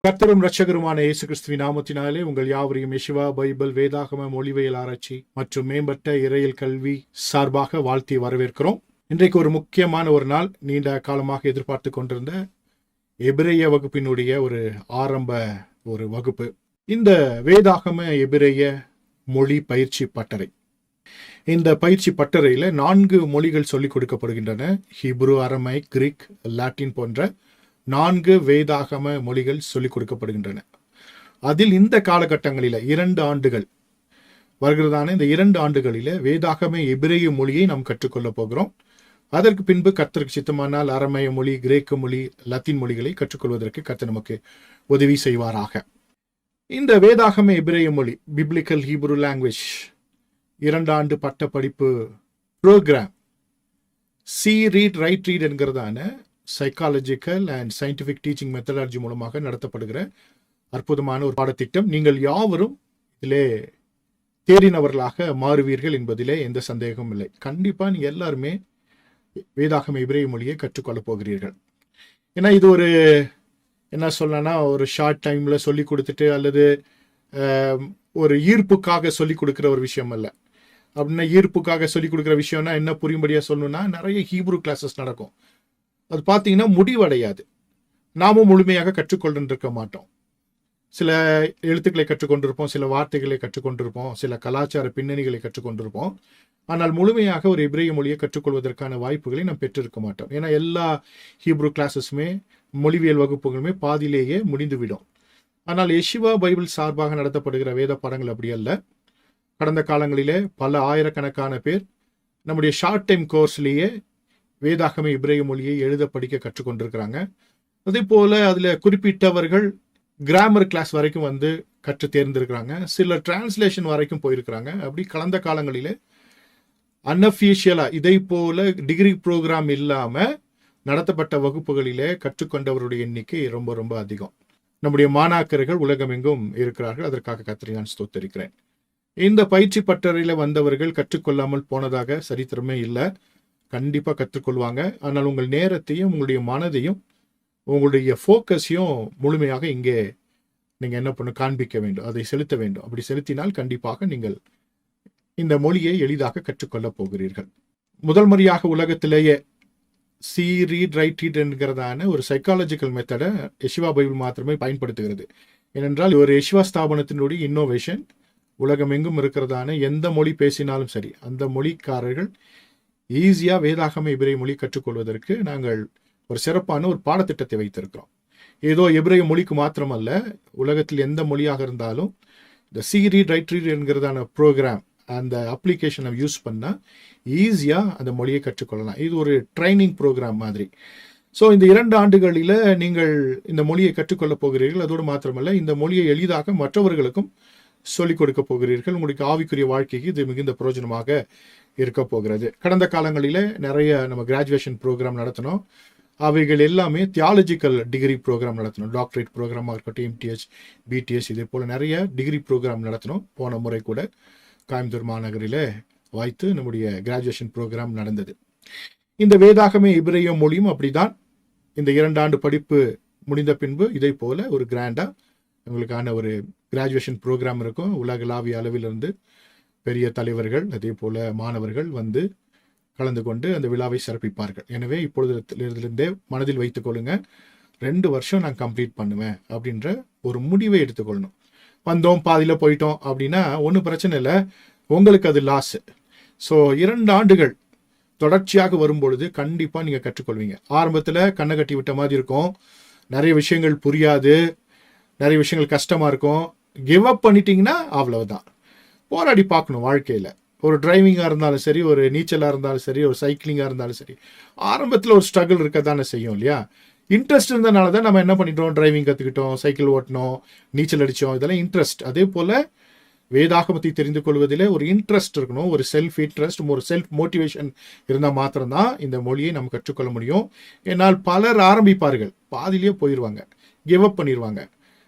கர்த்தரும் இரட்சகருமான இயேசு கிறிஸ்துவின் நாமத்தினாலே உங்கள் யாவரையும் யெஷுவா பைபிள் வேதாகம மொழிபெயர்ப்பு ஆராய்ச்சி மற்றும் மேம்பட்ட இறையியல் கல்வி சார்பாக வாழ்த்தி வரவேற்கிறோம். இன்றைக்கு ஒரு முக்கியமான ஒரு நாள். நீண்ட காலமாக எதிர்பார்த்து கொண்டிருந்த எபிரேய வகுப்பினுடைய ஒரு ஆரம்ப வகுப்பு. இந்த வேதாகம எபிரேய மொழி பயிற்சி பட்டறை. இந்த பயிற்சி பட்டறையில் 4 மொழிகள் சொல்லிக் கொடுக்கப்படுகின்றன. ஹீப்ரு, அரமைக், கிரீக், லாட்டின் போன்ற 4 வேதாகம மொழிகள் சொல்லிக் கொடுக்கப்படுகின்றன. அதில் இந்த காலகட்டங்களில் 2 ஆண்டுகள் வருகிறதான இந்த 2 ஆண்டுகளில் வேதாகம எபிரேய மொழியை நாம் கற்றுக்கொள்ளப் போகிறோம். அதற்கு பின்பு கர்த்தருக்கு சித்தமானால் அரமைய மொழி, கிரேக்க மொழி, லத்தீன் மொழிகளை கற்றுக்கொள்வதற்கு கர்த்தர் நமக்கு உதவி செய்வாராக. இந்த வேதாகம எபிரேய மொழி பிப்ளிக்கல் ஹீப்ரு லாங்குவேஜ் 2 ஆண்டு பட்ட படிப்பு program C read write read என்கிறதான psychological and scientific teaching methodology மூலமாக நடத்தப்படுகிற அற்புதமான ஒரு பாடத்திட்டம். நீங்கள் யாவரும் இதிலே தேறினவர்களாக மாறுவீர்கள் என்பதிலே எந்த சந்தேகமும் இல்லை. கண்டிப்பாக நீங்கள் எல்லாருமே வேதாகம எபிரேய மொழியை கற்றுக்கொள்ளப் போகிறீர்கள். ஏன்னா இது ஒரு என்ன சொல்லனா, ஒரு ஷார்ட் டைமில் சொல்லி கொடுத்துட்டு அல்லது ஒரு ஈர்ப்புக்காக சொல்லி கொடுக்குற ஒரு விஷயம் அல்ல. அப்படின்னா ஈர்ப்புக்காக சொல்லி கொடுக்குற விஷயம்னா என்ன புரியும்படியாக சொல்லணும்னா, நிறைய ஹீப்ரு கிளாஸஸ் நடக்கும். அது பார்த்தீங்கன்னா முடிவடையாது. நாமும் முழுமையாக கற்றுக்கொண்டிருக்க மாட்டோம். சில எழுத்துக்களை கற்றுக்கொண்டிருப்போம், சில வார்த்தைகளை கற்றுக்கொண்டிருப்போம், சில கலாச்சார பின்னணிகளை கற்றுக்கொண்டிருப்போம். ஆனால் முழுமையாக ஒரு எபிரேய மொழியை கற்றுக்கொள்வதற்கான வாய்ப்புகளை நாம் பெற்றிருக்க மாட்டோம். ஏன்னா எல்லா ஹீப்ரு கிளாஸஸுமே, மொழிவியல் வகுப்புகளுமே பாதியிலேயே முடிந்துவிடும். ஆனால் யெஷுவா பைபிள் சார்பாக நடத்தப்படுகிற வேத பாடங்கள் அப்படி அல்ல. கடந்த காலங்களிலே பல ஆயிரக்கணக்கான பேர் நம்முடைய ஷார்ட் டைம் கோர்ஸ்லேயே வேதாகம எபிரேய மொழியை எழுத படிக்க கற்றுக்கொண்டிருக்கிறாங்க. அதே போல அதில் குறிப்பிட்டவர்கள் கிராமர் கிளாஸ் வரைக்கும் வந்து கற்று தேர்ந்திருக்கிறாங்க. சில டிரான்ஸ்லேஷன் வரைக்கும் போயிருக்கிறாங்க. அப்படி கடந்த காலங்களிலே அன்அஃபிஷியலா இதை போல டிகிரி ப்ரோக்ராம் இல்லாமல் நடத்தப்பட்ட வகுப்புகளிலே கற்றுக்கொண்டவருடைய எண்ணிக்கை ரொம்ப ரொம்ப அதிகம். நம்முடைய மாணாக்கர்கள் உலகமெங்கும் இருக்கிறார்கள். அதற்காக கர்த்தரை நான் ஸ்தோத்திரிக்கிறேன். இந்த பயிற்சி பட்டறையில் வந்தவர்கள் கற்றுக்கொள்ளாமல் போனதாக சரித்திரமே இல்லை. கண்டிப்பாக கற்றுக்கொள்வாங்க. ஆனால் உங்கள் நேரத்தையும் உங்களுடைய மனதையும் உங்களுடைய ஃபோக்கஸையும் முழுமையாக இங்கே நீங்கள் என்ன பண்ண காண்பிக்க வேண்டும், அதை செலுத்த வேண்டும். அப்படி செலுத்தினால் கண்டிப்பாக நீங்கள் இந்த மொழியை எளிதாக கற்றுக்கொள்ளப் போகிறீர்கள். முதல் முறையாக உலகத்திலேயே சி ரீட் ரைட் ரீட் என்கிறதான ஒரு சைக்காலஜிக்கல் மெத்தடை யெஷுவா பைபிள் மாத்திரமே பயன்படுத்துகிறது. ஏனென்றால் ஒரு யெஷுவா ஸ்தாபனத்தினுடைய இன்னோவேஷன். உலகம் எங்கும் இருக்கிறதான எந்த மொழி பேசினாலும் சரி, அந்த மொழிக்காரர்கள் ஈஸியாக வேதாகம எபிரேய மொழி கற்றுக்கொள்வதற்கு நாங்கள் ஒரு சிறப்பான ஒரு பாடத்திட்டத்தை வைத்திருக்கிறோம். ஏதோ எபிரேய மொழிக்கு மாத்திரமல்ல, உலகத்தில் எந்த மொழியாக இருந்தாலும் இந்த சி ரீட் ரைட் ரீட் என்கிறதான ப்ரோக்ராம், அந்த அப்ளிகேஷனை யூஸ் பண்ணால் ஈஸியாக அந்த மொழியை கற்றுக்கொள்ளலாம். இது ஒரு ட்ரைனிங் ப்ரோக்ராம் மாதிரி. ஸோ இந்த 2 ஆண்டுகளில் நீங்கள் இந்த மொழியை கற்றுக்கொள்ளப் போகிறீர்கள். அதோடு மாத்திரமல்ல, இந்த மொழியை எளிதாக மற்றவர்களுக்கும் சொல்லிக் கொடுக்க போகிறீர்கள். உங்களுக்கு ஆவிக்குரிய வாழ்க்கைக்கு இது மிகுந்த பிரயோஜனமாக இருக்க போகிறது. கடந்த காலங்களில் நிறைய நம்ம கிராஜுவேஷன் ப்ரோக்ராம் நடத்தினோம். அவைகள் எல்லாமே தியாலஜிக்கல் டிகிரி ப்ரோக்ராம் நடத்தினோம். டாக்டரேட் ப்ரோக்ராமாக இருக்கட்டும், எம்டிஎஸ், பிடிஎஸ், இதே போல் நிறைய டிகிரி ப்ரோக்ராம் நடத்தினோம். போன முறை கூட கோயம்புத்தூர் மாநகரில் வைத்து நம்முடைய கிராஜுவேஷன் ப்ரோக்ராம் நடந்தது. இந்த வேதாகம எபிரேய மொழியும் அப்படிதான். இந்த 2 ஆண்டு படிப்பு முடிந்த பின்பு இதை போல ஒரு கிராண்டாக உங்களுக்கான ஒரு கிராஜுவேஷன் ப்ரோக்ராம் இருக்கும். உலகளாவிய அளவிலிருந்து பெரிய தலைவர்கள், அதே போல் மாணவர்கள் வந்து கலந்து கொண்டு அந்த விழாவை சிறப்பிப்பார்கள். எனவே இப்பொழுதிலிருந்தே மனதில் வைத்துக்கொள்ளுங்க, 2 வருஷம் நான் கம்ப்ளீட் பண்ணுவேன் அப்படின்ற ஒரு முடிவை எடுத்துக்கொள்ளணும். வந்தோம் பாதியில் போயிட்டோம் அப்படின்னா ஒன்றும் பிரச்சனை இல்லை, உங்களுக்கு அது லாஸு. ஸோ 2 ஆண்டுகள் தொடர்ச்சியாக வரும்பொழுது கண்டிப்பாக நீங்கள் கற்றுக்கொள்வீங்க. ஆரம்பத்தில் கண்ணை கட்டி விட்ட மாதிரி இருக்கும், நிறைய விஷயங்கள் புரியாது, நிறைய விஷயங்கள் கஷ்டமாக இருக்கும். கிவ் அப் பண்ணிட்டீங்கன்னா அவ்வளவுதான். போராடி பார்க்கணும் வாழ்க்கையில். ஒரு டிரைவிங்காக இருந்தாலும் சரி, ஒரு நீச்சலாக இருந்தாலும் சரி, ஒரு சைக்கிளிங்காக இருந்தாலும் சரி, ஆரம்பத்தில் ஒரு ஸ்ட்ரகிள் இருக்க தானே செய்யும் இல்லையா? இன்ட்ரெஸ்ட் இருந்தனால தான் நம்ம என்ன பண்ணிட்டோம், டிரைவிங் கற்றுக்கிட்டோம், சைக்கிள் ஓட்டினோம், நீச்சல் அடித்தோம். இதெல்லாம் இன்ட்ரெஸ்ட். அதே போல் வேதாகமத்தை தெரிந்து கொள்வதில் ஒரு இன்ட்ரெஸ்ட் இருக்கணும், ஒரு செல்ஃப் இன்ட்ரெஸ்ட், ஒரு செல்ஃப் மோட்டிவேஷன் இருந்தால் மாத்திரம்தான் இந்த மொழியை நம்ம கற்றுக்கொள்ள முடியும். ஏன்னால் பலர் ஆரம்பிப்பார்கள், பாதிலேயே போயிடுவாங்க, கிவ் அப் பண்ணிடுவாங்க.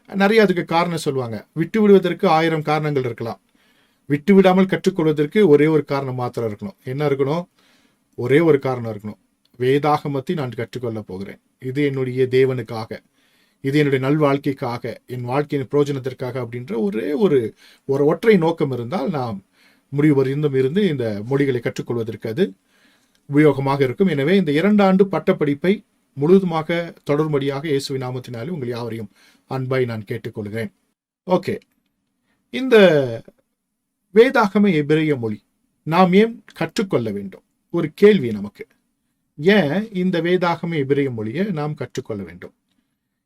நிறைய அதுக்கு காரணம் சொல்லுவாங்க. விட்டு விடுவதற்கு 1000 காரணங்கள் இருக்கலாம். விட்டு விடாமல் கற்றுக்கொள்வதற்கு ஒரே ஒரு காரணம் மாத்திரம் இருக்கணும். என்ன இருக்கணும்? ஒரே ஒரு காரணம் இருக்கணும். வேதாகமத்தை நான் கற்றுக்கொள்ள போகிறேன், இது என்னுடைய தேவனுக்காக, இது என்னுடைய நல்வாழ்க்கைக்காக, என் வாழ்க்கையின் பிரயோஜனத்திற்காக அப்படின்ற ஒரே ஒரு ஒற்றை நோக்கம் இருந்தால் நாம் முடிவு வரைந்தும் இருந்து இந்த மொழிகளை கற்றுக்கொள்வதற்கு அது உபயோகமாக இருக்கும். எனவே இந்த 2 ஆண்டு பட்டப்படிப்பை முழுவதுமாக தொடர்படியாக இயேசுவின் நாமத்தினாலே உங்கள் யாவரையும் அன்பாய் நான் கேட்டுக்கொள்கிறேன். ஓகே, இந்த வேதாகம எபிரேய மொழி நாம் ஏன் கற்றுக்கொள்ள வேண்டும்? ஒரு கேள்வி நமக்கு. ஏன் இந்த வேதாகம எபிரேய மொழியை நாம் கற்றுக்கொள்ள வேண்டும்?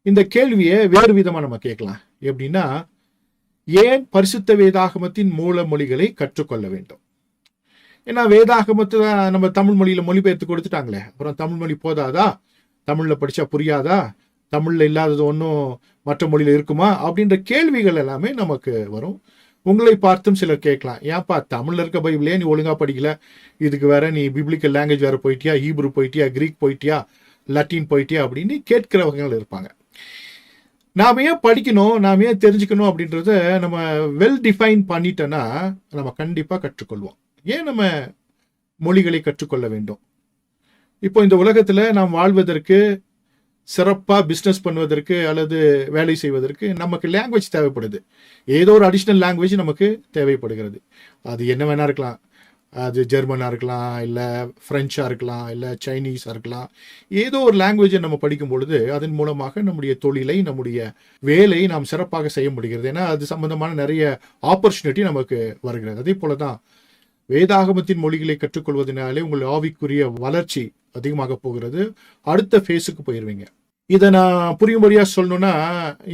இந்த கேள்வியை வேறு விதமா நம்ம கேட்கலாம். எப்படின்னா, ஏன் பரிசுத்த வேதாகமத்தின் மூல மொழிகளை கற்றுக்கொள்ள வேண்டும்? ஏன்னா வேதாகமத்தை நம்ம தமிழ் மொழியில மொழிபெயர்த்து கொடுத்துட்டாங்களே, அப்புறம் தமிழ் மொழி போதாதா? தமிழ்ல படிச்சா புரியாதா? தமிழ்ல இல்லாதது ஒன்றும் மற்ற மொழியில இருக்குமா? அப்படின்ற கேள்விகள் எல்லாமே நமக்கு வரும். உங்களை பார்த்தும் சிலர் கேட்கலாம், ஏன்ப்பா தமிழ்ல இருக்க பைபிளே நீ ஒழுங்கா படிக்கல, இதுக்கு வேற நீ பிப்ளிக்கல் லாங்குவேஜ் வேற போயிட்டியா, ஹீப்ரு போயிட்டியா, கிரீக் போயிட்டியா, லத்தீன் போயிட்டியா அப்படின்னு கேட்கிறவங்க இருப்பாங்க. நாம் ஏன் படிக்கணும், நாம் ஏன் தெரிஞ்சுக்கணும் அப்படின்றத நம்ம வெல் டிஃபைன் பண்ணிட்டோன்னா நம்ம கண்டிப்பாக கற்றுக்கொள்வோம். ஏன் நம்ம மொழிகளை கற்றுக்கொள்ள வேண்டும்? இப்போ இந்த உலகத்தில் நாம் வாழ்வதற்கு, சிறப்பாக பிஸ்னஸ் பண்ணுவதற்கு அல்லது வேலை செய்வதற்கு நமக்கு லாங்குவேஜ் தேவைப்படுது. ஏதோ ஒரு அடிஷ்னல் லாங்குவேஜ் நமக்கு தேவைப்படுகிறது. அது என்ன வேணா இருக்கலாம். அது ஜெர்மனாக இருக்கலாம், இல்லை ஃப்ரெஞ்சாக இருக்கலாம், இல்லை சைனீஸாக இருக்கலாம். ஏதோ ஒரு லாங்குவேஜை நம்ம படிக்கும் பொழுது அதன் மூலமாக நம்முடைய தொழிலை, நம்முடைய வேலையை நாம் சிறப்பாக செய்ய முடிகிறது. ஏன்னா அது சம்பந்தமான நிறைய ஆப்பர்ச்சுனிட்டி நமக்கு வருகிறது. அதே போல தான் வேதாகமத்தின் மொழிகளை கற்றுக்கொள்வதனாலே உங்கள் ஆவிக்குரிய வளர்ச்சி அதிகமாக போகிறது. அடுத்த ஃபேஸுக்கு போயிடுவீங்க. இதை நான் புரியும்படியாக சொல்லணும்னா,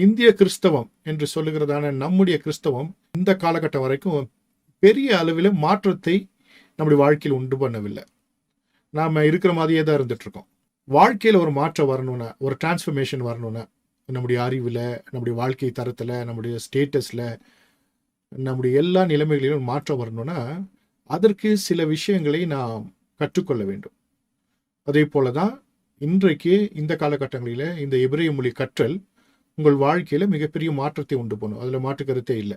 இந்திய கிறிஸ்தவம் என்று சொல்லுகிறதான நம்முடைய கிறிஸ்தவம் இந்த காலகட்டம் வரைக்கும் பெரிய அளவில் மாற்றத்தை நம்முடைய வாழ்க்கையில் உண்டு பண்ணவில்லை. நாம் இருக்கிற மாதிரியே தான் இருந்துட்டு இருக்கோம். வாழ்க்கையில் ஒரு மாற்றம் வரணும்னா, ஒரு டிரான்ஸ்ஃபர்மேஷன் வரணும்னா, நம்முடைய அறிவில், நம்முடைய வாழ்க்கை தரத்தில், நம்முடைய ஸ்டேட்டஸில், நம்முடைய எல்லா நிலைமைகளிலும் மாற்றம் வரணும்னா அதற்கு சில விஷயங்களை நாம் கற்றுக்கொள்ள வேண்டும். அதே போல தான் இன்றைக்கு இந்த காலகட்டங்களில் இந்த எபிரேய மொழி கற்றல் உங்கள் வாழ்க்கையில் மிகப்பெரிய மாற்றத்தை உண்டு பண்ணும். அதில் மாற்று கருத்தே இல்லை.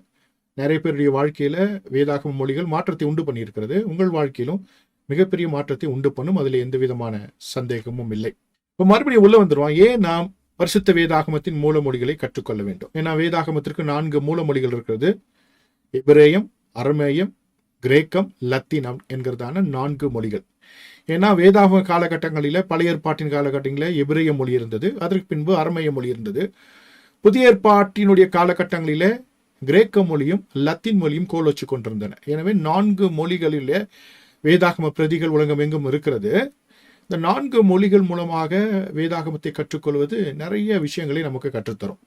நிறைய பேருடைய வாழ்க்கையில் வேதாகம மொழிகள் மாற்றத்தை உண்டு பண்ணியிருக்கிறது. உங்கள் வாழ்க்கையிலும் மிகப்பெரிய மாற்றத்தை உண்டு பண்ணும். அதில் எந்த விதமான சந்தேகமும் இல்லை. இப்போ மறுபடியும் உள்ள வந்துடுவோம். ஏன் நாம் பரிசுத்த வேதாகமத்தின் மூல மொழிகளை கற்றுக்கொள்ள வேண்டும்? ஏன்னா வேதாகமத்திற்கு 4 மூல மொழிகள் இருக்கிறது. எபிரேயம், அரமேயம், கிரேக்கம், லத்தீனம் என்கிறதான 4 மொழிகள். ஏன்னா வேதாகம காலகட்டங்களில், பழைய ஏற்பாட்டின் காலகட்டங்களில் எபிரேய மொழி இருந்தது. அதற்கு பின்பு அரமேய மொழி இருந்தது. புதிய ஏற்பாட்டினுடைய காலகட்டங்களிலே கிரேக்க மொழியும் லத்தீன் மொழியும் கோல் வச்சு கொண்டிருந்தன. எனவே 4 மொழிகளிலே வேதாகம பிரதிகள் உலகம் எங்கும் இருக்கிறது. இந்த 4 மொழிகள் மூலமாக வேதாகமத்தை கற்றுக்கொள்வது நிறைய விஷயங்களை நமக்கு கற்றுத்தரும்.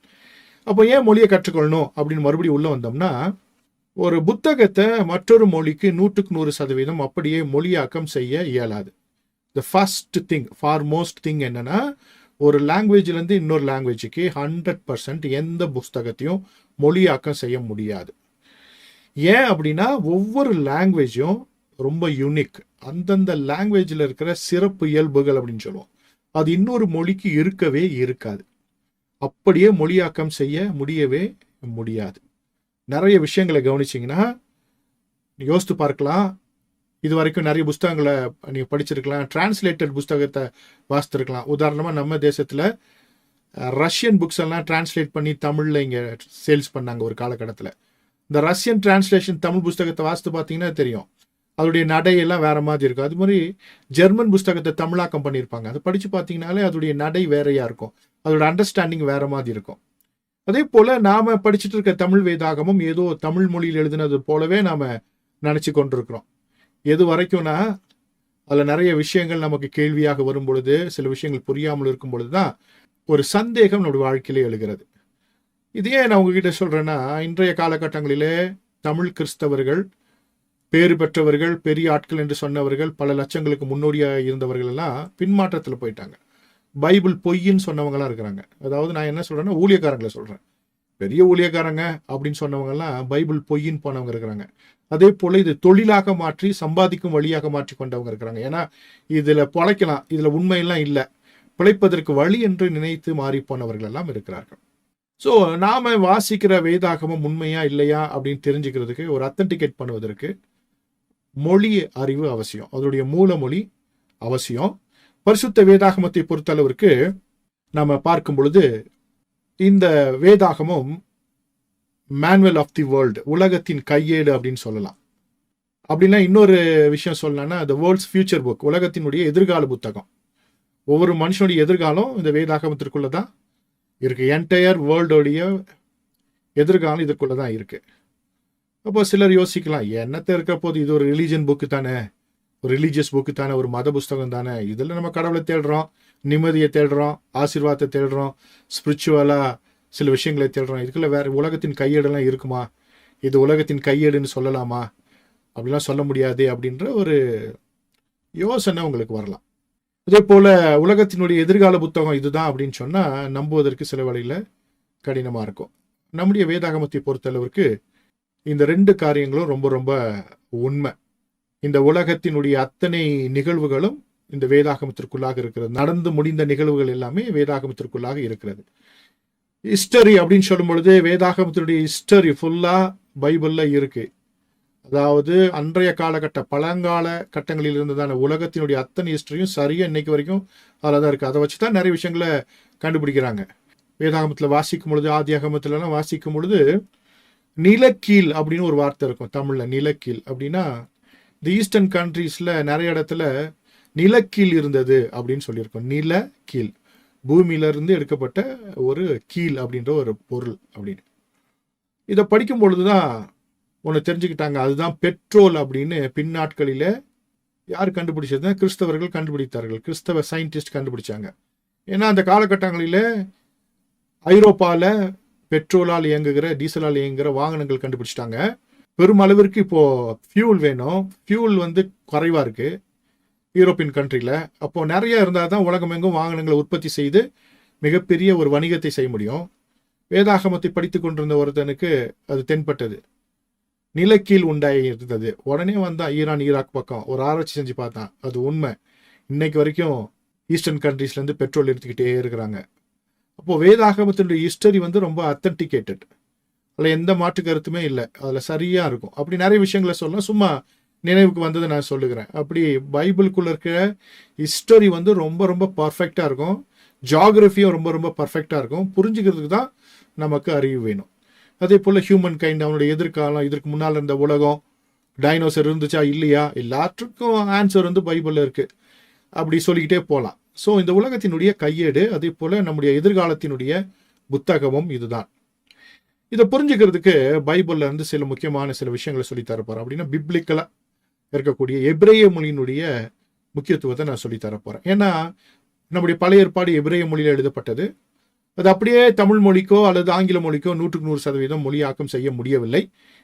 அப்போ ஏன் மொழியை கற்றுக்கொள்ளணும் அப்படின்னு மறுபடியும் உள்ள வந்தோம்னா, ஒரு புத்தகத்தை மற்றொரு மொழிக்கு 100% அப்படியே மொழியாக்கம் செய்ய இயலாது. The first thing, foremost thing என்னன்னா, ஒரு லாங்குவேஜ்லேருந்து இன்னொரு லாங்குவேஜுக்கு 100% எந்த புஸ்தகத்தையும் மொழியாக்கம் செய்ய முடியாது. ஏன் அப்படின்னா, ஒவ்வொரு லாங்குவேஜும் ரொம்ப யூனிக். அந்தந்த லாங்குவேஜில் இருக்கிற சிறப்பு இயல்புகள் அப்படின்னு சொல்லுவோம். அது இன்னொரு மொழிக்கு இருக்கவே இருக்காது. அப்படியே மொழியாக்கம் செய்ய முடியவே முடியாது. நிறைய விஷயங்களை கவனிச்சிங்கன்னா யோசித்து பார்க்கலாம். இது வரைக்கும் நிறைய புஸ்தகங்களை நீங்கள் படிச்சிருக்கலாம். டிரான்ஸ்லேட்டட் புஸ்தகத்தை வாசித்திருக்கலாம். உதாரணமாக நம்ம தேசத்தில் ரஷ்யன் புக்ஸ் எல்லாம் டிரான்ஸ்லேட் பண்ணி தமிழில் இங்கே சேல்ஸ் பண்ணாங்க ஒரு காலகட்டத்தில். இந்த ரஷ்யன் டிரான்ஸ்லேஷன் தமிழ் புஸ்தகத்தை வாசித்து பார்த்தீங்கன்னா தெரியும், அதோடைய நடையெல்லாம் வேற மாதிரி இருக்கும். அது மாதிரி ஜெர்மன் புஸ்தகத்தை தமிழாக்கம் பண்ணியிருப்பாங்க. அதை படித்து பார்த்தீங்கன்னாலே அதோடைய நடை வேறையாக இருக்கும், அதோட அண்டர்ஸ்டாண்டிங் வேற மாதிரி இருக்கும். அதே போல் நாம் படிச்சுட்டு இருக்க தமிழ் வேதாகமும் ஏதோ தமிழ் மொழியில் எழுதினது போலவே நாம் நினச்சி கொண்டிருக்கிறோம். எது வரைக்கும்னா, அதில் நிறைய விஷயங்கள் நமக்கு கேள்வியாக வரும் பொழுது, சில விஷயங்கள் புரியாமல் இருக்கும் பொழுது தான் ஒரு சந்தேகம் நம்முடைய வாழ்க்கையிலே எழுகிறது. இதையே நான் உங்ககிட்ட சொல்கிறேன்னா, இன்றைய காலகட்டங்களிலே தமிழ் கிறிஸ்தவர்கள், பேறு பெற்றவர்கள், பெரிய ஆட்கள் என்று சொன்னவர்கள், பல லட்சங்களுக்கு முன்னோடியாக இருந்தவர்கள் எல்லாம் பின்மாற்றத்தில் போயிட்டாங்க. பைபிள் பொய்ன்னு சொன்னவங்கலாம் இருக்கிறாங்க. அதாவது நான் என்ன சொல்கிறேன்னா, ஊழியக்காரங்களை சொல்கிறேன். பெரிய ஊழியக்காரங்க அப்படின்னு சொன்னவங்கலாம் பைபிள் பொய்ன்னு போனவங்க இருக்கிறாங்க. அதே போல் இது தொழிலாக மாற்றி சம்பாதிக்கும் வழியாக மாற்றி கொண்டவங்க இருக்கிறாங்க. ஏன்னா இதில் பொழைக்கலாம், இதில் உண்மையெல்லாம் இல்லை, பிழைப்பதற்கு வழி என்று நினைத்து மாறி போனவர்கள் எல்லாம் இருக்கிறார்கள். ஸோ நாம் வாசிக்கிற வேதாகமம் உண்மையா இல்லையா அப்படின்னு தெரிஞ்சுக்கிறதுக்கு, ஒரு அத்தன்டிகேட் பண்ணுவதற்கு மொழி அறிவு அவசியம். அதனுடைய மூல மொழி அவசியம். பரிசுத்த வேதாகமத்தை பொறுத்தளவிற்கு நம்ம பார்க்கும் பொழுது இந்த வேதாகமும் மேனுவல் ஆஃப் தி வேர்ல்டு, உலகத்தின் கையேடு அப்படின்னு சொல்லலாம். அப்படின்னா இன்னொரு விஷயம் சொல்லலாம்னா த வேர்ல்ட்ஸ் ஃபியூச்சர் புக், உலகத்தினுடைய எதிர்கால புத்தகம். ஒவ்வொரு மனுஷனுடைய எதிர்காலம் இந்த வேதாகமத்திற்குள்ள தான் இருக்கு. என்டையர் வேர்ல்டோடைய எதிர்காலம் இதற்குள்ள தான் இருக்கு. அப்போ சிலர் யோசிக்கலாம், என்னத்தை இருக்க போது, இது ஒரு ரிலீஜன் புக்கு தானே, ஒரு ரிலீஜியஸ் புக்கு தானே, ஒரு மத புஸ்தகம் தானே, இதில் நம்ம கடவுளை தேடுறோம், நிம்மதியை தேடுறோம், ஆசீர்வாதத்தை தேடுறோம், ஸ்பிரிச்சுவலாக சில விஷயங்களை தேடுறோம், இதுக்குள்ள வேற உலகத்தின் கையேடெல்லாம் இருக்குமா, இது உலகத்தின் கையேடுன்னு சொல்லலாமா, அப்படிலாம் சொல்ல முடியாது அப்படின்ற ஒரு யோசனை உங்களுக்கு வரலாம். அதே போல உலகத்தினுடைய எதிர்கால புத்தகம் இதுதான் அப்படின்னு சொன்னா நம்புவதற்கு சில வழியில கடினமா இருக்கும். நம்முடைய வேதாகமத்தை பொறுத்தளவிற்கு இந்த 2 காரியங்களும் ரொம்ப ரொம்ப உண்மை. இந்த உலகத்தினுடைய அத்தனை நிகழ்வுகளும் இந்த வேதாகமத்திற்குள்ளாக இருக்கிறது. நடந்து முடிந்த நிகழ்வுகள் எல்லாமே வேதாகமத்திற்குள்ளாக இருக்கிறது. ஹிஸ்டரி அப்படின்னு சொல்லும் பொழுது வேதாகமத்தினுடைய ஹிஸ்டரி ஃபுல்லா பைபிள்ல இருக்கு. அதாவது அன்றைய காலகட்ட பழங்கால கட்டங்களில் இருந்ததான உலகத்தினுடைய அத்தனை ஹிஸ்டரியும் சரியா இன்னைக்கு வரைக்கும் அதில் தான் இருக்கு. அதை வச்சுதான் நிறைய விஷயங்களை கண்டுபிடிக்கிறாங்க. வேதாகமத்துல வாசிக்கும் பொழுது, ஆதியாகமத்துல எல்லாம் வாசிக்கும் பொழுது நிலக்கீல் அப்படின்னு ஒரு வார்த்தை இருக்கும் தமிழ்ல. நிலக்கீல் அப்படின்னா இந்த ஈஸ்டர்ன் கண்ட்ரீஸ்ல நிறைய இடத்துல நிலக்கீல் இருந்தது அப்படின்னு சொல்லியிருக்கோம். நிலக்கீல், பூமியிலிருந்து எடுக்கப்பட்ட ஒரு கீல் அப்படின்ற ஒரு பொருள் அப்படின்னு. இதை படிக்கும் பொழுதுதான் ஒன்று தெரிஞ்சுக்கிட்டாங்க, அதுதான் பெட்ரோல் அப்படின்னு. பின்னாட்களில யார் கண்டுபிடிச்சது? கிறிஸ்தவர்கள் கண்டுபிடித்தார்கள். கிறிஸ்தவ சயின்டிஸ்ட் கண்டுபிடிச்சாங்க. ஏன்னா அந்த காலகட்டங்களில் ஐரோப்பாவில் பெட்ரோலால் இயங்குகிற, டீசலால் இயங்குகிற வாகனங்கள் கண்டுபிடிச்சிட்டாங்க. பெருமளவிற்கு இப்போ ஃபியூல் வேணும். ஃபியூல் குறைவா இருக்கு யூரோப்பியன் கண்ட்ரியில். அப்போ நிறைய இருந்தால் தான் உலகம் எங்கும் வாகனங்களை உற்பத்தி செய்து மிகப்பெரிய ஒரு வணிகத்தை செய்ய முடியும். வேதாகமத்தை படித்து கொண்டிருந்த ஒருத்தனுக்கு அது தென்பட்டது, நிலக்கீல் உண்டாகி இருந்தது. உடனே வந்தான் ஈரான் ஈராக் பக்கம் ஒரு ஆராய்ச்சி செஞ்சு பார்த்தான். அது உண்மை. இன்னைக்கு வரைக்கும் ஈஸ்டர்ன் கண்ட்ரீஸ்லேருந்து பெட்ரோல் எடுத்துக்கிட்டே இருக்கிறாங்க. அப்போ வேதாகமத்தினுடைய ஹிஸ்டரி ரொம்ப அத்தன்டிகேட்டட், அதில் எந்த மாற்று கருத்துமே இல்லை, அதில் சரியா இருக்கும். அப்படி நிறைய விஷயங்களை சொல்லலாம், சும்மா நினைவுக்கு வந்ததை நான் சொல்லுகிறேன். அப்படி பைபிளுக்குள்ள இருக்கிற ஹிஸ்டரி ரொம்ப ரொம்ப பர்ஃபெக்டாக இருக்கும். ஜியாகிரபியும் ரொம்ப ரொம்ப பர்ஃபெக்டாக இருக்கும். புரிஞ்சுக்கிறதுக்கு தான் நமக்கு அறிவு வேணும். அதே போல் ஹியூமன் கைண்ட், அவனுடைய எதிர்காலம், இதற்கு முன்னால் இருந்த உலகம், டைனோசர் இருந்துச்சா இல்லையா, எல்லாற்றுக்கும் ஆன்சர் பைபிளில் இருக்கு. அப்படி சொல்லிக்கிட்டே போகலாம். ஸோ இந்த உலகத்தினுடைய கையேடு, அதே போல் நம்முடைய எதிர்காலத்தினுடைய புத்தகமும் இதுதான். இதை புரிஞ்சுக்கிறதுக்கு பைபிள்ல இருந்து சில முக்கியமான சில விஷயங்களை சொல்லி தரப்போறேன். அப்படின்னா பிப்ளிக்கலா இருக்கக்கூடிய எபிரேய மொழியினுடைய முக்கியத்துவத்தை நான் சொல்லி தரப்போறேன். ஏன்னா நம்முடைய பழைய ஏற்பாடு எபிரேய மொழியில் எழுதப்பட்டது. அது அப்படியே தமிழ் மொழிக்கோ அல்லது ஆங்கில மொழிக்கோ 100% மொழியாக்கம் செய்ய முடியவில்லை,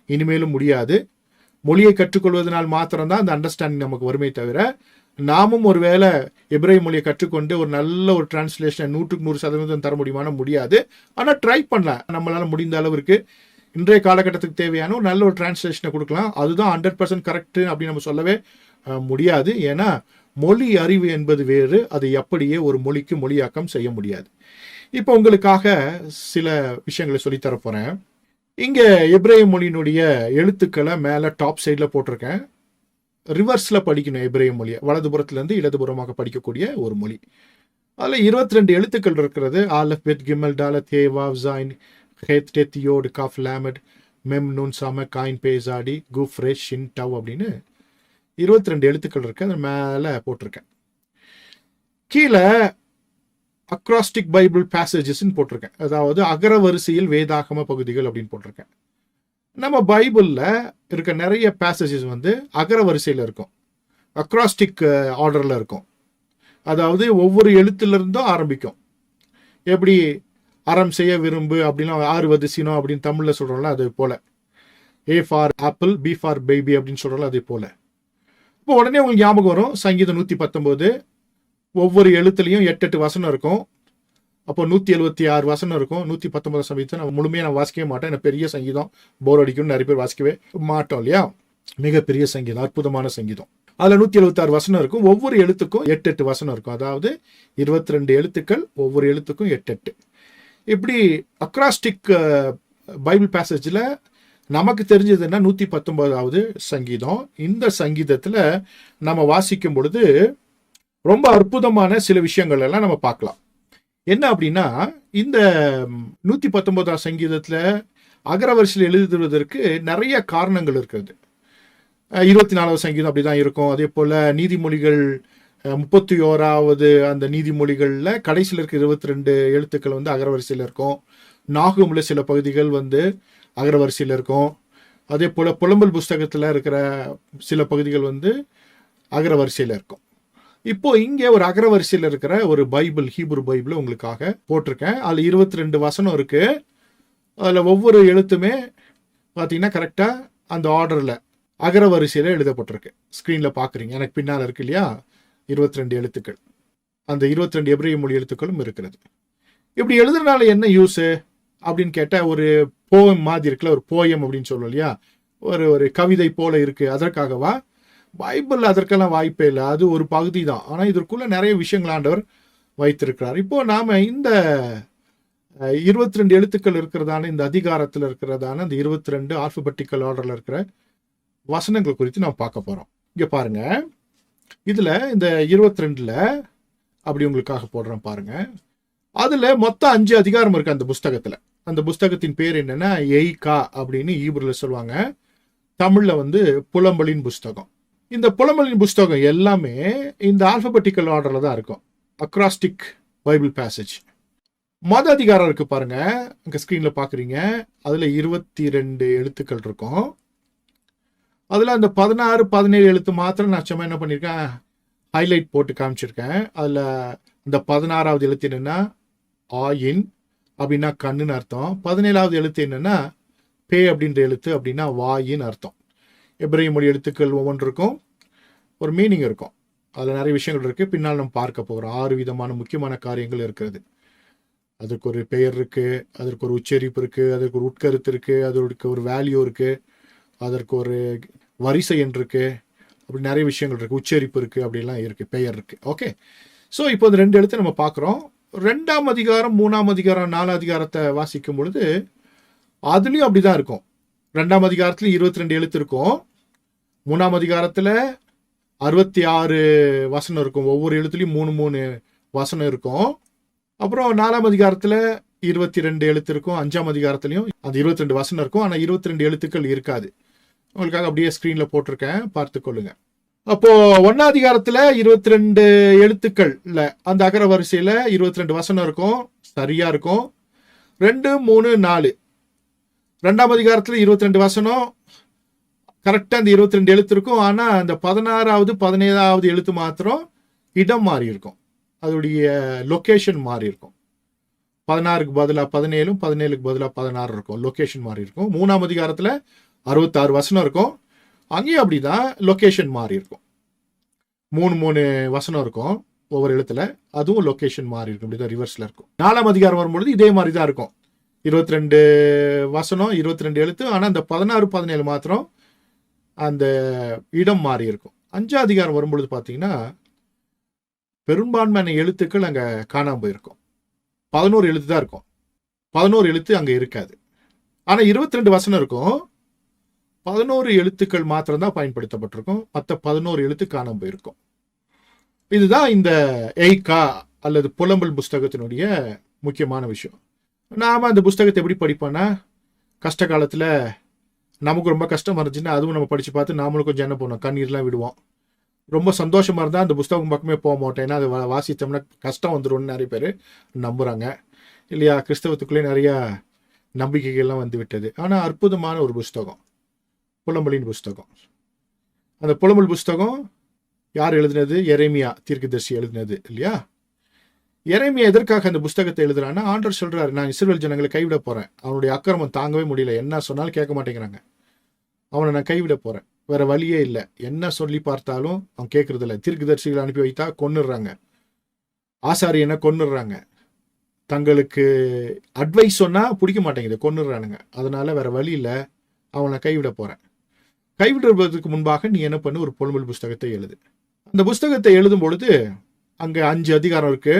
இனிமேலும் முடியாது. மொழியை கற்றுக்கொள்வதனால் மாத்திரம்தான் அந்த அண்டர்ஸ்டாண்டிங் நமக்கு வருமே தவிர, நாமும் ஒருவேளை எபிரேய மொழியை கற்றுக்கொண்டு ஒரு நல்ல ஒரு டிரான்ஸ்லேஷன் 100% தர முடியுமான முடியாது. ஆனால் ட்ரை பண்ணலாம். நம்மளால முடிந்த அளவிற்கு இன்றைய காலகட்டத்துக்கு தேவையான ஒரு நல்ல ஒரு டிரான்ஸ்லேஷனை கொடுக்கலாம். அதுதான் 100% கரெக்ட் அப்படின்னு நம்ம சொல்லவே முடியாது. ஏன்னா மொழி அறிவு என்பது வேறு, அதை அப்படியே ஒரு மொழிக்கு மொழியாக்கம் செய்ய முடியாது. இப்போ உங்களுக்காக சில விஷயங்களை சொல்லித்தரப்போறேன். இங்கே எபிரேய மொழியினுடைய எழுத்துக்களை மேலே டாப் சைடில் போட்டிருக்கேன். ரிவர்ஸில் படிக்கணும் எபிரேய மொழியை, வலதுபுறத்துலேருந்து இடதுபுறமாக படிக்கக்கூடிய ஒரு மொழி. அதில் 22 எழுத்துக்கள் இருக்கிறது. Aleph, bet, gimel, dalet, he, vav, zayin, het, tet, yod, kaf, lamed, mem, nun, samekh, ayin, pe, tsadi, qof, ரெஷ், Shin, tau அப்படின்னு 22 எழுத்துக்கள் இருக்கு. அது மேலே போட்டிருக்கேன். கீழே அக்ராஸ்டிக் பைபிள் பேசேஜஸ்ன்னு போட்டிருக்கேன். அதாவது அகரவரிசையில் வேதாகம பகுதிகள் அப்படின்னு போட்டிருக்கேன். நம்ம பைபிளில் இருக்க நிறைய பேசேஜஸ் அகரவரிசையில் இருக்கும், அக்ராஸ்டிக் ஆர்டரில் இருக்கும். அதாவது ஒவ்வொரு எழுத்துலேருந்தும் ஆரம்பிக்கும். எப்படி அறம் செய்ய விரும்பு அப்படின்னா ஆறுவது சினம் அப்படின்னு தமிழில் சொல்கிறோம்ல, அது போல். A for apple, B for baby அப்படின்னு சொல்கிறோம்ல, அதே போல். இப்போ உடனே உங்களுக்கு ஞாபகம் வரும் சங்கீதம் 119. ஒவ்வொரு எழுத்துலையும் 8 வசனம் இருக்கும். அப்போ 176 வசனம் இருக்கும். 119 சங்கீதத்தை நான் முழுமையாக வாசிக்கவே மாட்டேன். எனக்கு பெரிய சங்கீதம் போர் அடிக்கும்னு நிறைய பேர் வாசிக்கவே மாட்டோம் இல்லையா. மிகப்பெரிய சங்கீதம், அற்புதமான சங்கீதம். அதில் 176 வசனம் இருக்கும். ஒவ்வொரு எழுத்துக்கும் 8 வசனம் இருக்கும். அதாவது 22 எழுத்துக்கள், ஒவ்வொரு எழுத்துக்கும் 8. இப்படி அக்ராஸ்டிக் பைபிள் பேசேஜில் நமக்கு தெரிஞ்சதுன்னா 119வது சங்கீதம். இந்த சங்கீதத்தில் நம்ம வாசிக்கும் பொழுது ரொம்ப அற்புதமான சில விஷயங்கள் எல்லாம் நம்ம பார்க்கலாம். என்ன அப்படின்னா, இந்த 119ஆம் சங்கீதத்துல அகரவரிசையில் எழுதுவதற்கு நிறைய காரணங்கள் இருக்கிறது. 24வது சங்கீதம் அப்படிதான் இருக்கும். அதே போல நீதிமொழிகள் 31வது அந்த நீதிமொழிகள்ல கடைசியில் இருக்க 22 எழுத்துக்கள் வந்து அகரவரிசையில் இருக்கும். நாகூம்ல சில பகுதிகள் வந்து அகரவரிசையில் இருக்கும். அதே போல புலம்பல் புஸ்தகத்துல இருக்கிற சில பகுதிகள் வந்து அகரவரிசையில் இருக்கும். இப்போ இங்கே ஒரு அகரவரிசையில் இருக்கிற ஒரு பைபிள், ஹீப்ரு பைபிள் உங்களுக்காக போட்டிருக்கேன். அதுல 22 வசனம் இருக்கு. அதுல ஒவ்வொரு எழுத்துமே பார்த்தீங்கன்னா கரெக்டா அந்த ஆர்டர்ல அகரவரிசையில எழுதப்பட்டிருக்கு. ஸ்கிரீன்ல பாக்குறீங்க, எனக்கு பின்னால் இருக்கு இல்லையா, 22 எழுத்துக்கள். அந்த 22 எபிரேய மொழி எழுத்துக்களும் இருக்கிறது. இப்படி எழுதுறதுனால என்ன யூஸ் அப்படின்னு கேட்டா, ஒரு போயம் மாதிரி இருக்குல்ல, ஒரு போயம் அப்படின்னு சொல்லுவோம் இல்லையா, ஒரு கவிதை போல இருக்கு, அதற்காகவா? பைபிள் அதற்கெல்லாம் வாய்ப்பே இல்லை. அது ஒரு பகுதி தான். ஆனா இதற்குள்ள நிறைய விஷயங்கள் ஆண்டவர் வைத்திருக்கிறார். இப்போ நாம இந்த 22 எழுத்துக்கள் இருக்கிறதான இந்த அதிகாரத்தில் இருக்கிறதான இந்த 22 ஆல்பபெட்டிக்கல் ஆர்டர்ல இருக்கிற வசனங்கள் குறித்து நாம் பார்க்க போறோம். இங்க பாருங்க, இதுல இந்த 22ல அப்படி உங்களுக்காக போடுறேன் பாருங்க. அதுல மொத்தம் 5 அதிகாரம் இருக்கு அந்த புஸ்தகத்துல. அந்த புஸ்தகத்தின் பேர் என்னன்னா எய்கா அப்படின்னு ஈப்ருல சொல்லுவாங்க. தமிழ்ல வந்து புலம்பலின் புஸ்தகம். இந்த புலம்பலின் புஸ்தகம் எல்லாமே இந்த ஆல்பபெட்டிக்கல் ஆர்டர்ல தான் இருக்கும். Acrostic Bible passage. அதிகாரம் இருக்கு பாருங்க, அங்க ஸ்கிரீன்ல பாக்குறீங்க. அதுல 22 எழுத்துக்கள் இருக்கும். அதுல அந்த 16, 17 எழுத்து மாத்திரம் நான் சும்மா என்ன பண்ணிருக்கேன், ஹைலைட் போட்டு காமிச்சிருக்கேன். அதுல இந்த 16வது எழுத்து என்னன்னா ஆயின் அப்படின்னா கண்ணுன்னு அர்த்தம். 17வது எழுத்து என்னன்னா பே அப்படின்ற எழுத்து அப்படின்னா வாயின் அர்த்தம். எபிரேய மொழி எழுத்துக்கள் ஒவ்வொன்றுக்கும் ஒரு மீனிங் இருக்கும். அதுல நிறைய விஷயங்கள் இருக்கு, பின்னால் நம்ம பார்க்க போகிறோம். 6 விதமான முக்கியமான காரியங்கள் இருக்கிறது. அதற்கு ஒரு பெயர் இருக்கு, அதற்கு ஒரு உச்சரிப்பு இருக்கு, அதற்கு ஒரு உட்கருத்து இருக்கு, அதற்கு ஒரு வேல்யூ இருக்கு, அதற்கு ஒரு வரிசை எண் இருக்கு, அப்படி நிறைய விஷயங்கள் இருக்கு, உச்சரிப்பு இருக்கு, அப்படிலாம் இருக்கு, பெயர் இருக்கு. ஓகே, ஸோ இப்போ இந்த 2 எழுத்து நம்ம பார்க்குறோம். 2ஆம் அதிகாரம், 3ஆம் அதிகாரம், 4ஆம் அதிகாரத்தை வாசிக்கும் பொழுது அதுலேயும் அப்படிதான் இருக்கும். 2ஆம் அதிகாரத்துல 22 எழுத்து இருக்கும். 3ஆம் அதிகாரத்துல 66 வசனம் இருக்கும். ஒவ்வொரு எழுத்துலையும் 3 வசனம் இருக்கும். அப்புறம் 4ஆம் அதிகாரத்துல 22 எழுத்து இருக்கும். 5ஆம் அதிகாரத்திலையும் அந்த 22 வசனம் இருக்கும். ஆனா 22 எழுத்துக்கள் இருக்காது. உங்களுக்காக அப்படியே ஸ்கிரீன்ல போட்டிருக்கேன், பார்த்து கொள்ளுங்க. அப்போ 1ஆம் அதிகாரத்துல 22 எழுத்துக்கள்ல அந்த அகர வரிசையில 22 வசனம் இருக்கும், சரியா இருக்கும். 2, 3, 4. 2ஆம் அதிகாரத்துல 22 வசனம் கரெக்டா அந்த 22 எழுத்து இருக்கும். ஆனா அந்த 16வது 17வது எழுத்து மாத்திரம் இடம் மாறி இருக்கும், அதோடைய லொகேஷன் மாறி இருக்கும். 16க்கு பதிலா 17, 17க்கு பதிலா 16 இருக்கும், லொகேஷன் மாறி இருக்கும். 3ஆம் அதிகாரத்துல 66 வசனம் இருக்கும், அங்கேயும் அப்படிதான் லொகேஷன் மாறி இருக்கும். 3 வசனம் இருக்கும் ஒவ்வொரு எழுத்துல, அதுவும் லொகேஷன் மாறி இருக்கும், இப்படிதான் ரிவர்ஸ்ல இருக்கும். 4ஆம் அதிகாரம் வரும்பொழுது இதே மாதிரி தான் இருக்கும். 22 வசனம், 22 எழுத்து. ஆனா அந்த 16, 17 மாத்திரம் அந்த இடம் மாறி இருக்கும். 5ஆம் அதிகாரம் வரும்பொழுது பாத்தீங்கன்னா பெரும்பான்மையான எழுத்துக்கள் அங்க காணாம போயிருக்கும். 11 எழுத்து தான் இருக்கும், 11 எழுத்து அங்க இருக்காது. ஆனா 22 வசனம் இருக்கும், 11 எழுத்துக்கள் மாத்திரம் தான் பயன்படுத்தப்பட்டிருக்கும், மற்ற 11 எழுத்து காணாம போயிருக்கும். இதுதான் இந்த எய்கா அல்லது புலம்பல் புஸ்தகத்தினுடைய முக்கியமான விஷயம். நாம அந்த புஸ்தகத்தை எப்படி படிப்போம்னா, கஷ்ட காலத்துல நமக்கு ரொம்ப கஷ்டமா இருந்துச்சுன்னா அதுவும் நம்ம படிச்சு பார்த்து நாமளும் கொஞ்சம் என்ன பண்ணுவோம், கண்ணீர்லாம் விடுவோம். ரொம்ப சந்தோஷமா இருந்தால் அந்த புஸ்தகம் பக்கமே போக மாட்டோம், ஏன்னா அது வாசித்தோம்னா கஷ்டம் வந்துடும்னு நிறைய பேர் நம்புறாங்க இல்லையா. கிறிஸ்தவத்துக்குள்ளே நிறைய நம்பிக்கைகள்லாம் வந்து விட்டது. ஆனால் அற்புதமான ஒரு புஸ்தகம் புலம்பலின் புஸ்தகம். அந்த புலம்பல் புஸ்தகம் யார் எழுதினது? எரேமியா தீர்க்கதரிசி எழுதினது இல்லையா. எரேமியா எதற்காக அந்த புஸ்தகத்தை எழுதுறான்னா, ஆண்டவர் சொல்றாரு, நான் இஸ்ரவேல் ஜனங்களை கைவிட போறேன், அவனுடைய அக்கிரமம் தாங்கவே முடியல, என்ன சொன்னாலும் கேட்க மாட்டேங்கிறாங்க, அவனை நான் கைவிட போறேன், வேற வழியே இல்லை, என்ன சொல்லி பார்த்தாலும் அவன் கேட்கறது இல்லை. தீர்க்கதரிசிகளை அனுப்பி வைத்தா கொன்னுடுறாங்க, ஆசாரியனை கொன்னுடுறாங்க, தங்களுக்கு அட்வைஸ் சொன்னா பிடிக்க மாட்டேங்குது, கொன்னுடுறானுங்க. அதனால வேற வழி இல்லை, அவனை கைவிட போறேன். கைவிடுவதற்கு முன்பாக நீ என்ன பண்ணு, ஒரு புலம்பல் புஸ்தகத்தை எழுது. அந்த புஸ்தகத்தை எழுதும் பொழுது அங்க 5 அதிகாரம் இருக்கு.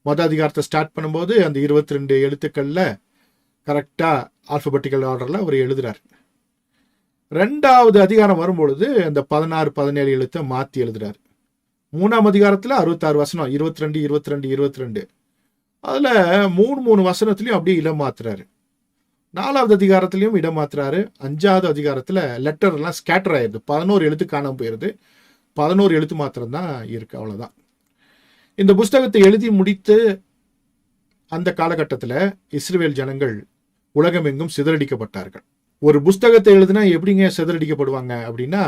அதிகாரத்தை ஸ்டார்ட் பண்ணும்போது அந்த 22 எழுத்துக்கள்ல கரெக்டா ஆல்பபெட்டிக்கல் ஆர்டர்ல அவர் எழுதுறாரு. 2வது அதிகாரம் வரும்பொழுது அந்த 16, 17 எழுத்தை மாத்தி எழுதுறாரு. 3ஆம் அதிகாரத்துல 66 வசனம், 22, 22, 22. அதுல 3 வசனத்திலையும் அப்படியே இடம் மாத்துறாரு. 4வது அதிகாரத்திலையும் இடம் மாத்துறாரு. 5வது அதிகாரத்துல லெட்டர் எல்லாம் ஸ்கேட்டர் ஆயிருது. 11 எழுத்து காணாம போயிருது. 11 எழுத்து மாத்திரம் தான் இருக்கு. அவ்வளவுதான். இந்த புஸ்தகத்தை எழுதி முடித்து அந்த காலகட்டத்தில் இஸ்ரவேல் ஜனங்கள் உலகமெங்கும் சிதறடிக்கப்பட்டார்கள். ஒரு புஸ்தகத்தை எழுதினா எப்படிங்க சிதறடிக்கப்படுவாங்க அப்படின்னா,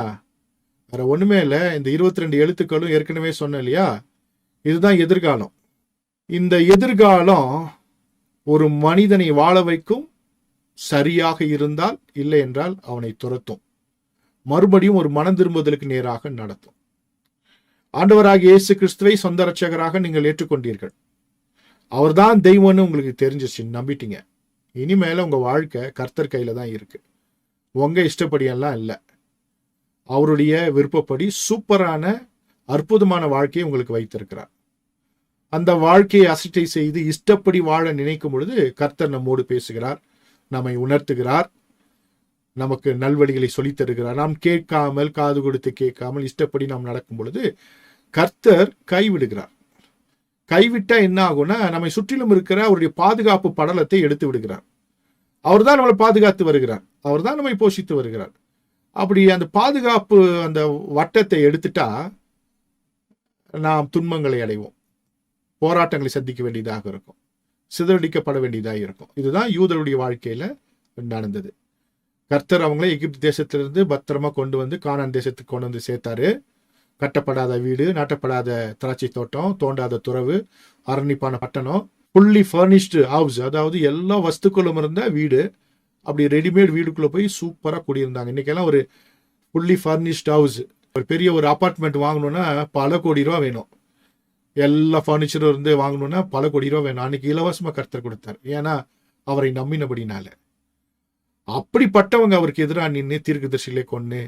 வேற ஒண்ணுமே இல்லை. இந்த 22 எழுத்துக்களும் ஏற்கனவே சொன்னேன் இல்லையா, இதுதான் எதிர்காலம். இந்த எதிர்காலம் ஒரு மனிதனை வாழ வைக்கும், சரியாக இருந்தால், இல்லை என்றால் அவனை துரத்தும், மறுபடியும் ஒரு மனம் திரும்புதலுக்கு நேராக நடத்தும். ஆண்டவராகிய இயேசு கிறிஸ்துவை சொந்த ரட்சகராக நீங்கள் ஏற்றுக்கொண்டீர்கள். அவர்தான் தெய்வம்னு உங்களுக்கு தெரிஞ்சிச்சு, நம்பிட்டீங்க. இனிமேல உங்க வாழ்க்கை கர்த்தர் கையில தான் இருக்கு. உங்க இஷ்டப்படியெல்லாம் இல்லை. அவருடைய விருப்பப்படி சூப்பரான அற்புதமான வாழ்க்கையை உங்களுக்கு வைத்திருக்கிறார். அந்த வாழ்க்கையை அசட்டை செய்து இஷ்டப்படி வாழ நினைக்கும் பொழுது கர்த்தர் நம்மோடு பேசுகிறார், நம்மை உணர்த்துகிறார், நமக்கு நல்வழிகளை சொல்லித் தருகிறார். நாம் கேட்காமல், காது கொடுத்து கேட்காமல் இஷ்டப்படி நாம் நடக்கும் பொழுது கர்த்தர் கைவிடுகிறார். கைவிட்டா என்ன ஆகும்னா, நம்மை சுற்றிலும் இருக்கிற அவருடைய பாதுகாப்பு படலத்தை எடுத்து விடுகிறார். அவர் தான் நம்மளை பாதுகாத்து வருகிறார். அவர் தான் நம்மை போஷித்து வருகிறார். அப்படி அந்த பாதுகாப்பு அந்த வட்டத்தை எடுத்துட்டா நாம் துன்பங்களை அடைவோம், போராட்டங்களை சந்திக்க வேண்டியதாக இருக்கும், சிதறடிக்கப்பட வேண்டியதாக இருக்கும். இதுதான் யூதருடைய வாழ்க்கையில நடந்தது. கர்த்தர் அவங்களை எகிப்து தேசத்திலிருந்து பத்திரமா கொண்டு வந்து கானான் தேசத்துக்கு கொண்டு வந்து சேர்த்தாரு. கட்டப்படாத வீடு, நாட்டப்படாத திராட்சை தோட்டம், தோண்டாத துறவு, அரணிப்பான பட்டணம், ஃபுல்லி ஃபர்னிஷ்டு ஹவுஸ், அதாவது எல்லா வஸ்துக்களும் இருந்த வீடு. அப்படி ரெடிமேட் வீடுக்குள்ள போய் சூப்பரா குடியிருந்தாங்க. இன்னைக்கெல்லாம் ஒரு ஃபுல்லி ஃபர்னிஷ்டு ஹவுஸ், ஒரு பெரிய ஒரு அபார்ட்மெண்ட் வாங்கணும்னா பல கோடி ரூபா வேணும். எல்லா ஃபர்னிச்சரும் இருந்து வாங்கணும்னா பல கோடி ரூபா வேணும். அன்னைக்கு இலவசமா கர்த்தர் கொடுத்தார். ஏன்னா அவரை நம்பினபடினால. அப்படிப்பட்டவங்க அவருக்கு எதிராக நின்று தீர்க்கதரிசிகளை கொண்டு,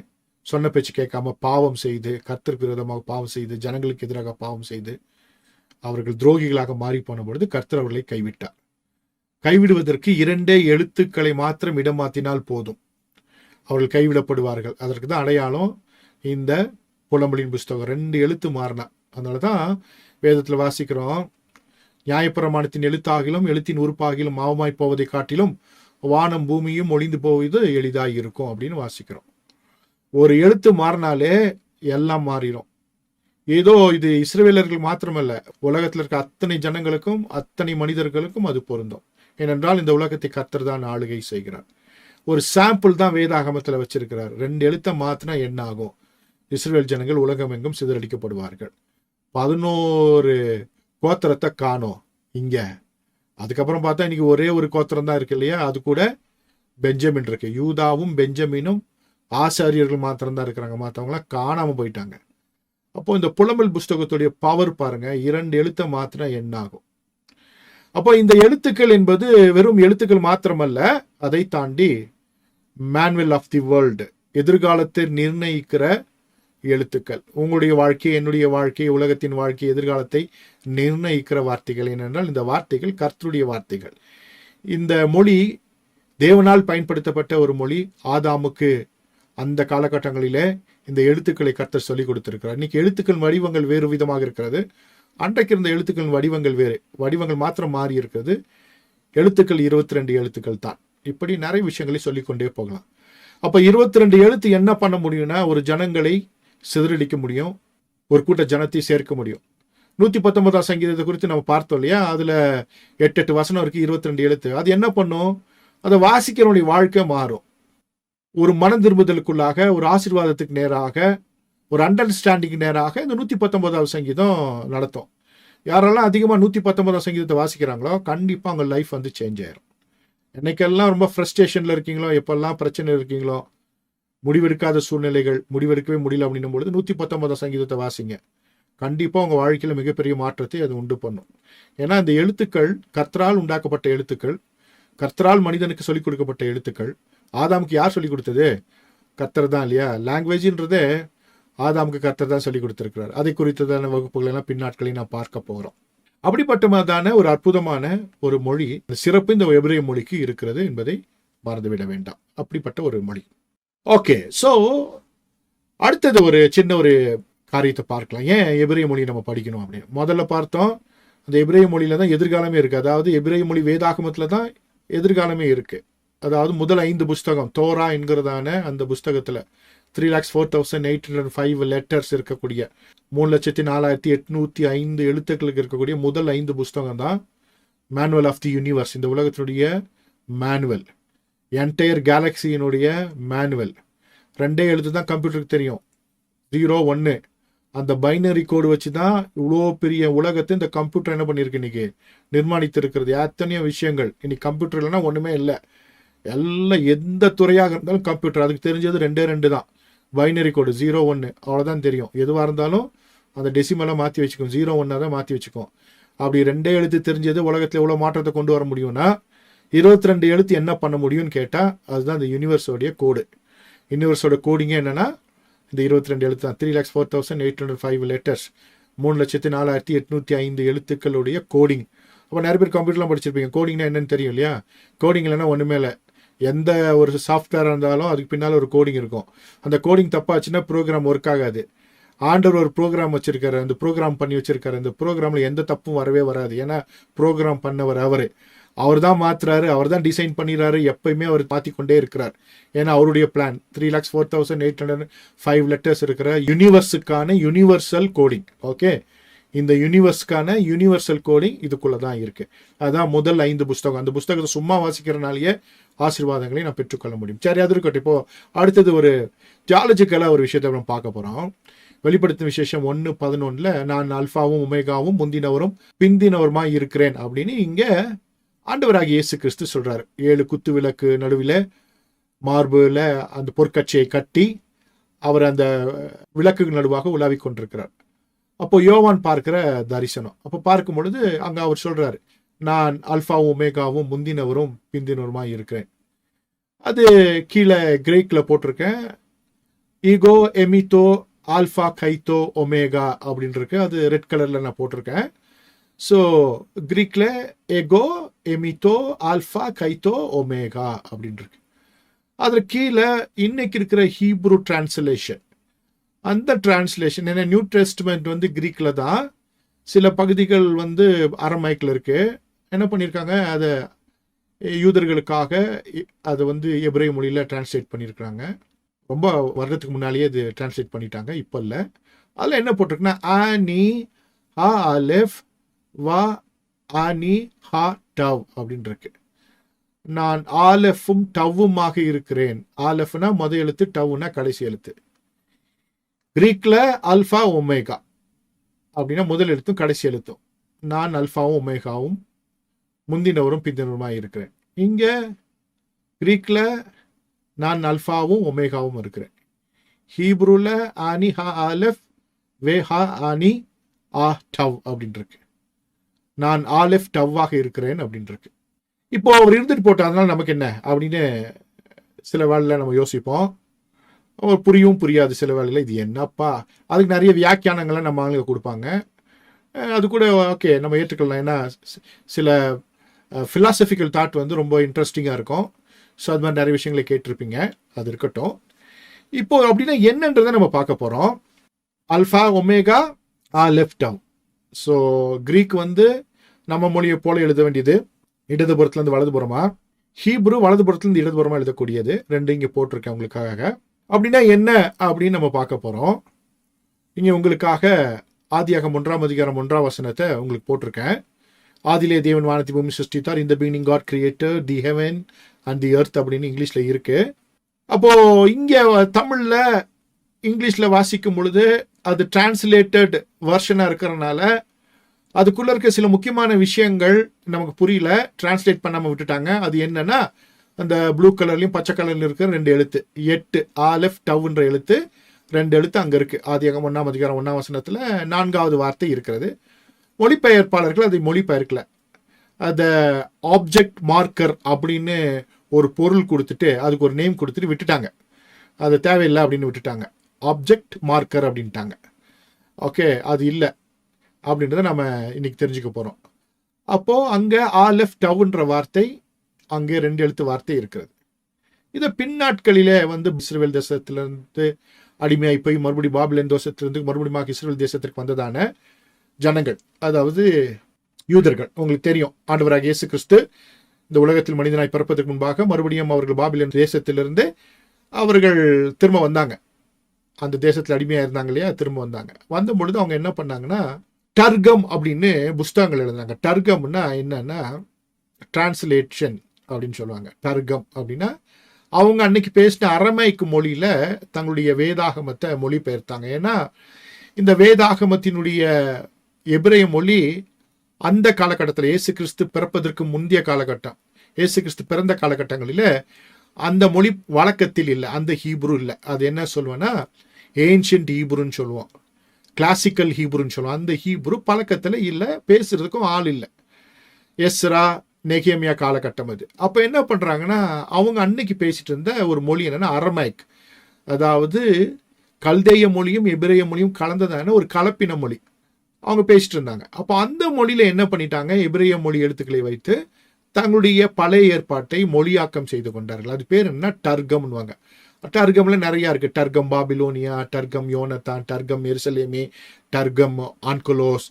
சொன்ன பேச்சு கேட்காம பாவம் செய்து, கர்த்தருக்கு விரோதமாக பாவம் செய்து, ஜனங்களுக்கு எதிராக பாவம் செய்து அவர்கள் துரோகிகளாக மாறி போன பொழுது கர்த்தர் அவர்களை கைவிட்டார். கைவிடுவதற்கு 2 எழுத்துக்களை மாத்திரம் இடம் மாற்றினால் போதும், அவர்கள் கைவிடப்படுவார்கள். அதற்கு தான் அடையாளம் இந்த புலம்பலின் புஸ்தகம். 2 எழுத்து மாறினா. அதனாலதான் வேதத்துல வாசிக்கிறோம், நியாயப்பிரமாணத்தின் எழுத்தாகிலும் எழுத்தின் உறுப்பாகிலும் மாவமாய் போவதை காட்டிலும் வானம் பூமியும் ஒளிந்து போவது எளிதாய் இருக்கும் அப்படின்னு வாசிக்கிறோம். ஒரு எழுத்து மாறினாலே எல்லாம் மாறிடும். ஏதோ இது இஸ்ரவேலர்கள் மாத்திரமல்ல, உலகத்தில் இருக்க அத்தனை ஜனங்களுக்கும், அத்தனை மனிதர்களுக்கும் அது பொருந்தும். ஏனென்றால் இந்த உலகத்தை கர்த்தர் தான் ஆளுகை செய்கிறார். ஒரு சாம்பிள் தான் வேதாகமத்தில் வச்சிருக்கிறார். 2 எழுத்தை மாத்தினா என்ன ஆகும்? இஸ்ரவேல் ஜனங்கள் உலகம் எங்கும் சிதறடிக்கப்படுவார்கள். 11 கோத்திரத்தை காணோம் இங்க. அதுக்கப்புறம் பார்த்தா இன்னைக்கு ஒரே ஒரு கோத்திரம் தான் இருக்கு இல்லையா, அது கூட பெஞ்சமின் இருக்கு. யூதாவும் பெஞ்சமினும் ஆசாரியர்கள் மாத்திரம்தான் இருக்கிறாங்க, மற்றவங்களாம் காணாம போயிட்டாங்க. அப்போ இந்த புலம்பல் புஸ்தகத்துடைய பவர் பாருங்க. 2 எழுத்தை மாத்தினா என்ன ஆகும்? அப்போ இந்த எழுத்துக்கள் என்பது வெறும் எழுத்துக்கள் மாத்திரமல்ல, அதை தாண்டி மேனுவல் ஆஃப் தி வேர்ல்டு, எதிர்காலத்தை நிர்ணயிக்கிற எழுத்துக்கள். உங்களுடைய வாழ்க்கை, என்னுடைய வாழ்க்கை, உலகத்தின் வாழ்க்கை, எதிர்காலத்தை நிர்ணயிக்கிற வார்த்தைகள். ஏனென்றால் இந்த வார்த்தைகள் கர்த்தருடைய வார்த்தைகள். இந்த மொழி தேவனால் பயன்படுத்தப்பட்ட ஒரு மொழி. ஆதாமுக்கு அந்த காலகட்டங்களிலே இந்த எழுத்துக்களை கர்த்தர் சொல்லிக் கொடுத்திருக்கிறார். இன்னைக்கு எழுத்துக்கள் வடிவங்கள் வேறு விதமாக இருக்கிறது. அன்றைக்கு இருந்த எழுத்துக்கள் வடிவங்கள் வேறு, வடிவங்கள் மாத்திரம் மாறி இருக்கிறது. எழுத்துக்கள் 22 எழுத்துக்கள் தான். இப்படி நிறைய விஷயங்களை சொல்லிக்கொண்டே போகலாம். அப்ப 22 எழுத்து என்ன பண்ண முடியும்னா, ஒரு ஜனங்களை சிதறடிக்க முடியும், ஒரு கூட்ட ஜனத்தை சேர்க்க முடியும். 119ஆம் சங்கீதத்தை குறித்து நம்ம பார்த்தோம் இல்லையா, அதுல 8 வசனம் இருக்கு, 22 எழுத்து. அது என்ன பண்ணும்? அதை வாசிக்கிறவனுடைய வாழ்க்கை மாறும். ஒரு மன திரும்புதலுக்குள்ளாக, ஒரு ஆசீர்வாதத்துக்கு நேராக, ஒரு அண்டர்ஸ்டாண்டிங் நேராக இந்த 119ஆம் சங்கீதம் நடத்தும். யாரெல்லாம் அதிகமாக 119ஆம் சங்கீதத்தை வாசிக்கிறாங்களோ கண்டிப்பாக அவங்க லைஃப் வந்து சேஞ்ச் ஆயிரும். என்னைக்கெல்லாம் ரொம்ப ஃப்ரஸ்ட்ரேஷனில் இருக்கீங்களோ, எப்பெல்லாம் பிரச்சனை இருக்கீங்களோ, முடிவெடுக்காத சூழ்நிலைகள், முடிவெடுக்கவே முடியல அப்படின்னும் பொழுது 119ஆம் சங்கீதத்தை வாசிங்க. கண்டிப்பாக உங்கள் வாழ்க்கையில் மிகப்பெரிய மாற்றத்தை அது உண்டு பண்ணும். ஏன்னா இந்த எழுத்துக்கள் கர்த்தரால் உண்டாக்கப்பட்ட எழுத்துக்கள், கர்த்தரால் மனிதனுக்கு சொல்லிக் கொடுக்கப்பட்ட எழுத்துக்கள். ஆதாமுக்கு யார் சொல்லிக் கொடுத்தது? கர்த்தர் தான் இல்லையா? லாங்குவேஜ்ன்றதே ஆதாமுக்கு கர்த்தர் தான் சொல்லிக் கொடுத்திருக்கிறார். அதை குறித்ததான வகுப்புகள் எல்லாம் பின்னாட்களை நான் பார்க்க போகிறோம். அப்படிப்பட்டதான ஒரு அற்புதமான ஒரு மொழி, சிறப்பு இந்த எபிரேய மொழிக்கு இருக்கிறது என்பதை மறந்துவிட வேண்டாம். அப்படிப்பட்ட ஒரு மொழி. ஓகே, ஸோ அடுத்தது ஒரு சின்ன ஒரு காரியத்தை பார்க்கலாம். ஏன் எபிரேய மொழி நம்ம படிக்கணும் அப்படின்னு முதல்ல பார்த்தோம். அந்த எபிரேய மொழியில தான் எதிர்காலமே இருக்கு. அதாவது எபிரேய மொழி வேதாகமத்துல தான் எதிர்காலமே இருக்கு. அதாவது முதல் 5 புஸ்தகம் தோரா என்கிறதான அந்த புஸ்தகத்துல 3,04,805 லெட்டர்ஸ் இருக்கக்கூடிய 3,04,805 எழுத்துக்களுக்கு இருக்கக்கூடிய முதல் 5 புஸ்தகம் தான் மேனுவல் ஆஃப் தி யூனிவர்ஸ், இந்த உலகத்தினுடைய மேனுவல், என்டையர் கேலக்சியினுடைய மேனுவல். 2 எழுத்து தான் கம்ப்யூட்டருக்கு தெரியும், 0 1. அந்த பைனரி கோடு வச்சு தான் இவ்வளோ பெரிய உலகத்தை இந்த கம்ப்யூட்டர் என்ன பண்ணியிருக்கு இன்னைக்கு நிர்மாணித்து இருக்கிறது. எத்தனையோ விஷயங்கள் இன்னைக்கு கம்ப்யூட்டர் இல்லைன்னா ஒன்றுமே இல்லை. எல்லாம் எந்த துறையாக இருந்தாலும் கம்ப்யூட்டர், அதுக்கு தெரிஞ்சது 2 தான், பைனரி கோடு 0 1 அவ்வளோதான் தெரியும். எதுவாக இருந்தாலும் அந்த டெசிமலாக மாற்றி வச்சுக்கும், 0 1 தான் மாற்றி வச்சுக்கும். அப்படி 2 எழுத்து தெரிஞ்சது உலகத்தில் எவ்வளோ மாற்றத்தை கொண்டு வர முடியும்னா 22 எழுத்து என்ன பண்ண முடியும்னு கேட்டால் அதுதான் இந்த யூனிவர்ஸோடைய கோடு. யூனிவர்ஸோட கோடிங்கே என்னென்னா இந்த 22 எழுத்து தான். 3,04,805 லெட்டர்ஸ், 3,04,805 எழுத்துக்களுடைய கோடிங். அப்போ நிறைய பேர் கம்ப்யூட்டர்லாம் படிச்சிருப்பீங்க. கோடிங்னா என்னன்னு தெரியும் இல்லையா? கோடிங் இல்லைன்னா ஒன்றுமே இல்லை. எந்த ஒரு சாஃப்ட்வேராக இருந்தாலும் அதுக்கு பின்னால் ஒரு கோடிங் இருக்கும். அந்த கோடிங் தப்பாச்சுன்னா ப்ரோக்ராம் ஒர்க் ஆகாது. ஆண்டவர் ஒரு ப்ரோக்ராம் வச்சிருக்காரு, அந்த ப்ரோக்ராம் பண்ணி வச்சிருக்காரு. அந்த ப்ரோக்ராமில் எந்த தப்பும் வரவே வராது. ஏன்னா ப்ரோக்ராம் பண்ணவர் அவர் தான் மாற்றுறாரு, அவர் தான் டிசைன் பண்ணிடுறாரு, எப்பயுமே அவர் மாற்றிக்கொண்டே இருக்கிறார். ஏன்னா அவருடைய பிளான் 3,04,805 லெட்டர்ஸ் இருக்கிற யூனிவர்ஸுக்கான யூனிவர்சல் கோடிங். ஓகே, இந்த யூனிவர்ஸ்க்கான யூனிவர்சல் கோடிங் இதுக்குள்ளே தான் இருக்குது. அதுதான் முதல் 5 புஸ்தகம். அந்த புஸ்தகத்தை சும்மா வாசிக்கிறனாலேயே ஆசீர்வாதங்களை நான் பெற்றுக்கொள்ள முடியும். சரி, அது இருக்கட்டும். இப்போது அடுத்தது ஒரு தியாலஜிக்கலாக ஒரு விஷயத்தை நம்ம பார்க்க போகிறோம். வெளிப்படுத்தும் விசேஷம் 1:11 நான் அல்ஃபாவும் ஒமேகாவும் முந்தினவரும் பிந்தினவருமாய் இருக்கிறேன் அப்படின்னு இங்கே ஆண்டவராகிய இயேசு கிறிஸ்து சொல்றாரு. 7 குத்து விளக்கு நடுவில் மார்புல அந்த பொற்கட்சியை கட்டி அவர் அந்த விளக்கு நடுவாக உலாவி கொண்டிருக்கிறார். அப்போ யோவான் பார்க்கிற தரிசனம். அப்போ பார்க்கும் பொழுது அங்க அவர் சொல்றாரு, நான் அல்ஃபாவும் ஒமேகாவும் முந்தினவரும் பிந்தினவருமாய் இருக்கிறேன். அது கீழே கிரேக்கில் போட்டிருக்கேன், ஈகோ எமித்தோ ஆல்ஃபா கைத்தோ ஒமேகா அப்படின்னு இருக்கு. அது ரெட் கலர்ல நான் போட்டிருக்கேன். ஸோ கிரீக்கில் எகோ எமித்தோ ஆல்ஃபா கைத்தோ ஒமேகா அப்படின்னு இருக்கு. அதில் கீழே இன்னைக்கு இருக்கிற ஹீப்ரூ டிரான்ஸ்லேஷன், அந்த டிரான்ஸ்லேஷன் என்ன, நியூ டெஸ்ட்மெண்ட் வந்து கிரீக்கில் தான், சில பகுதிகள் வந்து அரமைக்கில் இருக்கு. என்ன பண்ணியிருக்காங்க, அதை யூதர்களுக்காக அதை வந்து எபிரேய மொழியில் டிரான்ஸ்லேட் பண்ணியிருக்கிறாங்க. ரொம்ப வருடத்துக்கு முன்னாலேயே இது டிரான்ஸ்லேட் பண்ணிட்டாங்க, இப்போ இல்லை. அதில் என்ன போட்டிருக்குன்னா ஆனி ஹா அலெஃப் வா ஆனி ஹா டவ் அப்படின்னு இருக்கு. நான் ஆலெஃபும் டவ்வுமாக இருக்கிறேன். ஆலெஃப்னா முதல் எழுத்து, டவ்னா கடைசி எழுத்து. கிரீக்ல அல்ஃபா ஒமேகா அப்படின்னா முதல் எழுத்தும் கடைசி எழுத்தும். நான் அல்ஃபாவும் ஒமேகாவும் முந்தினவரும் பிந்தினவருமாக இருக்கிறேன். இங்க கிரீக்ல நான் அல்ஃபாவும் ஒமேகாவும் இருக்கிறேன். ஹீப்ரூல ஆனி ஹா ஆலெஃப் வே ஹா ஆனி ஆ டவ் அப்படின்னு இருக்கு. நான் ஆலெஃப் டவ்வாக இருக்கிறேன் அப்படின்னு இருக்கு. இப்போ அவர் இருந்துட்டு போட்டால் அதனால நமக்கு என்ன அப்படின்னு சில வேளையில் நம்ம யோசிப்போம். அவர் புரியாது சில வேளையில், இது என்னப்பா, அதுக்கு நிறைய வியாக்கியானங்களை நம்ம ஆளுங்க கொடுப்பாங்க. அது கூட ஓகே, நம்ம ஏற்றுக்கலாம். ஏன்னா சில ஃபிலாசபிக்கல் தாட் வந்து ரொம்ப இன்ட்ரெஸ்டிங்காக இருக்கும். ஸோ அது மாதிரி நிறைய விஷயங்களை கேட்டிருப்பீங்க, அது இருக்கட்டும். இப்போ அப்படின்னா என்னன்றதை நம்ம பார்க்க போகிறோம். Alpha omega aleph tav. So Greek வந்து நம்ம மொழியை போல எழுத வேண்டியது இடதுபுறத்துலேருந்து வலதுபுறமா, ஹீப்ரு வலதுபுறத்துலேருந்து இடதுபுறமா எழுதக்கூடியது. 2 இங்கே போட்டிருக்கேன் உங்களுக்காக. அப்படின்னா என்ன அப்படின்னு நம்ம பார்க்க போகிறோம். இங்கே உங்களுக்காக ஆதியாகமம் 1:1 உங்களுக்கு போட்டிருக்கேன். ஆதியிலே தேவன் வானத்தை பூமி சிருஷ்டித்தார், in the beginning God created the heaven and the earth அப்படின்னு இங்கிலீஷில் இருக்கு. அப்போது இங்கே தமிழில் இங்கிலீஷில் வாசிக்கும் பொழுது அது டிரான்ஸ்லேட்டட் வெர்ஷனாக இருக்கிறனால அதுக்குள்ளே இருக்க சில முக்கியமான விஷயங்கள் நமக்கு புரியல, டிரான்ஸ்லேட் பண்ணாமல் விட்டுட்டாங்க. அது என்னன்னா, அந்த ப்ளூ கலர்லையும் பச்சை கலர்லையும் இருக்கிற 2 எழுத்து 8 ஆலெஃப் டவ்ன்ற எழுத்து 2 எழுத்து அங்கே இருக்குது. ஆதியாகமம் 1:1 4வது வார்த்தை இருக்கிறது. மொழிபெயர்ப்பாளர்கள் அதை மொழிபெயர்க்கல. அதை ஆப்ஜெக்ட் மார்க்கர் அப்படின்னு ஒரு பொருள் கொடுத்துட்டு அதுக்கு ஒரு நேம் கொடுத்துட்டு விட்டுட்டாங்க. அது தேவையில்லை அப்படின்னு விட்டுட்டாங்க. ஆப்ஜெக்ட் மார்க்கர் அப்படின்ட்டாங்க. ஓகே, அது இல்லை அப்படின்றத நம்ம இன்னைக்கு தெரிஞ்சுக்க போகிறோம். அப்போது அங்கே ஆலெஃப் டவ்ன்ற வார்த்தை அங்கே 2 எழுத்து வார்த்தை இருக்கிறது. இதை பின்னாட்களிலே வந்து இஸ்ரவேல் தேசத்திலிருந்து அடிமையாகி போய் மறுபடியும் பாபிலோன் தேசத்திலிருந்து மறுபடியும் இஸ்ரவேல் தேசத்திற்கு வந்ததான ஜனங்கள், அதாவது யூதர்கள். உங்களுக்கு தெரியும், ஆண்டவராக இயேசு கிறிஸ்து இந்த உலகத்தில் மனிதனாய் பிறப்பதற்கு முன்பாக மறுபடியும் அவர்கள் பாபிலோன் தேசத்திலிருந்து அவர்கள் திரும்ப வந்தாங்க. அந்த தேசத்தில் அடிமையாக இருந்தாங்க இல்லையா, திரும்ப வந்தாங்க. வந்த பொழுது அவங்க என்ன பண்ணாங்கன்னா, டர்கம் அப்படின்னு புஸ்தகங்கள் எழுதினாங்க. டர்கம்னா என்னன்னா டிரான்ஸ்லேஷன் அப்படின்னு சொல்லுவாங்க. டர்கம் அப்படின்னா அவங்க அன்னைக்கு பேசின அரமைக்கு மொழியில தங்களுடைய வேதாகமத்தை மொழிபெயர்த்தாங்க. ஏன்னா இந்த வேதாகமத்தினுடைய எபிரேய மொழி அந்த காலகட்டத்தில் இயேசு கிறிஸ்து பிறப்பதற்கு முந்தைய காலகட்டம், இயேசு கிறிஸ்து பிறந்த காலகட்டங்களில் அந்த மொழி வழக்கத்தில் இல்லை, அந்த ஹீப்ரு இல்லை. அது என்ன சொல்லுவேன்னா ஏன்ஷியன்ட் ஹீப்ருன்னு சொல்லுவோம், கிளாசிக்கல் ஹீப்ருன்னு சொல்லுவோம். அந்த ஹீப்ரு பழக்கத்தில் இல்லை, பேசுறதுக்கும் ஆள் இல்லை. எஸ்ரா நெகேமியா காலகட்டம் அது. அப்போ என்ன பண்ணுறாங்கன்னா, அவங்க அன்னைக்கு பேசிட்டு இருந்த ஒரு மொழி என்னென்னா அரமைக், அதாவது கல்தேய மொழியும் எபிரேய மொழியும் கலந்ததான ஒரு கலப்பின மொழி அவங்க பேசிட்டு இருந்தாங்க. அப்போ அந்த மொழியில் என்ன பண்ணிட்டாங்க, எபிரேய மொழி எழுத்துக்களை வைத்து தங்களுடைய பழைய ஏற்பாட்டை மொழியாக்கம் செய்து கொண்டார்கள். அது பேர் என்ன, டர்கம்னுவாங்க. டர்கம்ல நிறையா இருக்குது. டர்கம் பாபிலோனியா, டர்கம் யோனத்தான், டர்கம் எருசலேமி, டர்கம் ஆன்குலோஸ்,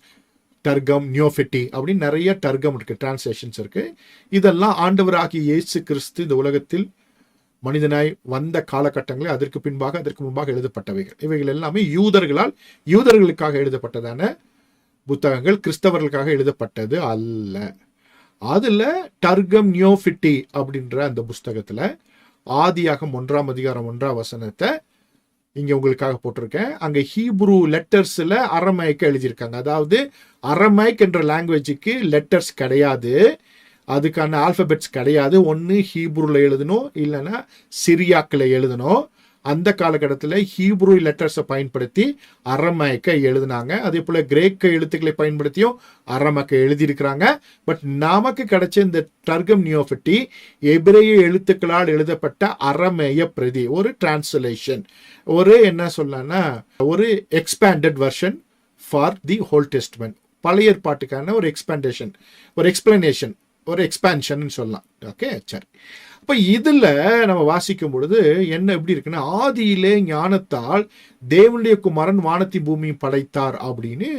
டர்கம் நியோஃபெட்டி அப்படின்னு நிறைய டர்கம் இருக்குது, டிரான்ஸ்லேஷன்ஸ் இருக்குது. இதெல்லாம் ஆண்டவராகிய இயேசு கிறிஸ்து இந்த உலகத்தில் மனிதனாய் வந்த காலகட்டங்களில் அதற்கு முன்பாக எழுதப்பட்டவைகள். இவைகள் எல்லாமே யூதர்களுக்காக எழுதப்பட்டதான புத்தகங்கள், கிறிஸ்தவர்களுக்காக எழுதப்பட்டது அல்ல. அதில் டர்கம் நியோஃபிட்டி அப்படின்ற அந்த புஸ்தகத்தில் ஆதியாகம் 1:1 இங்கே உங்களுக்காக போட்டிருக்கேன். அங்கே ஹீப்ரு லெட்டர்ஸில் அரமைக்கு எழுதியிருக்காங்க. அதாவது அரமைக் என்ற லாங்குவேஜுக்கு லெட்டர்ஸ் கிடையாது, அதுக்கான ஆல்பபெட்ஸ் கிடையாது. ஒன்று ஹீப்ருவில் எழுதணும், இல்லைன்னா சிரியாக்கில் எழுதணும். அந்த காலகட்டத்தில் ஹீப்ரு லெட்டர்ஸை பயன்படுத்தி அரமைக்கை எழுதினாங்க. அதே போல் கிரேக்க எழுத்துக்களை பயன்படுத்தியும் அரமைக்கை எழுதியிருக்கிறாங்க. பட் நமக்கு கிடைச்ச இந்த டர்கம் நியோஃபிட்டி எபிரேய எழுத்துக்களால் எழுதப்பட்ட அரமேய பிரதி, ஒரு டிரான்ஸ்லேஷன், ஒரு என்ன சொல்லலாம்னா ஒரு expanded version for the whole testament. பழைய ஏற்பாட்டுக்கான ஒரு எக்ஸ்பேண்டேஷன், ஒரு எக்ஸ்பிளனேஷன், ஒரு எக்ஸ்பான்ஷன் சொல்லலாம். ஓகே, சரி. அப்போ இதில் நம்ம வாசிக்கும் பொழுது என்ன எப்படி இருக்குன்னா, ஆதியிலே ஞானத்தால் தேவனுடைய குமாரன் வானத்தி பூமியும் படைத்தார் அப்படின்னு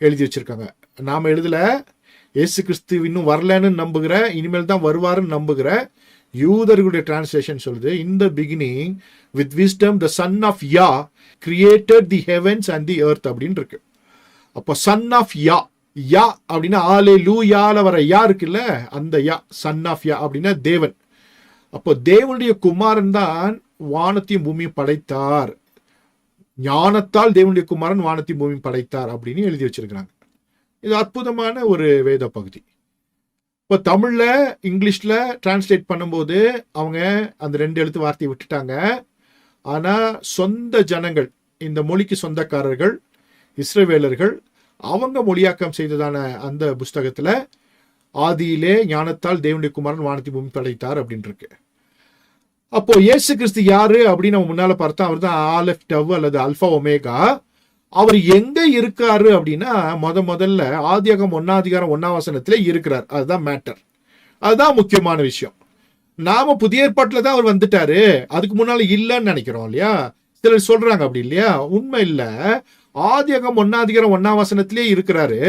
எழுதி வச்சிருக்காங்க. நாம் எழுதல, இயேசு கிறிஸ்து இன்னும் வரலன்னு நம்புகிற, இனிமேல் தான் வருவாருன்னு நம்புகிற யூதர்களுடைய டிரான்ஸ்லேஷன் சொல்லுது, in the beginning with wisdom the son of Yah created the heavens and the earth அப்படின்னு இருக்கு. அப்போ சன் ஆஃப் யா, யா அப்படின்னா ஆலே லூயால வர யா இருக்குல்ல, அந்த யா, சன் ஆஃப் யா அப்படின்னா தேவன். அப்போ தேவனுடைய குமாரன் தான் வானத்தையும் பூமியும் படைத்தார், ஞானத்தால் தேவனுடைய குமாரன் வானத்தையும் பூமியும் படைத்தார் அப்படின்னு எழுதி வச்சிருக்கிறாங்க. இது அற்புதமான ஒரு வேத பகுதி. இப்போ தமிழில் இங்கிலீஷில் டிரான்ஸ்லேட் பண்ணும்போது அவங்க அந்த 2 எழுத்து வார்த்தையை விட்டுட்டாங்க. ஆனால் சொந்த ஜனங்கள், இந்த மொழிக்கு சொந்தக்காரர்கள் இஸ்ரவேலர்கள், அவங்க மொழியாக்கம் செய்ததான அந்த புஸ்தகத்தில் ஆதியிலே ஞானத்தால் தேவனுடைய குமாரன் வானத்தை பூமி படைத்தார் அப்படின்னு இருக்கு. அப்போ இயேசு கிறிஸ்து யாரு அப்படின்னு நம்ம முன்னால பார்த்தா, அவர் தான் ஆலெஃப் டவ் அல்லது அல்பா ஒமேகா. அவர் எங்க இருக்காரு அப்படின்னா, முதல்ல ஆதியாகம் 1:1 இருக்கிறார். அதுதான் மேட்டர், அதுதான் முக்கியமான விஷயம். நாம புதிய ஏற்பாட்டில் தான் அவர் வந்துட்டாரு, அதுக்கு முன்னால இல்லைன்னு நினைக்கிறோம் இல்லையா. சிலர் சொல்றாங்க அப்படி இல்லையா, உண்மை இல்லை. ஆதியாகம் 1:1 இருக்கிறாரு.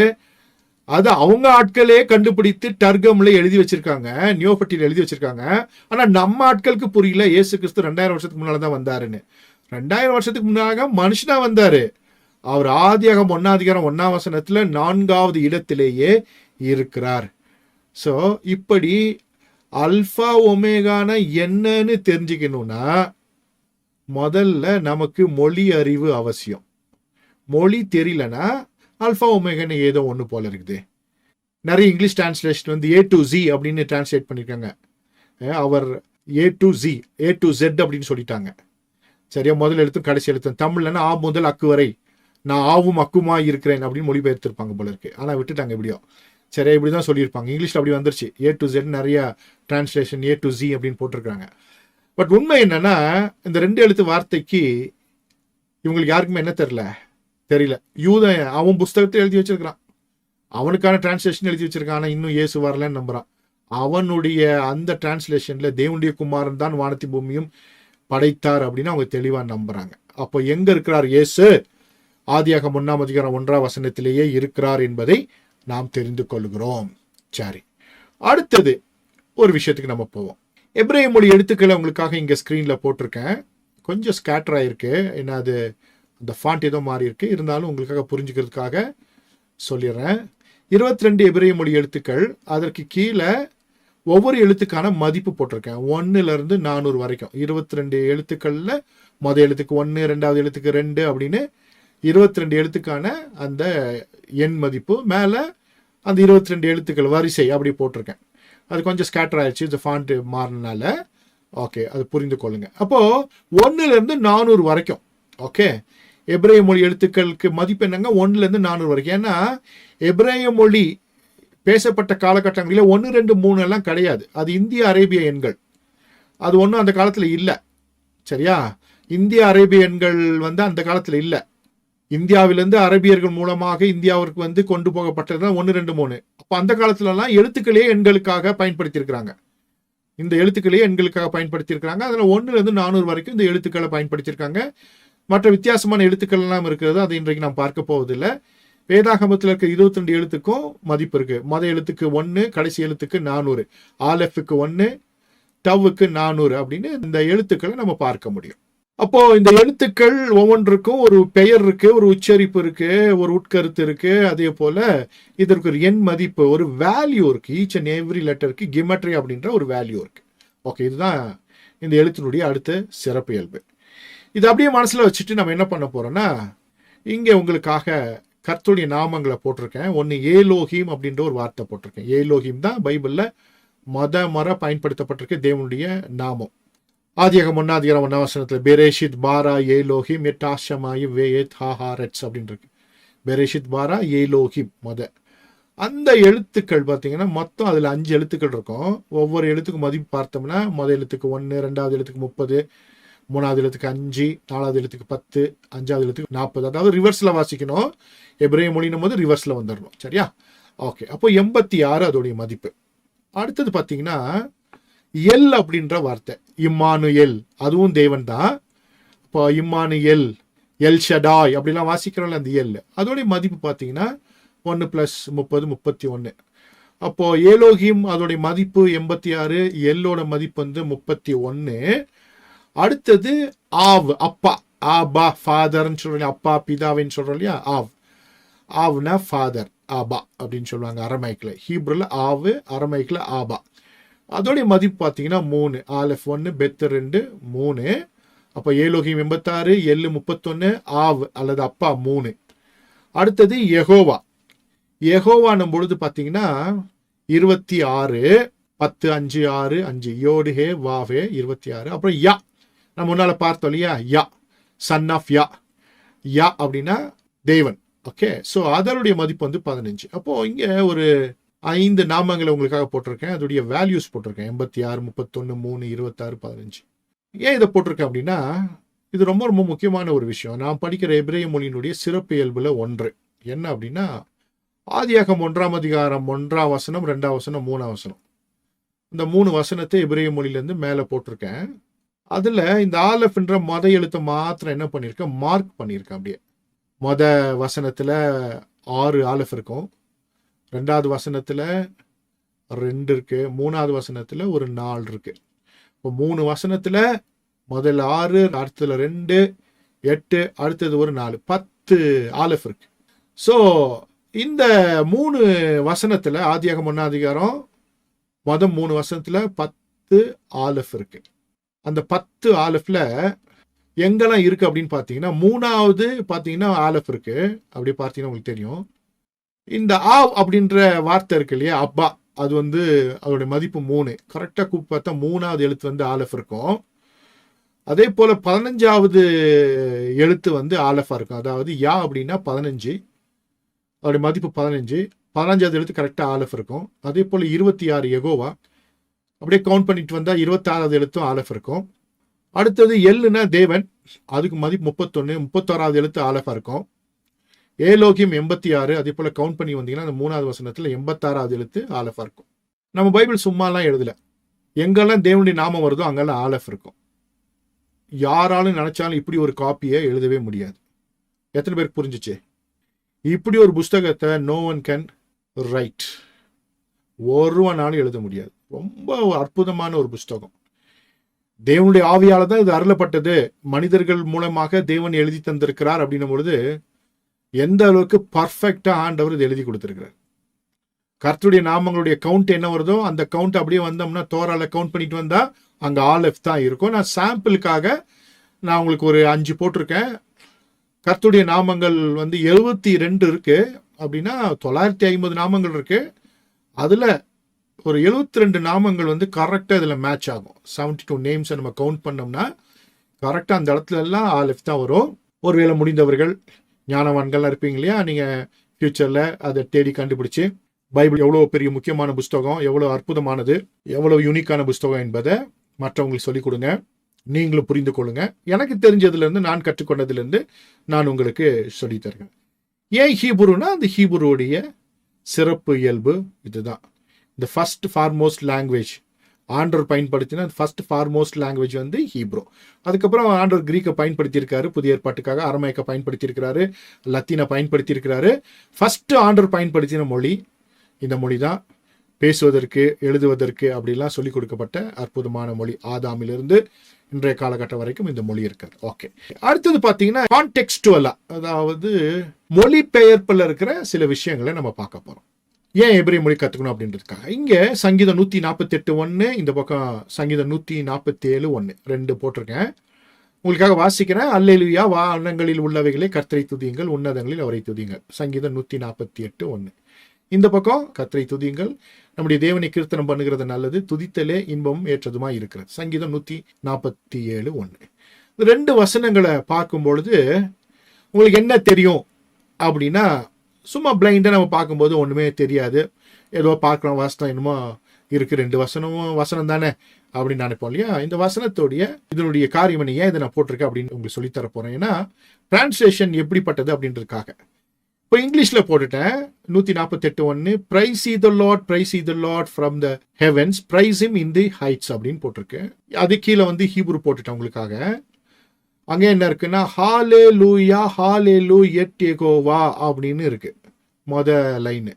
அது அவங்க ஆட்களே கண்டுபிடித்து டர்கம்ல எழுதி வச்சிருக்காங்க, நியோபட்டியில் எழுதி வச்சிருக்காங்க. ஆனா நம்ம ஆட்களுக்கு புரியல, இயேசு கிறிஸ்து 2000 வருஷத்துக்கு முன்னால தான் வந்தாருன்னு. 2000 வருஷத்துக்கு முன்னாக மனுஷனா வந்தாரு. அவர் ஆதியாகம் 1:1 4வது இடத்திலேயே இருக்கிறார். ஸோ இப்படி அல்பா ஒமேகான என்னன்னு தெரிஞ்சுக்கணும்னா முதல்ல நமக்கு மொழி அறிவு அவசியம். மொழி தெரியலனா அல்பா ஒமேகான்னு ஏதோ ஒன்று போல இருக்குது. நிறைய English translation A to Z அப்படின்னு டிரான்ஸ்லேட் பண்ணியிருக்காங்க. அவர் A to Z, A to Z அப்படின்னு சொல்லிட்டாங்க. சரியா, முதல் எழுத்தும் கடைசி எழுத்தும். தமிழ்லன்னா ஆ முதல் அக்கு வரை, நான் ஆவும் அக்குமா இருக்கிறேன் அப்படின்னு மொழிபெயர்த்திருப்பாங்க போல இருக்கு. ஆனால் விட்டுட்டாங்க எப்படியோ. சரியா, இப்படி தான் சொல்லியிருப்பாங்க. இங்கிலீஷில் அப்படி வந்துருச்சு, A to Z நிறைய டிரான்ஸ்லேஷன் A to Z அப்படின்னு போட்டிருக்காங்க. பட் உண்மை என்னன்னா, இந்த 2 எழுத்து வார்த்தைக்கு இவங்களுக்கு யாருக்குமே என்ன தெரியல. யூதன் அவன் புஸ்தகத்தை எழுதி வச்சிருக்கிறான், அவனுக்கான டிரான்ஸ்லேஷன் எழுதி வச்சிருக்கான். ஆனால் இன்னும் இயேசு வரலன்னு நம்புறான். அவனுடைய அந்த டிரான்ஸ்லேஷன்ல தேவனுடைய குமாரன் தான் வானத்தி பூமியும் படைத்தார் அப்படின்னு அவங்க தெளிவா நம்புறாங்க. அப்போ எங்க இருக்கிறார் இயேசு? ஆதியாகம் 1:1 இருக்கிறார் என்பதை நாம் தெரிந்து கொள்கிறோம். சரி, அடுத்தது ஒரு விஷயத்துக்கு நம்ம போவோம். எபிரேய மொழி எழுத்துக்களை உங்களுக்காக இங்க ஸ்கிரீன்ல போட்டிருக்கேன். கொஞ்சம் ஸ்கேட்டர் ஆயிருக்கு, ஏன்னா அது அந்த ஃபாண்ட் ஏதோ மாறி இருக்கு. இருந்தாலும் உங்களுக்காக புரிஞ்சுக்கிறதுக்காக சொல்லிடுறேன். 22 எபிரேய மொழி எழுத்துக்கள், அதற்கு கீழே ஒவ்வொரு எழுத்துக்கான மதிப்பு போட்டிருக்கேன். 1 to 400 வரைக்கும். 22 எழுத்துக்கள்ல முதல் எழுத்துக்கு 1, ரெண்டாவது எழுத்துக்கு 2 அப்படின்னு 22 எழுத்துக்கான அந்த எண் மதிப்பு மேல அந்த 22 எழுத்துக்கள் வரிசை அப்படி போட்டிருக்கேன். அது கொஞ்சம் ஸ்கேட்டர் ஆயிடுச்சு, இந்த ஃபாண்ட் மாறினால. ஓகே, அது புரிந்து கொள்ளுங்க. அப்போ 1 to 400 வரைக்கும். ஓகே, எபிரேய மொழி எழுத்துக்களுக்கு மதிப்பு என்னங்க? 1 to 400 வரைக்கும். ஏன்னா எபிரேய மொழி பேசப்பட்ட காலகட்டங்களில் 1, 2, 3 எல்லாம் கிடையாது. அது இந்திய அரேபிய எண்கள். அது ஒன்றும் அந்த காலத்தில் இல்லை. சரியா? இந்திய அரேபிய எண்கள் அந்த காலத்தில் இல்லை. இந்தியாவிலிருந்து அரபியர்கள் மூலமாக இந்தியாவிற்கு கொண்டு போகப்பட்டது 1, 2, 3. அப்போ அந்த காலத்துலலாம் எழுத்துக்களே எண்களுக்காக பயன்படுத்தியிருக்கிறாங்க. இந்த எழுத்துக்களையே எண்களுக்காக பயன்படுத்தியிருக்கிறாங்க. அதில் 1 to 400 வரைக்கும் இந்த எழுத்துக்களை பயன்படுத்தியிருக்காங்க. மற்ற வித்தியாசமான எழுத்துக்கள் எல்லாம் இருக்கிறது, அது இன்றைக்கு நாம் பார்க்க போவதில்லை. வேதாகமத்தில் இருக்க 22 எழுத்துக்கும் மதிப்பு இருக்கு. முதல் எழுத்துக்கு 1, கடைசி எழுத்துக்கு 400, ஆலெஃபுக்கு 1, டவ்வுக்கு 400 அப்படின்னு இந்த எழுத்துக்களை நம்ம பார்க்க முடியும். அப்போ இந்த எழுத்துக்கள் ஒவ்வொன்றுக்கும் ஒரு பெயர் இருக்கு, ஒரு உச்சரிப்பு இருக்கு, ஒரு உட்கருத்து இருக்கு. அதே போல இதற்கு ஒரு எண் மதிப்பு, ஒரு வேல்யூ இருக்கு. ஈச் அண்ட் எவ்ரி லெட்டருக்கு கிமெட்ரி அப்படின்ற ஒரு வேல்யூ இருக்கு. ஓகே, இதுதான் இந்த எழுத்தினுடைய அடுத்த சிறப்பு இயல்பு. இது அப்படியே மனசுல வச்சுட்டு நம்ம என்ன பண்ண போறோம்னா, இங்க உங்களுக்காக கர்த்தருடைய நாமங்களை போட்டிருக்கேன். ஒன்று ஏலோஹிம் அப்படின்ற ஒரு வார்த்தை போட்டிருக்கேன். ஏலோஹிம் தான் பைபிள்ல முறை பயன்படுத்தப்பட்டிருக்கு தேவனுடைய நாமம். ஆதியாகமம் 1 பெரேஷித் பாரா ஏலோஹிம் எட்டாஷமாயி வேயத் ஹாஹாரெட்ஸ் அப்படின்னு இருக்கு. பெரேஷித் பாரா ஏலோஹிம் அந்த எழுத்துக்கள் பார்த்தீங்கன்னா மொத்தம் அதில் 5 எழுத்துக்கள் இருக்கும். ஒவ்வொரு எழுத்துக்கு மதிப்பு பார்த்தோம்னா முதல் எழுத்துக்கு 1, ரெண்டாவது எழுத்துக்கு 30, மூணாவது எழுத்துக்கு 5, நாலாவது எழுத்துக்கு 10, அஞ்சாவது எழுத்துக்கு 40. அதாவது ரிவர்ஸ்ல வாசிக்கணும். எபிரேய மொழினும் போது ரிவர்ஸ்ல வந்துடணும். சரியா? ஓகே, அப்போ 86 அதோடைய மதிப்பு. அடுத்தது பார்த்தீங்கன்னா எல் அப்படின்ற வார்த்தை, இம்மானுயல், அதுவும் தேவன் தான். இப்போ இம்மானுயல், எல் ஷடாய் அப்படிலாம் வாசிக்கிறோம்ல, அந்த எல் அதோடைய மதிப்பு பார்த்தீங்கன்னா 1 + 30 31. அப்போ ஏலோஹிம் அதோடைய மதிப்பு 86, எல்லோட மதிப்பு 31. அடுத்தது ஆவ், அப்பா, ஆபா ஃபாதர்ன்னு சொல்றோம், அப்பா பிதாவின்னு சொல்றோம் இல்லையா? ஆவ்னா ஃபாதர், ஆபா அப்படின்னு சொல்லுவாங்க அரமைக்கில். ஹீப்ருல ஆவு, அரமைக்கில் ஆபா. அதோடைய மதிப்பு பார்த்தீங்கன்னா 3, ஆலெஃப் 1, பெத் 2, 3. அப்போ ஏலோஹிம் 86, எல்லு 31, ஆவ் அல்லது அப்பா 3. அடுத்தது யெகோவா. யெகோவானும் பொழுது பார்த்தீங்கன்னா 26, 10, 5, 6, 5, யோடு ஹே வாவே 26. அப்புறம் யா, நம்ம முன்னால பார்த்தோம் இல்லையா? யா, சன் ஆஃப் யா. யா அப்படின்னா தேவன். ஓகே, ஸோ அதனுடைய மதிப்பு 15. அப்போ இங்க ஒரு 5 நாமங்களை உங்களுக்காக போட்டிருக்கேன். அதோடைய வேல்யூஸ் போட்டிருக்கேன். 86, 31, 3, 26, 15. ஏன் இதை போட்டிருக்கேன் அப்படின்னா, இது ரொம்ப ரொம்ப முக்கியமான ஒரு விஷயம். நான் படிக்கிற எபிரேய மொழியினுடைய சிறப்பு இயல்புல ஒன்று என்ன அப்படின்னா, ஆதியாகமம் 1 அதிகாரம் 1 வசனம், 2 வசனம், 3 வசனம். இந்த 3 வசனத்தை எபிரேய மொழியிலேருந்து மேலே போட்டிருக்கேன். அதுல இந்த ஆலெஃப்ன்ற மொத எழுத்தை மாத்திரம் என்ன பண்ணியிருக்கேன், மார்க் பண்ணியிருக்கேன். அப்படியே மொத வசனத்துல 6 ஆலெஃப் இருக்கும், 2வது வசனத்துல 2 இருக்கு, 3வது வசனத்துல ஒரு 4 இருக்கு. இப்போ 3 வசனத்துல முதல்ல 6, அடுத்ததுல 2, 8, அடுத்தது ஒரு 4, 10 ஆலெஃப் இருக்கு. ஸோ இந்த 3 வசனத்துல ஆதியாகமம் 1 அதிகாரம் மொதல் 3 வசனத்துல 10 ஆலெஃப் இருக்கு. அந்த 10 ஆலெஃப்ல எங்கெல்லாம் இருக்கு அப்படின்னு பார்த்தீங்கன்னா, 3வது பார்த்தீங்கன்னா ஆலெஃப் இருக்கு. அப்படி பார்த்தீங்கன்னா உங்களுக்கு தெரியும். இந்த ஆவ் அப்படின்ற வார்த்தை இருக்கு இல்லையா, அப்பா, அது அதோட மதிப்பு 3. கரெக்டாக கூப்பிட்டு பார்த்தா 3வது எழுத்து ஆலெஃப் இருக்கும். அதே போல 15வது எழுத்து ஆலெஃபா இருக்கும். அதாவது யா அப்படின்னா 15, அதோட மதிப்பு 15. 15வது எழுத்து கரெக்டாக ஆலெஃப் இருக்கும். அதே போல 26 யெகோவா, அப்படியே கவுண்ட் பண்ணிட்டு வந்தா 26வது எழுத்தும் ஆலெஃப் இருக்கும். அடுத்தது எல்லுனா தேவன், அதுக்கு மதிப்பு 31, 31வது எழுத்து ஆலெஃபா இருக்கும். ஏலோகிம் 86, அதே போல கவுண்ட் பண்ணி வந்தீங்கன்னா அந்த 3வது வசனத்துல 86வது எழுத்து ஆலெஃபா இருக்கும். நம்ம பைபிள் சும்மாலாம் எழுதல, எங்கெல்லாம் தேவனுடைய நாமம் வருதோ அங்கெல்லாம் ஆலெஃப் இருக்கும். யாராலும் நினைச்சாலும் இப்படி ஒரு காப்பியை எழுதவே முடியாது. எத்தனை பேருக்கு புரிஞ்சிச்சு? இப்படி ஒரு புஸ்தகத்தை நோ ஒன் கேன் ரைட். ஒருவனாலும் எழுத முடியாது. ரொம்ப அற்புதமான ஒரு புஸ்தகம். தேவனுடைய ஆவியால தான் இது அருளப்பட்டது, மனிதர்கள் மூலமாக தேவன் எழுதி தந்திருக்கிறார் அப்படின்னும் பொழுது எந்த அளவுக்கு பர்ஃபெக்டா ஆண்டவர் இது எழுதி கொடுத்திருக்கிறார். கர்த்தருடைய நாமங்களுடைய கவுண்ட் என்ன வருதோ அந்த கவுண்ட் அப்படியே வந்தோம்னா தோரால கவுண்ட் பண்ணிட்டு வந்தா அங்க ஆல் தான் இருக்கும். நான் சாம்பிளுக்காக நான் உங்களுக்கு ஒரு 5 போட்டிருக்கேன். கர்த்தருடைய நாமங்கள் 72 இருக்கு அப்படின்னா 950 நாமங்கள் இருக்கு. அதுல ஒரு 72 நாமங்கள் கரெக்டா இதுல மேட்ச் ஆகும். 72 நேம்ஸ் நம்ம கவுண்ட் பண்ணோம்னா கரெக்டா அந்த இடத்துல எல்லாம் ஆல் தான் வரும். ஒருவேளை முடிந்தவர்கள் ஞானவான்கள் இருப்பீங்க இல்லையா, நீங்க ஃபியூச்சர்ல அதை தேடி கண்டுபிடிச்சு பைபிள் எவ்வளவு பெரிய முக்கியமான புஸ்தகம், எவ்வளவு அற்புதமானது, எவ்வளவு யூனிக்கான புஸ்தகம் என்பதை மற்றவங்களுக்கு சொல்லிக் கொடுங்க. நீங்களும் புரிந்து கொள்ளுங்க. எனக்கு தெரிஞ்சதுல இருந்து, நான் கற்றுக்கொண்டதுல இருந்து நான் உங்களுக்கு சொல்லி தருவேன். ஏன் ஹீப்ருனா அந்த ஹீப்ருடைய சிறப்பு இயல்பு இதுதான். இந்த ஃபர்ஸ்ட் ஃபார்மோஸ்ட் லாங்குவேஜ் ஆண்டவர் பயன்படுத்தின ஃபர்ஸ்ட் ஃபார்மோஸ்ட் லாங்குவேஜ் ஹீப்ரு. அதுக்கப்புறம் ஆண்டவர் கிரீக்கை பயன்படுத்தியிருக்காரு, புதிய ஏற்பாட்டுக்காக அரமைக்க பயன்படுத்தியிருக்கிறாரு, லத்தீனை பயன்படுத்தியிருக்கிறாரு. ஃபர்ஸ்ட் ஆண்டவர் பயன்படுத்தின மொழி இந்த மொழி தான். பேசுவதற்கு, எழுதுவதற்கு அப்படிலாம் சொல்லிக் கொடுக்கப்பட்ட அற்புதமான மொழி. ஆதாமிலிருந்து இன்றைய காலகட்டம் வரைக்கும் இந்த மொழி இருக்காது. ஓகே, அடுத்தது பார்த்தீங்கன்னா கான்டெக்ஸ்டுவலா, அதாவது மொழிபெயர்ப்பில் இருக்கிற சில விஷயங்களை நம்ம பார்க்க போறோம். ஏன் எபிரேய மொழி கற்றுக்கணும் அப்படின்றதுக்காக. இங்க சங்கீதம் 148:1, இந்த பக்கம் சங்கீதம் 147:1 2 போட்டிருக்கேன். உங்களுக்காக வாசிக்கிறேன். அல்லேலூயா, வானங்களில் உள்ளவைகளை கர்த்தரை துதியுங்கள், உன்னதங்களில் அவரை துதியுங்கள். சங்கீதம் 148:1. இந்த பக்கம் கர்த்தரை துதியுங்கள், நம்முடைய தேவனை கீர்த்தனம் பண்ணுகிறது நல்லது, துதித்தலே இன்பமும் ஏற்றதுமா இருக்கிறது. சங்கீதம் 147:1. 2 வசனங்களை பார்க்கும் பொழுது உங்களுக்கு என்ன தெரியும் அப்படின்னா, சும்மா பிளைண்டா நம்ம பார்க்கும்போது ஒண்ணுமே தெரியாது. ஏதோ பார்க்குறோம், வசனம் என்னமோ இருக்கு, 2 வசனமும் வசனம் தானே அப்படின்னு நினைப்போம் இல்லையா. இந்த வசனத்தோடைய இதனுடைய காரியம் என்ன, ஏன் இதை நான் போட்டிருக்கேன் அப்படின்னு உங்களுக்கு சொல்லித்தர போறேன். ஏன்னா டிரான்ஸ்லேஷன் எப்படிப்பட்டது அப்படின்றதுக்காக. இப்போ இங்கிலீஷ்ல போட்டுட்டேன் 148:1, praise ye the Lord, praise ye the Lord from the heavens, praise him in the heights அப்படின்னு போட்டிருக்கு. அது கீழே ஹீப்ரு போட்டுட்டேன் உங்களுக்காக. அங்க என்ன இருக்குன்னா ஹalleluya hallelujah யெகோவா அப்படின்னு இருக்கு. மொத line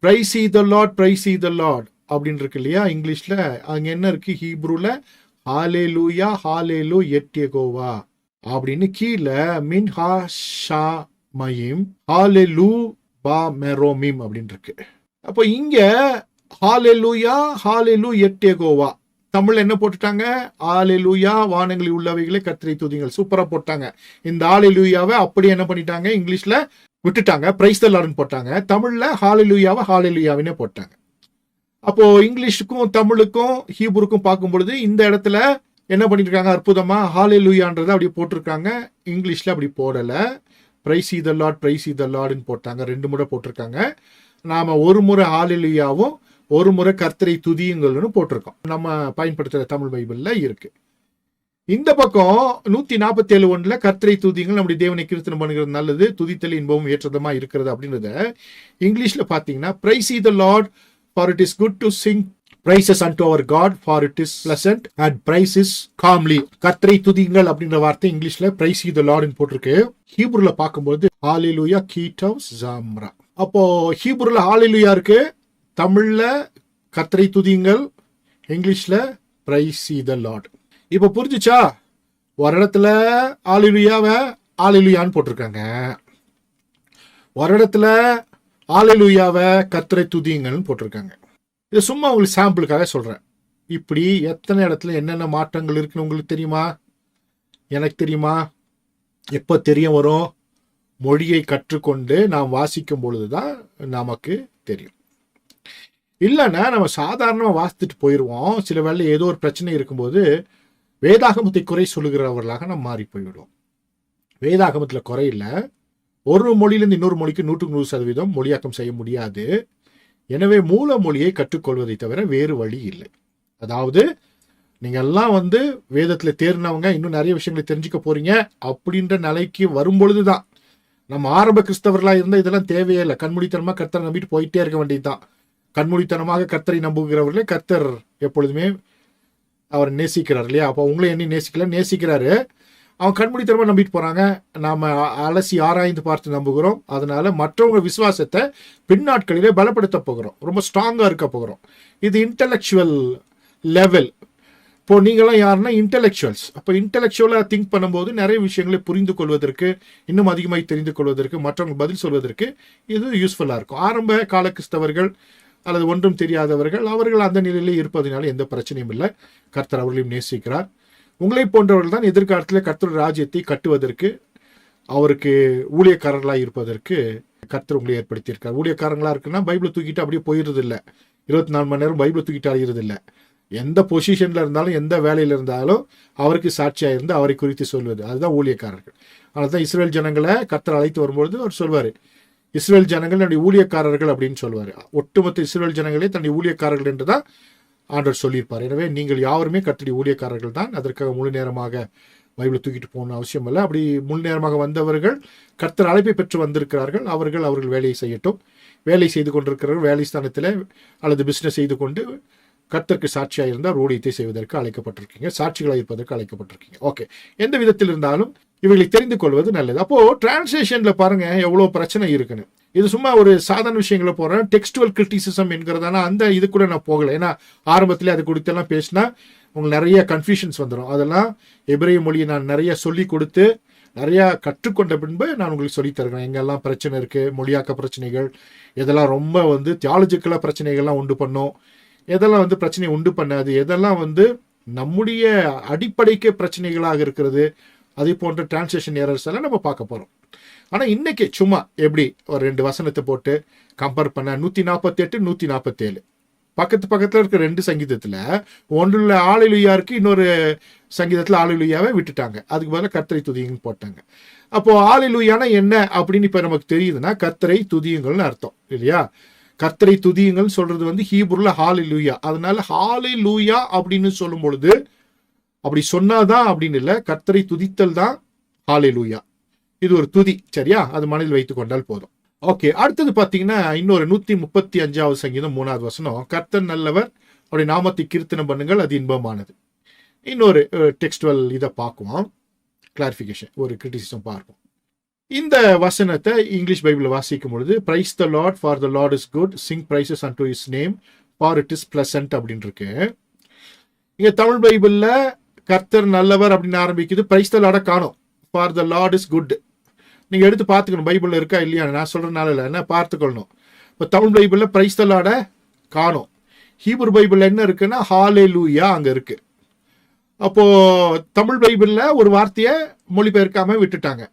price ye the Lord, praise ye the Lord அப்படின்னு இருக்கு இல்லையா இங்கிலீஷ்ல. அங்க என்ன இருக்கு ஹீப்ருல, ஹalleluya hallelujah யெகோவா அப்படின்னு கீழே மின் ஹா ஷா மயிம் ஹallelu பா மெரோமிம் அப்படின்னு இருக்கு. அப்போ இங்க ஹalleluya hallelujah யெகோவா தமிழ்ல என்ன போட்டுட்டாங்க, ஹalleluya வானங்களில் உள்ளவைகளை கர்த்தரை துதியுங்கள். சூப்பரா போட்டாங்க. இந்த ஹalleluyaவை அப்படியே என்ன பண்ணிட்டாங்க, இங்கிலீஷ்ல விட்டுட்டாங்க, பிரைஸ் தி லார்ட்னு போட்டாங்க. தமிழ்ல ஹalleluyaவை ஹalleluyaவினே போட்டாங்க. அப்போ இங்கிலீஷுக்கும் தமிழுக்கும் ஹீப்ருக்கும் பார்க்கும் பொழுது இந்த இடத்துல என்ன பண்ணிட்டு இருக்காங்க, அற்புதமா ஹalleluyaன்றதை அப்படி போட்டிருக்காங்க. இங்கிலீஷ்ல அப்படி போடல, price ye the Lord, praise ye தி லார்ட்னு போட்டாங்க. 2 முறை போட்டிருக்காங்க. நாம ஒரு முறை ஹalleluyaவும் ஒரு முறை கர்த்தரை துதியுங்கள்னு போட்டிருக்கோம். நம்ம பயன்படுத்துற தமிழ் பைபிள்ல இருக்கு. இந்த பக்கம் 147:1 கர்த்தரை துதியுங்கள், நம்முடைய தேவனை கீர்த்தனம் பண்ணுகிறது நல்லது, துதித்தல் இன்பமும் ஏற்றதமா இருக்கிறது அப்படின்றத இங்கிலீஷ்ல பாத்தீங்கன்னா praise ye the Lord for it is good to sing praises unto our God, for it is pleasant and praises calmly. கர்த்தரை துதியுங்கள் அப்படின்ற வார்த்தை இங்கிலீஷ்ல பிரைஸ் ஈ தி லார்ட்னு போட்டிருக்கு. ஹீப்ருல பார்க்கும்போது ஹalleluya கீட்டோஸ் ஜாம்ரா. அப்போ ஹீப்ருல ஹalleluya இருக்கு, தமிழ்ல கர்த்தரை துதியுங்கள், இங்கிலீஷ்ல பிரைஸ் ஈ தி லார்ட். இப்ப புரிஞ்சுச்சா? ஒரு இடத்துல ஹalleluyaவை ஹalleluyaன்னு போட்டிருக்காங்க, ஒரு இடத்துல ஹalleluyaவை கர்த்தரை துதியுங்கள்னு போட்டிருக்காங்க. இது சும்மா உங்களுக்கு சாம்பிளுக்காக சொல்றேன். இப்படி எத்தனை இடத்துல என்னென்ன மாற்றங்கள் இருக்குன்னு உங்களுக்கு தெரியுமா, எனக்கு தெரியுமா? எப்போ தெரிய வரும்? மொழியை கற்றுக்கொண்டு நாம் வாசிக்கும் பொழுதுதான் நமக்கு தெரியும். இல்லைன்னா நம்ம சாதாரணமாக வாசித்துட்டு போயிடுவோம். சில வேளை ஏதோ ஒரு பிரச்சனை இருக்கும்போது வேதாகமத்தை குறை சொல்லுகிறவர்களாக நம்ம மாறி போய்விடுவோம். வேதாகமத்தில் குறை இல்லை. ஒரு மொழியிலிருந்து இன்னொரு மொழிக்கு 100% மொழியாக்கம் செய்ய முடியாது. எனவே மூல மொழியை கற்றுக்கொள்வதை தவிர வேறு வழி இல்லை. அதாவது நீங்க எல்லாம் வேதத்துல தேர்னவங்க, இன்னும் நிறைய விஷயங்களை தெரிஞ்சுக்க போறீங்க அப்படின்ற நிலைக்கு வரும்பொழுதுதான். நம்ம ஆரம்ப கிறிஸ்தவர்களா இருந்தா இதெல்லாம் தேவையே இல்லை. கண்மூடித்தனமா கர்த்தரை நம்பிட்டு போயிட்டே இருக்க வேண்டியதுதான். கண்மூடித்தனமாக கர்த்தரை நம்புகிறவர்களே கர்த்தர் எப்பொழுதுமே அவர் நேசிக்கிறார் இல்லையா? அப்போ உங்களை என்ன நேசிக்கல, நேசிக்கிறாரு. அவன் கண்மூடித்தனமா நம்பிட்டு போறாங்க. நாம அலசி ஆராய்ந்து பார்த்து நம்புகிறோம். அதனால மற்றவங்க விசுவாசத்தை பின்னாட்களிலே பலப்படுத்த போகிறோம், ரொம்ப ஸ்ட்ராங்கா இருக்க போகிறோம். இது இன்டெலெக்சுவல் லெவல். இப்போ நீங்களாம் யாருன்னா இன்டெலெக்சுவல்ஸ். அப்போ இன்டெலெக்சுவலா திங்க் பண்ணும்போது நிறைய விஷயங்களை புரிந்து கொள்வதற்கு, இன்னும் அதிகமாக தெரிந்து கொள்வதற்கு, மற்றவங்க பதில் சொல்வதற்கு இது யூஸ்ஃபுல்லா இருக்கும். ஆரம்ப கால கிறிஸ்தவர்கள் அல்லது ஒன்றும் தெரியாதவர்கள், அவர்கள் அந்த நிலையிலே இருப்பதனால எந்த பிரச்சனையும் இல்லை. கர்த்தர் அவர்களையும் நேசிக்கிறார். உங்களை போன்றவர்கள் தான் எதிர்காலத்தில் கர்த்தர் ராஜ்யத்தை கட்டுவதற்கு, அவருக்கு ஊழியக்காரர்களாக இருப்பதற்கு கர்த்தர் உங்களை ஏற்படுத்தியிருக்கார். ஊழியக்காரங்களா இருக்குன்னா பைபிளை தூக்கிட்டு அப்படியே போயிடுறது இல்லை. 24 மணி நேரம் பைபிளை தூக்கிட்டு அழிகிறது இல்லை. எந்த பொசிஷன்ல இருந்தாலும், எந்த வேலையில இருந்தாலும் அவருக்கு சாட்சியா இருந்து அவரை குறித்து சொல்வது, அதுதான் ஊழியக்காரர்கள். அதனால்தான் இஸ்ரேல் ஜனங்களை கர்த்தர் அழைத்து வரும்பொழுது அவர் சொல்வாரு, இஸ்ரேல் ஜனங்கள் தன்னுடைய ஊழியக்காரர்கள் அப்படின்னு சொல்வாரு. ஒட்டுமொத்த இஸ்ரேல் ஜனங்களே தன்னுடைய ஊழியக்காரர்கள் என்றுதான் ஆண்டவர் சொல்லியிருப்பார். எனவே நீங்கள் யாருமே கர்த்தருடைய ஊழியக்காரர்கள் தான். அதற்காக முழு நேரமாக பைபிளை தூக்கிட்டு போகணும் அவசியம் இல்லை. அப்படி முழு நேரமாக வந்தவர்கள் கர்த்தர் அழைப்பை பெற்று வந்திருக்கிறார்கள். அவர்கள் வேலையை செய்யட்டும். வேலை செய்து கொண்டிருக்கிறவர்கள் வேலை ஸ்தானத்தில் அல்லது பிஸ்னஸ் செய்து கொண்டு கர்த்தருக்கு சாட்சியாக இருந்தால் ஊழியத்தை செய்வதற்கு அழைக்கப்பட்டிருக்கீங்க, சாட்சிகளாக இருப்பதற்கு அழைக்கப்பட்டிருக்கீங்க. ஓகே, எந்த விதத்தில் இருந்தாலும் இவர்களை தெரிந்து கொள்வது நல்லது. அப்போ டிரான்ஸ்லேஷன்ல பாருங்க எவ்வளவு பிரச்சனை இருக்குன்னு. இது சும்மா ஒரு சாதாரண விஷயங்களை போறேன். டெக்ஸ்டுவல் கிரிட்டிசிசம் என்கிறதானா அந்த இது கூட நான் போகலை. ஏன்னா ஆரம்பத்திலே அது குறித்தெல்லாம் பேசினா உங்களுக்கு நிறைய கன்ஃபியூஷன்ஸ் வந்துடும். அதெல்லாம் எபிரேய மொழியை நான் நிறைய சொல்லி கொடுத்து நிறைய கற்றுக்கொண்ட பின்பு நான் உங்களுக்கு சொல்லி தருகிறேன். எங்கெல்லாம் பிரச்சனை இருக்கு, மொழியாக்க பிரச்சனைகள், எதெல்லாம் ரொம்ப தியாலஜிக்கலா பிரச்சனைகள்லாம் உண்டு பண்ணும், எதெல்லாம் பிரச்சனையை உண்டு பண்ணாது, எதெல்லாம் நம்முடைய அடிப்படைக்கு பிரச்சனைகளாக இருக்கிறது, அதே போன்ற டிரான்ஸ்லேஷன் எரர்ஸ் எல்லாம் நம்ம பார்க்க போறோம். ஆனா இன்னைக்கு சும்மா எப்படி ஒரு 2 வசனத்தை போட்டு கம்பேர் பண்ண 148 147 பக்கத்துல இருக்க 2 சங்கீதத்துல ஒன்றுல ஆலிலுயா இருக்கு, இன்னொரு சங்கீதத்துல ஆலிலுயாவை விட்டுட்டாங்க. அதுக்கு பதிலாக கர்த்தரை துதியுங்கன்னு போட்டாங்க. அப்போ ஆலிலுயானா என்ன அப்படின்னு இப்ப நமக்கு தெரியுதுன்னா கர்த்தரை துதியுங்கள்னு அர்த்தம் இல்லையா? கர்த்தரை துதியுங்கள் சொல்றது ஹீப்ருல ஹalleluya. அதனால ஹalleluya அப்படின்னு சொல்லும் பொழுது அப்படி சொன்னாதான் அப்படின்னு இல்லை, கர்த்தரை துதித்தல் தான் ஹalleluya. இது ஒரு துதி, சரியா? அது மனதில் வைத்துக் கொண்டால் போதும். ஓகே, அடுத்தது பாத்தீங்கன்னா இன்னொரு 135வது சங்கீதம் 3வது வசனம், கர்த்தர் நல்லவர், அவருடைய நாமத்தை கீர்த்தனம் பண்ணுங்கள், அது இன்பமானது. இன்னொரு டெக்ஸ்டுவல் இதை பார்க்குவோம், கிளாரிஃபிகேஷன், ஒரு கிரிட்டிசிசம் பார்ப்போம். இந்த வசனத்தை இங்கிலீஷ் பைபிள் வாசிக்கும் பொழுது praise the Lord for the Lord is good, Singh prices and his name for it is pleasant அப்படின்னு இருக்கு. இங்க தமிழ் பைபிள்ல கர்த்தர் நல்லவர் அப்படின்னு ஆரம்பிக்குது, பிரைஸ் த லார்ட காணோம், for the Lord is good. நீங்க எடுத்து பார்த்துக்கணும் பைபிள்ல இருக்கா இல்லையா, நான் சொல்றதுனால இல்லை, என்ன பார்த்துக்கொள்ளணும். இப்போ தமிழ் பைபிள்ல பிரைஸ் த லார்ட காணோம். ஹீப்ரு பைபிள்ல என்ன இருக்குன்னா ஹalleluya அங்க இருக்கு. அப்போ தமிழ் பைபிள்ல ஒரு வார்த்தையை மொழிபெயர்க்காம விட்டுட்டாங்க.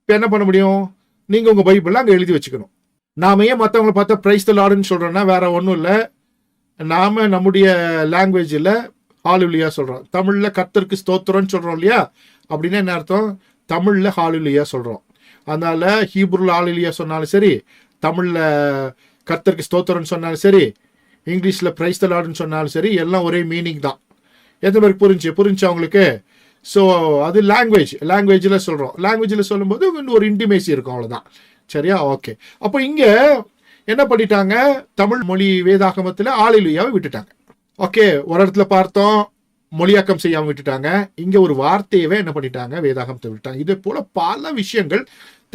இப்போ என்ன பண்ண முடியும்? நீங்க உங்க பைபிள்ல அங்க எழுதி வச்சுக்கணும். நாம ஏன் மற்றவங்களை பார்த்தா பிரைஸ் த லார்டுன்னு சொல்றோம்னா வேற ஒன்றும் இல்லை, நாம நம்முடைய லாங்குவேஜில் ஹalleluya சொல்றோம், தமிழ்ல கர்த்தருக்கு ஸ்தோத்திரம்னு சொல்றோம் இல்லையா? அப்படின்னா என்ன அர்த்தம்? தமிழ்ல ஹalleluya சொல்றோம். அதனால ஹீப்ருல ஹalleluya சொன்னாலும் சரி, தமிழ்ல கர்த்தருக்கு ஸ்தோத்திரம்னு சொன்னாலும் சரி, இங்கிலீஷ்ல பிரைஸ் த லார்டுன்னு சொன்னாலும் சரி, எல்லாம் ஒரே மீனிங் தான். எத்தனை பேருக்கு புரிஞ்சு அவங்களுக்கு? ஸோ அது லாங்குவேஜில் சொல்கிறோம். லாங்குவேஜில் சொல்லும்போது ஒரு இன்டிமேசி இருக்கும், அவ்வளோதான். சரியா? ஓகே. அப்போ இங்கே என்ன பண்ணிட்டாங்க? தமிழ் மொழி வேதாகமத்தில் ஹalleluyaவை விட்டுட்டாங்க. ஓகே, ஒரு இடத்துல பார்த்தோம் மொழியாக்கம் செய்யாமல் விட்டுட்டாங்க. இங்கே ஒரு வார்த்தையவே என்ன பண்ணிட்டாங்க? வேதாகமத்தை விட்டாங்க. இதே போல பல விஷயங்கள்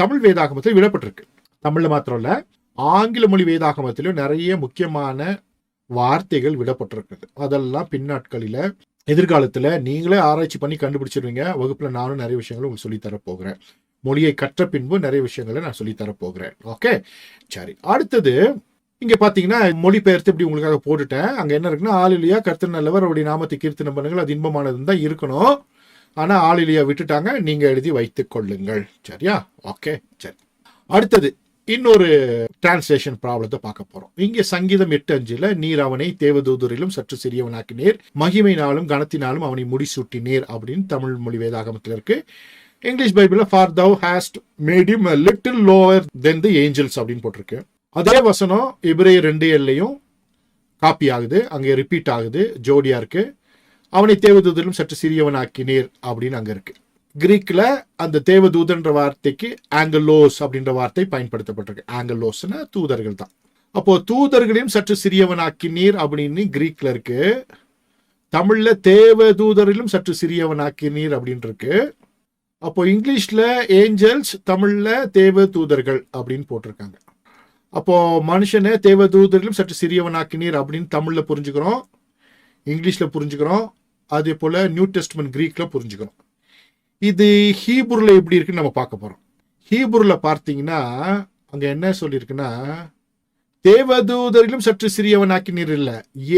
தமிழ் வேதாகமத்தில் விடப்பட்டிருக்கு. தமிழில் மாத்திரம் இல்லை, ஆங்கில மொழி வேதாகமத்திலும் நிறைய முக்கியமான வார்த்தைகள் விடப்பட்டிருக்குது. அதெல்லாம் பின்னாட்களில் எதிர்காலத்தில் நீங்களே ஆராய்ச்சி பண்ணி கண்டுபிடிச்சிருவீங்க. வகுப்பில் நானும் நிறைய விஷயங்களை உங்களுக்கு சொல்லித்தரப்போகிறேன். மொழியை கற்ற பின்பு நிறைய விஷயங்களை நான் சொல்லித்தரப்போகிறேன். ஓகே, சரி. அடுத்தது இங்கே பார்த்தீங்கன்னா மொழிபெயர்த்து இப்படி உங்களுக்காக போட்டுட்டேன். அங்கே என்ன இருக்குன்னா ஹalleluya, கர்த்தர் நல்லவர், அவருடைய நாமத்தை கீர்த்தனம் பண்ணுங்கள், அது இன்பமானதுன்னு தான் இருக்கணும். ஆனால் ஹalleluya விட்டுட்டாங்க. நீங்கள் எழுதி வைத்துக் கொள்ளுங்கள். சரியா? ஓகே, சரி. அடுத்தது இன்னொரு டிரான்ஸ்லேஷன் ப்ராப்ளத்தை பார்க்க போறோம். இங்கே சங்கீதம் 8:5 நீர் அவனை தேவதூதரிலும் சற்று சிறியவனாக்கினீர், மகிமையினாலும் கனத்தினாலும் அவனை முடிசூட்டினீர் அப்படின்னு தமிழ் மொழி வேதாகமத்தில் இருக்கு. இங்கிலீஷ் பைபிள்ல for thou hast made him a little lower than the angels அப்படின்னு போட்டிருக்கு. அதே வசனம் எபிரேயர் 2:7 காப்பி ஆகுது, அங்கே ரிப்பீட் ஆகுது, ஜோடியா இருக்கு. அவனை தேவதூதரிலும் சற்று சிறியவனாக்கினீர் அப்படின்னு அங்க இருக்கு. கிரீக்ல அந்த தேவதூதன்ற வார்த்தைக்கு ஆங்கலோஸ் அப்படின்ற வார்த்தை பயன்படுத்தப்பட்டிருக்கு. ஆங்கலோஸ்னா தூதர்கள் தான். அப்போ தூதர்களையும் சற்று சிறியவனாக்கினீர் அப்படின்னு கிரீக்ல இருக்கு. தமிழ்ல தேவதூதரிலும் சற்று சிறியவனாக்கினீர் அப்படின்னு இருக்கு. அப்போ இங்கிலீஷ்ல ஏஞ்சல்ஸ், தமிழ்ல தேவ தூதர்கள் அப்படின்னு போட்டிருக்காங்க. அப்போ மனுஷனை தேவ தூதர்களும் சற்று சிறியவனாக்கினீர் அப்படின்னு தமிழ்ல புரிஞ்சுக்கிறோம், இங்கிலீஷ்ல புரிஞ்சுக்கிறோம், அதே போல நியூ டெஸ்ட்மென்ட் கிரீக்ல புரிஞ்சுக்கிறோம். இது ஹீப்ருல எப்படி இருக்குன்னு நம்ம பார்க்க போறோம். ஹீப்ருல பார்த்தீங்கன்னா அங்க என்ன சொல்லியிருக்குன்னா, தேவதூதரிலும் சற்று சிறியவனாக்கினீர் இல்ல,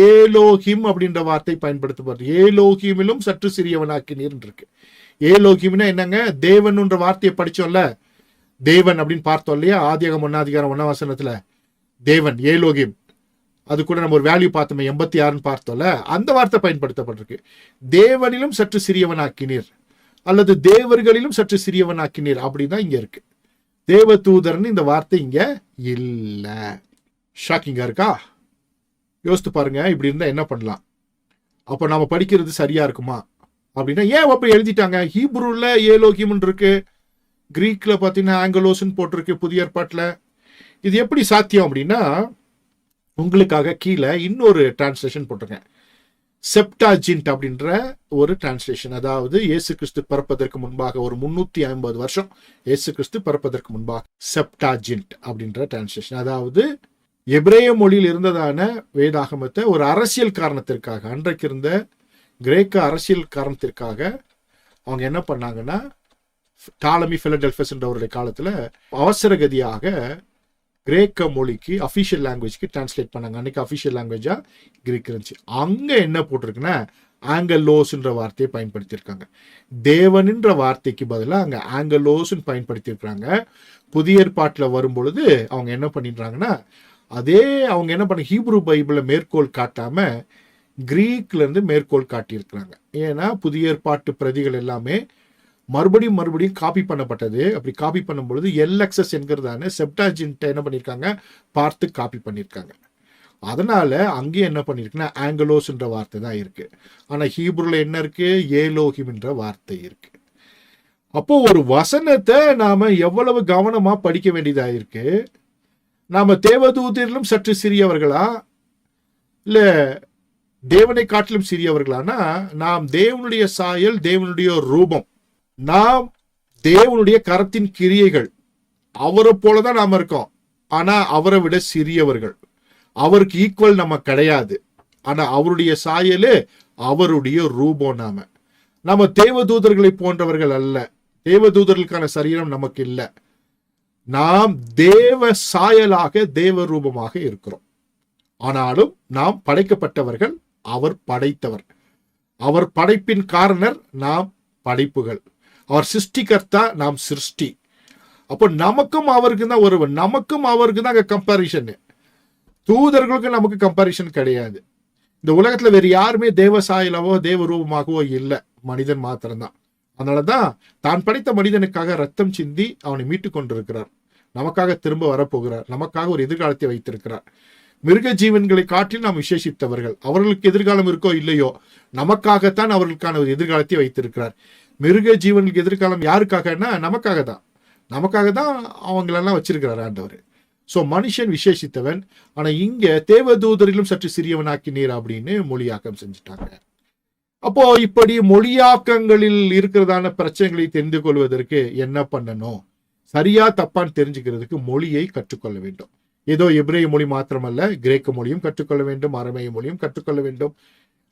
ஏலோஹிம் அப்படின்ற வார்த்தை பயன்படுத்தப்படுது. ஏலோஹிமிலும் சற்று சிறியவனாக்கினீர் இருக்கு. ஏலோஹிம்னா என்னங்க? தேவன்ன்ற வார்த்தையை படிச்சோம்ல, தேவன் அப்படின்னு பார்த்தோம் இல்லையா, ஆதியாகமம் 1:1 தேவன் ஏலோகிம். அது கூட நம்ம ஒரு வேல்யூ பார்த்தோமே 86 பார்த்தோம்ல, அந்த வார்த்தை பயன்படுத்தப்பட்டிருக்கு. தேவனிலும் சற்று சிறியவனாக்கினீர் அல்லது தேவர்களிலும் சற்று சிறியவனாக்கினீர் அப்படிதான் இங்க இருக்கு. தேவதூதர்னு இந்த வார்த்தை இங்க இல்ல. ஷாக்கிங்கா இருக்கா? யோசித்து பாருங்க. இப்படி இருந்தா என்ன பண்ணலாம்? அப்ப நாம படிக்கிறது சரியா இருக்குமா அப்படின்னா, ஏன் அப்ப எழுதிட்டாங்க? ஹீப்ருல ஏலோகிம் இருக்கு, கிரீக்ல பாத்தீங்கன்னா ஆங்கலோஸ்ன்னு போட்டிருக்கு புதிய ஏற்பாட்டுல. இது எப்படி சாத்தியம் அப்படின்னா, உங்களுக்காக கீழே இன்னொரு டிரான்ஸ்லேஷன் போட்டிருக்கேன். செப்டாஜின்ட் அப்படின்ற ஒரு டிரான்ஸ்லேஷன். அதாவது இயேசு கிறிஸ்து பிறப்பதற்கு முன்பாக ஒரு 350 வருஷம் இயேசு கிறிஸ்து பிறப்பதற்கு முன்பாக செப்டாஜின்ட் அப்படின்ற டிரான்ஸ்லேஷன். அதாவது எபிரேய மொழியில் இருந்ததான வேதாகமத்தை ஒரு அரசியல் காரணத்திற்காக, அன்றைக்கு இருந்த கிரேக்க அரசியல் காரணத்திற்காக அவங்க என்ன பண்ணாங்கன்னா, டாலமி பிலடெல்பஸ் என்றவருடைய காலத்துல அவசரகதியாக கிரேக்க மொழிக்கு அஃபிஷியல் லாங்குவேஜ்க்கு டிரான்ஸ்லேட் பண்ணாங்க. அன்னைக்கு அஃபிஷியல் லாங்குவேஜா கிரீக் இருந்துச்சு. அங்க என்ன போட்டிருக்குன்னா, ஆங்கலோஸ்ன்ற வார்த்தையை பயன்படுத்தியிருக்காங்க. தேவன்ன்ற வார்த்தைக்கு பதிலாக அங்க ஆங்கலோஸ்ன்னு பயன்படுத்தியிருக்காங்க. புதிய ஏற்பாட்டில் வரும் பொழுது அவங்க என்ன பண்ணிடுறாங்கன்னா, அதே அவங்க என்ன பண்ண ஹீப்ரு பைபிளை மேற்கோள் காட்டாம கிரீக்ல இருந்து மேற்கோள் காட்டியிருக்கிறாங்க. ஏன்னா புதிய ஏற்பாட்டு பிரதிகள் எல்லாமே மறுபடியும் காப்பி பண்ணப்பட்டது. அப்படி காப்பி பண்ணும் பொழுது எல்எக்ஸ்எஸ் என்கிறதான செப்டாஜின்ட்டை என்ன பண்ணியிருக்காங்க, பார்த்து காப்பி பண்ணியிருக்காங்க. அதனால அங்கேயும் என்ன பண்ணியிருக்குன்னா ஆங்கலோஸ்ன்ற வார்த்தை தான் இருக்கு. ஆனா ஹீப்ருல என்ன இருக்கு? ஏலோஹிம் என்ற வார்த்தை இருக்கு. அப்போ ஒரு வசனத்தை நாம எவ்வளவு கவனமா படிக்க வேண்டியதா இருக்கு. நாம தேவதூதரிலும் சற்று சிறியவர்களா இல்ல தேவனை காட்டிலும் சிறியவர்களானா, நாம் தேவனுடைய சாயல், தேவனுடைய ரூபம், நாம் தேவனுடைய கரத்தின் கிரியைகள், அவரை போலதான் நாம இருக்கோம். ஆனா அவரை விட சிறியவர்கள். அவருக்கு ஈக்குவல் நம்ம கிடையாது. ஆனா அவருடைய சாயலு, அவருடைய ரூபம். நாம தேவதூதர்களை போன்றவர்கள் அல்ல. தேவதூதர்களுக்கான சரீரம் நமக்கு இல்லை. நாம் தேவ சாயலாக, தேவ ரூபமாக இருக்கிறோம். ஆனாலும் நாம் படைக்கப்பட்டவர்கள், அவர் படைத்தவர். அவர் படைப்பின் காரணர், நாம் படைப்புகள். அவர் சிருஷ்டிகர்த்தா, நாம் சிருஷ்டி. அப்போ நமக்கும் அவருக்கு தான் ஒருவன், நமக்கும் அவருக்கு தான் கம்பாரிஷன். தூதர்களுக்கு நமக்கு கம்பாரிஷன் கிடையாது. இந்த உலகத்துல வேற யாருமே தேவ சாயலாவோ தேவ ரூபமாகவோ இல்லை, மனிதன் மாத்திரம்தான். அதனாலதான் தான் படைத்த மனிதனுக்காக ரத்தம் சிந்தி அவனை மீட்டு கொண்டிருக்கிறார். நமக்காக திரும்ப வரப்போகிறார். நமக்காக ஒரு எதிர்காலத்தை வைத்திருக்கிறார். மிருக ஜீவன்களை காட்டில் நாம் விசேஷித்தவர்கள். அவர்களுக்கு எதிர்காலம் இருக்கோ இல்லையோ, நமக்காகத்தான் அவர்களுக்கான ஒரு எதிர்காலத்தை வைத்திருக்கிறார். மிருக ஜீவனுக்கு எதிர்காலம் யாருக்காகனா நமக்காக தான் அவங்களெல்லாம் வச்சிருக்கிறார் ஆண்டவர். சோ மனுஷன் விசேஷித்தவன். ஆனா இங்க தேவதூதரிலும் சற்று சிறியவனாக்கினீர் அப்படின்னு மொழியாக்கம் செஞ்சுட்டாங்க. அப்போ இப்படி மொழியாக்கங்களில் இருக்கிறதான பிரச்சனைகளை தெரிந்து கொள்வதற்கு என்ன பண்ணணும்? சரியா தப்பான்னு தெரிஞ்சுக்கிறதுக்கு மொழியை கற்றுக்கொள்ள வேண்டும். ஏதோ எபிரேய மொழி மாத்திரமல்ல, கிரேக்க மொழியும் கற்றுக்கொள்ள வேண்டும், அரமேய மொழியும் கற்றுக்கொள்ள வேண்டும்,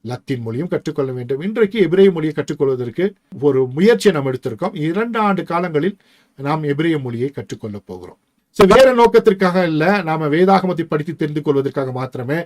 லத்தீன் மொழியும் கற்றுக்கொள்ள வேண்டும். இன்றைக்கு எபிரேய மொழியை கற்றுக்கொள்வதற்கு ஒரு முயற்சியை நாம் எடுத்திருக்கோம். 2 ஆண்டு காலங்களில் நாம் எபிரேய மொழியை கற்றுக்கொள்ள போகிறோம். வேற நோக்கத்திற்காக இல்ல, நாம வேதாகமத்தை படித்து தெரிந்து கொள்வதற்காக மாத்திரமே.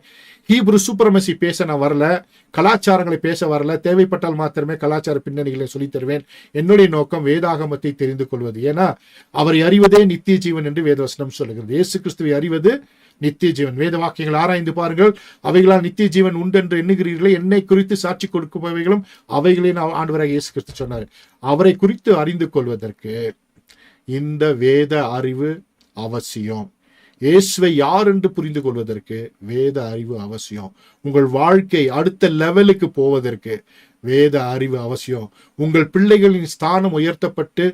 ஹீப்ரு சூப்பரமசி பேச நான் வரல, கலாச்சாரங்களை பேச வரல. தேவைப்பட்டால் மாத்திரமே கலாச்சார பின்னணிகளை சொல்லி தருவேன். என்னுடைய நோக்கம் வேதாகமத்தை தெரிந்து கொள்வது. ஏன்னா அவரை அறிவதே நித்திய ஜீவன் என்று வேதவசனம் சொல்லுகிறது. இயேசு கிறிஸ்துவை அறிவது நித்திய ஜீவன். வேத வாக்கியங்கள் ஆராய்ந்து பாருங்கள், அவைகளால் நித்திய ஜீவன் உண்டு என்று எண்ணுகிறீர்களே, என்னை குறித்து சாட்சி கொடுப்பவைகளும் அவைகளே ஆண்டவராக இயேசு கிறிஸ்து சொன்னார். அவரை குறித்து அறிந்து கொள்வதற்கு இந்த வேத அறிவு அவசியம். இயேசுவை யார் என்று புரிந்து கொள்வதற்கு வேத அறிவு அவசியம். உங்கள் வாழ்க்கை அடுத்த லெவலுக்கு போவதற்கு வேத அறிவு அவசியம். உங்கள் பிள்ளைகளின் ஸ்தானம் உயர்த்தப்பட்டு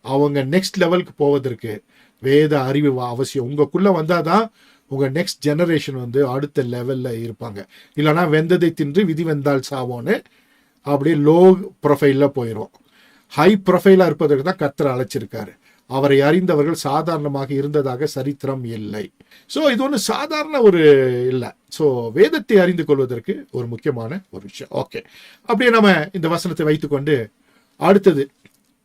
அவங்க நெக்ஸ்ட் லெவலுக்கு போவதற்கு வேத அறிவு அவசியம். உங்களுக்குள்ள வந்தாதான் உங்க நெக்ஸ்ட் ஜெனரேஷன் அடுத்த லெவல்ல இருப்பாங்க. இல்லைன்னா வெந்ததை தின்று விதி வெந்தால் சாவோன்னு அப்படியே லோ ப்ரொஃபைல்ல போயிடும். ஹை ப்ரொஃபைலா இருப்பதற்கு தான் கர்த்தர் அழைச்சிருக்காரு. அவரை அறிந்தவர்கள் சாதாரணமாக இருந்ததாக சரித்திரம் இல்லை. ஸோ இது ஒன்று சாதாரண ஒரு இல்லை. ஸோ வேதத்தை அறிந்து கொள்வதற்கு ஒரு முக்கியமான ஒரு விஷயம். ஓகே, அப்படியே நம்ம இந்த வசனத்தை வைத்துக்கொண்டு அடுத்தது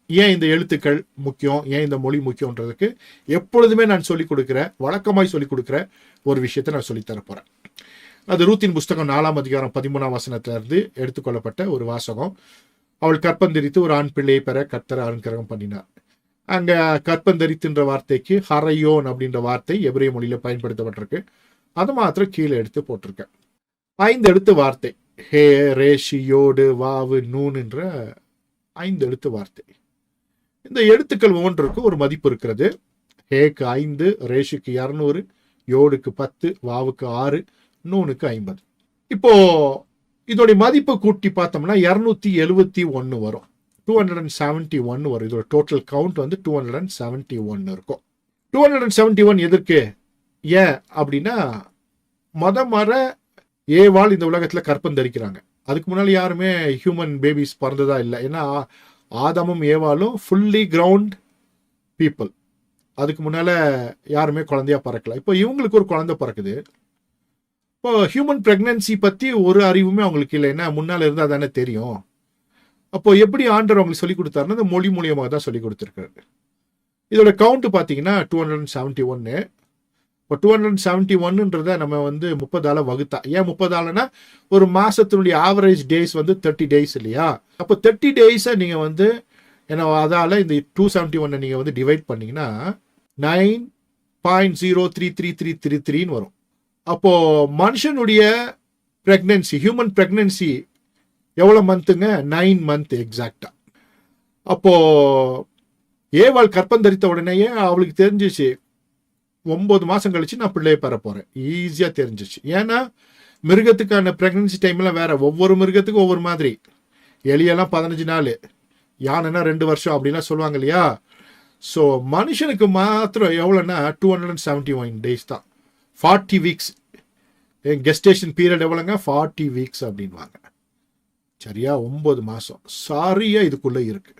ஏன் இந்த எழுத்துக்கள் முக்கியம், ஏன் இந்த மொழி முக்கியன்றதுக்கு எப்பொழுதுமே நான் சொல்லிக் கொடுக்குற, வழக்கமாய் சொல்லிக் கொடுக்குற ஒரு விஷயத்தை நான் சொல்லித்தரப்போறேன். அது ரூத்தின் புஸ்தகம் 4ஆம் அதிகாரம் 13ஆம் வசனத்திலிருந்து எடுத்துக்கொள்ளப்பட்ட ஒரு வாசகம். அவள் கற்பந்தரித்து ஒரு ஆண் பிள்ளையை பெற கர்த்தர் அனுக்கிரகம் பண்ணினார். அங்க கற்பந்தரித்துன்ற வார்த்தைக்கு ஹரையோன் அப்படின்ற வார்த்தை எபிரேய மொழியில பயன்படுத்தப்பட்டிருக்கு. அதை மாத்திரம் கீழே எடுத்து போட்டிருக்கேன். 5 எழுத்து வார்த்தை. ஹே, ரேஷி, யோடு, வாவு, நூன் என்ற 5 எழுத்து வார்த்தை. இந்த எழுத்துக்கள் ஒவ்வொன்றுக்கும் ஒரு மதிப்பு இருக்கிறது. ஹேக்கு 5, ரேஷுக்கு 200, யோடுக்கு 10, வாவுக்கு 6, நூனுக்கு 50. இப்போ இதோடைய மதிப்பு கூட்டி பார்த்தோம்னா 271 வரும். 271 வரும். இதோட டோட்டல் கவுண்ட் வந்து 271 இருக்கும். 271 எதற்கு, ஏன் அப்படின்னா மொத ஏவாள் இந்த உலகத்துல கற்பந்தரிக்கிறாங்க. அதுக்கு முன்னாடி யாருமே ஹியூமன் பேபிஸ் பிறந்ததா இல்லை. ஏன்னா ஆதாமும் ஏவாளும் ஃபுல்லி கிரவுண்ட் பீப்புள். அதுக்கு முன்னால யாருமே குழந்தையா பிறக்கல. இப்போ இவங்களுக்கு ஒரு குழந்தை பிறக்குது. இப்போ ஹியூமன் பிரெக்னன்சி பத்தி ஒரு அறிவுமே அவங்களுக்கு இல்லை. என்ன முன்னால இருந்தா தானே தெரியும். அப்போ எப்படி ஆண்டவர் அவங்களுக்கு சொல்லி கொடுத்தாருன்னா இந்த மொழி மூலியமாக தான் சொல்லி கொடுத்துருக்காரு. இதோட கவுண்ட் பார்த்தீங்கன்னா 271. இப்போ 271ன்றத நம்ம வந்து 30ஆல வகுத்தா. ஏன் 30ஆலனா ஒரு மாசத்தினுடைய ஆவரேஜ் டேஸ் வந்து 30 டேஸ் இல்லையா? அப்போ 30 டேஸை நீங்க வந்து ஏன்னா அதால இந்த 271 நீங்க வந்து டிவைட் பண்ணீங்கன்னா 9.033333 வரும். அப்போ மனுஷனுடைய பிரெக்னன்சி, ஹியூமன் பிரெக்னன்சி எவ்வளவு மந்த்துங்க? 9 மந்த் எக்ஸாக்டா. அப்போ ஏவாள் கற்பந்தரித்த உடனேயே அவளுக்கு தெரிஞ்சிச்சு 9 மாசம் கழிச்சு நான் பிள்ளையை பெற போறேன். ஈஸியா தெரிஞ்சிச்சு. ஏன்னா மிருகத்துக்கான பிரெக்னன்சி டைம்லாம் வேற. ஒவ்வொரு மிருகத்துக்கும் ஒவ்வொரு மாதிரி. எலியெல்லாம் 15 நாள், யானைனா 2 வருஷம் அப்படிலாம் சொல்லுவாங்க இல்லையா? ஸோ மனுஷனுக்கு மாத்திரம் எவ்வளோன்னா 271 டேஸ் தான். 40 வீக்ஸ். கெஸ்டேஷன் பீரியட் எவ்வளோங்க? 40 வீக்ஸ் அப்படின்வாங்க. சரியா? 9 மாசம் சாரியா இதுக்குள்ள இருக்கு.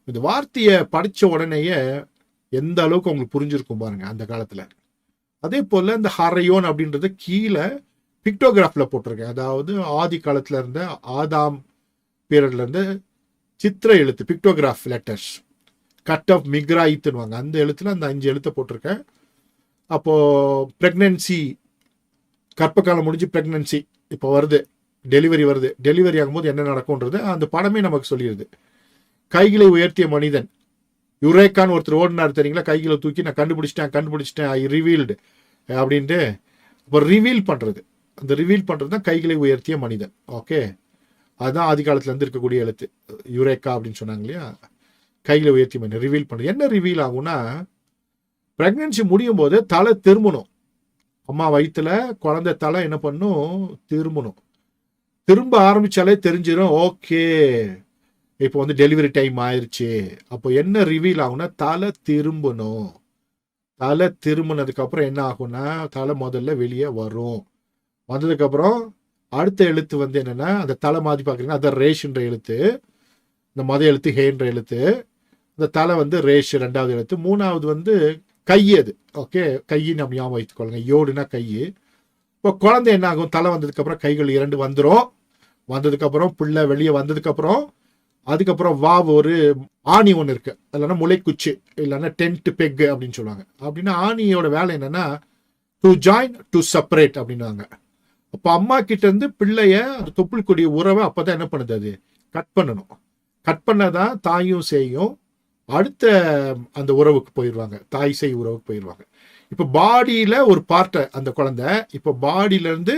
இந்த வார்த்தையை படிச்ச உடனேயே எந்த அளவுக்கு உங்களுக்கு புரிஞ்சிருக்கும் பாருங்க அந்த காலத்துல. அதே போல இந்த ஹரையோன் அப்படின்றது கீழே பிக்டோகிராஃப்ல போட்டிருக்கேன். அதாவது ஆதி காலத்துல இருந்த ஆதாம் பீரியட்ல இருந்து சித்திர எழுத்து, பிக்டோகிராஃப் லெட்டர்ஸ், கட் ஆஃப் மிக்ராயித்துன்னுவாங்க. அந்த எழுத்துல அந்த 5 எழுத்தை போட்டிருக்கேன். அப்போ பிரெக்னன்சி, கர்ப்பகாலம் முடிஞ்சு பிரெக்னன்சி இப்போ வருது, டெலிவரி வருது. டெலிவரி ஆகும்போது என்ன நடக்கும்ன்றது அந்த படமே நமக்கு சொல்லிடுது. கைகளை உயர்த்திய மனிதன், யுரேக்கான்னு ஒருத்தர் ஓடினார் தெரியுங்களா? கைகளை தூக்கி நான் கண்டுபிடிச்சிட்டேன் ஐ ரிவீல்டு அப்படின்ட்டு. இப்போ ரிவீல் பண்ணுறது, அந்த ரிவீல் பண்ணுறது தான் கைகளை உயர்த்திய மனிதன். ஓகே, அதுதான் ஆதி காலத்துல இருந்து இருக்கக்கூடிய எழுத்து யுரேக்கா அப்படின்னு சொன்னாங்க இல்லையா? கைகளை உயர்த்திய மனிதன் ரிவீல் பண்ணுறது. என்ன ரிவீல் ஆகும்னா பிரெக்னன்சி முடியும் போது தலை திரும்பணும். அம்மா வயிற்றுல குழந்தை தலை என்ன பண்ணும்? திரும்பணும். திரும்ப ஆரம்பிச்சாலே தெரிஞ்சிடும், ஓகே இப்போ வந்து டெலிவரி டைம் ஆயிடுச்சு. அப்போ என்ன ரிவீல் ஆகும்னா தலை திரும்பணும். தலை திரும்பினதுக்கு அப்புறம் என்ன ஆகும்னா தலை முதல்ல வெளியே வரும். வந்ததுக்கு அப்புறம் அடுத்த எழுத்து வந்து என்னன்னா அந்த தலை மாதிரி பார்க்குறீங்கன்னா அது ரேஷ்ன்ற எழுத்து, இந்த மத எழுத்து ஹேன்ற எழுத்து, இந்த தலை வந்து ரேஷ் 2வது எழுத்து, 3வது வந்து கை. அது ஓகே, கையின்னு நம்ம ஞாபகம் வைத்துக்கொள்ளுங்க. யோடுனா கை. இப்போ குழந்தை என்ன ஆகும்? தலை வந்ததுக்கு அப்புறம் கைகள் 2 வந்துடும். வந்ததுக்கு அப்புறம் பிள்ளை வெளியே வந்ததுக்கு அப்புறம் அதுக்கப்புறம் வாவு ஒரு ஆணி ஒன்று இருக்கு, இல்லைன்னா முளைக்குச்சி, இல்லைன்னா டென்ட் பெக் அப்படின்னு சொல்லுவாங்க. அப்படின்னா ஆணியோட வேலை என்னன்னா டு ஜாயின் டு செப்பரேட் அப்படின்னாங்க. அப்போ அம்மா கிட்ட இருந்து பிள்ளைய அந்த தொப்புள்கூடிய உறவை அப்பதான் என்ன பண்ணுது? அது கட் பண்ணணும். கட் பண்ணதான் தாயும் செய்யும் அடுத்த அந்த உறவுக்கு போயிடுவாங்க, தாய் செய் உறவுக்கு போயிடுவாங்க. இப்போ பாடியில ஒரு பார்ட்டை அந்த குழந்தை, இப்போ பாடியில இருந்து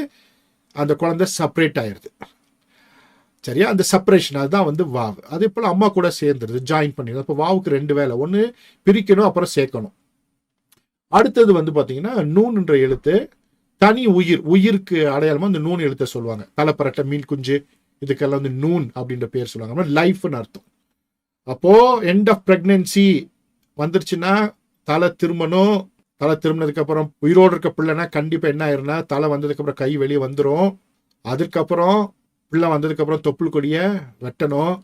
அந்த குழந்தை செப்பரேட் ஆயிடுது. சரியா? அந்த செப்பரேஷன் அதுதான் வந்து வாவு. அதே போல அம்மா கூட சேர்ந்துருது, ஜாயின் பண்ணிடுது. இப்போ வாவுக்கு 2 வேலை, ஒன்று பிரிக்கணும், அப்புறம் சேர்க்கணும். அடுத்தது வந்து பார்த்தீங்கன்னா நூன்ன்ற எழுத்து தனி உயிர், உயிருக்கு அடையாளமா இந்த நூன் எழுத்தை சொல்லுவாங்க. தலைப்பரட்டை, மீன் குஞ்சு, இதுக்கெல்லாம் வந்து நூன் அப்படின்ற பேர் சொல்லுவாங்க. லைஃப்னு அர்த்தம். அப்போ எண்ட் ஆஃப் பிரெக்னன்சி வந்துருச்சுன்னா தலை திரும்பணும். தலை திரும்பினதுக்கு அப்புறம் உயிரோடு இருக்க பிள்ளைனா கண்டிப்பா என்ன ஆயிருன்னா தலை வந்ததுக்கு அப்புறம் கை வெளியே வந்துடும். அதுக்கப்புறம் பிள்ளை வந்ததுக்கு அப்புறம் தொப்புள் கொடியை வெட்டணும்.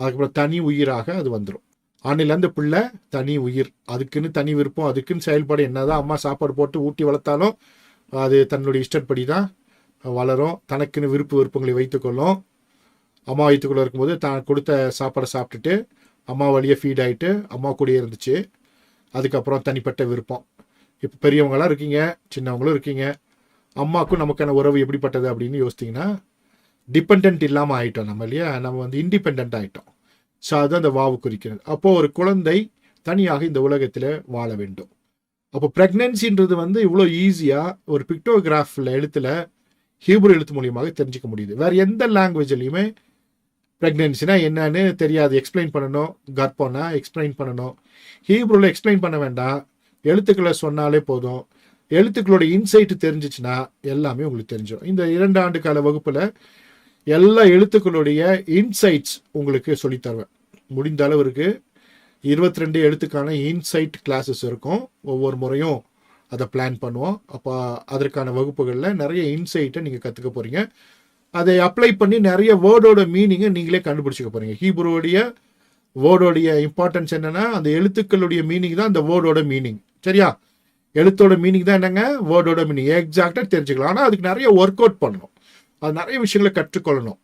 அதுக்கப்புறம் தனி உயிராக அது வந்துடும். அன்னிலேருந்து பிள்ளை தனி உயிர், அதுக்குன்னு தனி விருப்பம், அதுக்குன்னு செயல்பாடு. என்னதான் அம்மா சாப்பாடு போட்டு ஊட்டி வளர்த்தாலும் அது தன்னுடைய இஷ்டப்படி தான் வளரும். தனக்குன்னு விருப்பங்களை வைத்துக்கொள்ளும். அம்மா வயிற்றுக்குள்ளே இருக்கும்போது தான் கொடுத்த சாப்பாடை சாப்பிட்டுட்டு அம்மா வழியே ஃபீட் ஆகிட்டு அம்மா கூடயே இருந்துச்சு. அதுக்கப்புறம் தனிப்பட்ட விருப்பம். இப்போ பெரியவங்களாம் இருக்கீங்க, சின்னவங்களும் இருக்கீங்க. அம்மாவுக்கும் நமக்கான உறவு எப்படிப்பட்டது அப்படின்னு யோசித்திங்கன்னா, டிபெண்ட் இல்லாமல் ஆகிட்டோம் நம்ம இல்லையா, நம்ம இண்டிபெண்ட் ஆகிட்டோம். ஸோ அதுதான் அந்த வாவு குறிக்கிறது. அப்போது ஒரு குழந்தை தனியாக இந்த உலகத்தில் வாழ வேண்டும். அப்போ ப்ரெக்னென்சின்றது இவ்வளோ ஈஸியாக ஒரு பிக்டோகிராஃபில் எழுத்தில் ஹீப்ரு எழுத்து மூலியமாக தெரிஞ்சிக்க முடியுது. வேறு எந்த லாங்குவேஜ்லையுமே ப்ரெக்னென்சினா என்னன்னு தெரியாது, எக்ஸ்பிளைன் பண்ணணும். கர்ப்பம்னா எக்ஸ்பிளைன் பண்ணணும். ஹீப்ருவில் எக்ஸ்பிளைன் பண்ண வேண்டாம், எழுத்துக்களை சொன்னாலே போதும். எழுத்துக்களோட இன்சைட்டு தெரிஞ்சிச்சுன்னா எல்லாமே உங்களுக்கு தெரிஞ்சிடும். இந்த 2 ஆண்டு கால வகுப்பில் எல்லா எழுத்துக்களுடைய இன்சைட்ஸ் உங்களுக்கு சொல்லித்தருவேன். முடிந்த அளவிற்கு 22 எழுத்துக்கான இன்சைட் கிளாஸஸ் இருக்கும். ஒவ்வொரு முறையும் அதை பிளான் பண்ணுவோம். அப்போ அதற்கான வகுப்புகளில் நிறைய இன்சைட்டை நீங்கள் கற்றுக்க போகிறீங்க. அதை அப்ளை பண்ணி நிறைய வேர்டோட மீனிங்கை நீங்களே கண்டுபிடிச்சிக்க போகிறீங்க. ஹீப்ருவோடைய வேர்டோடைய இம்பார்ட்டன்ஸ் என்னென்னா, அந்த எழுத்துக்களுடைய மீனிங் தான் அந்த வேர்டோட மீனிங். சரியா? எழுத்தோட மீனிங் தான் என்னங்க, வேர்டோட மீனிங் எக்ஸாக்டாக தெரிஞ்சுக்கலாம். ஆனால் அதுக்கு நிறைய ஒர்க் அவுட் பண்ணணும், அது நிறைய விஷயங்களை கற்றுக்கொள்ளணும்.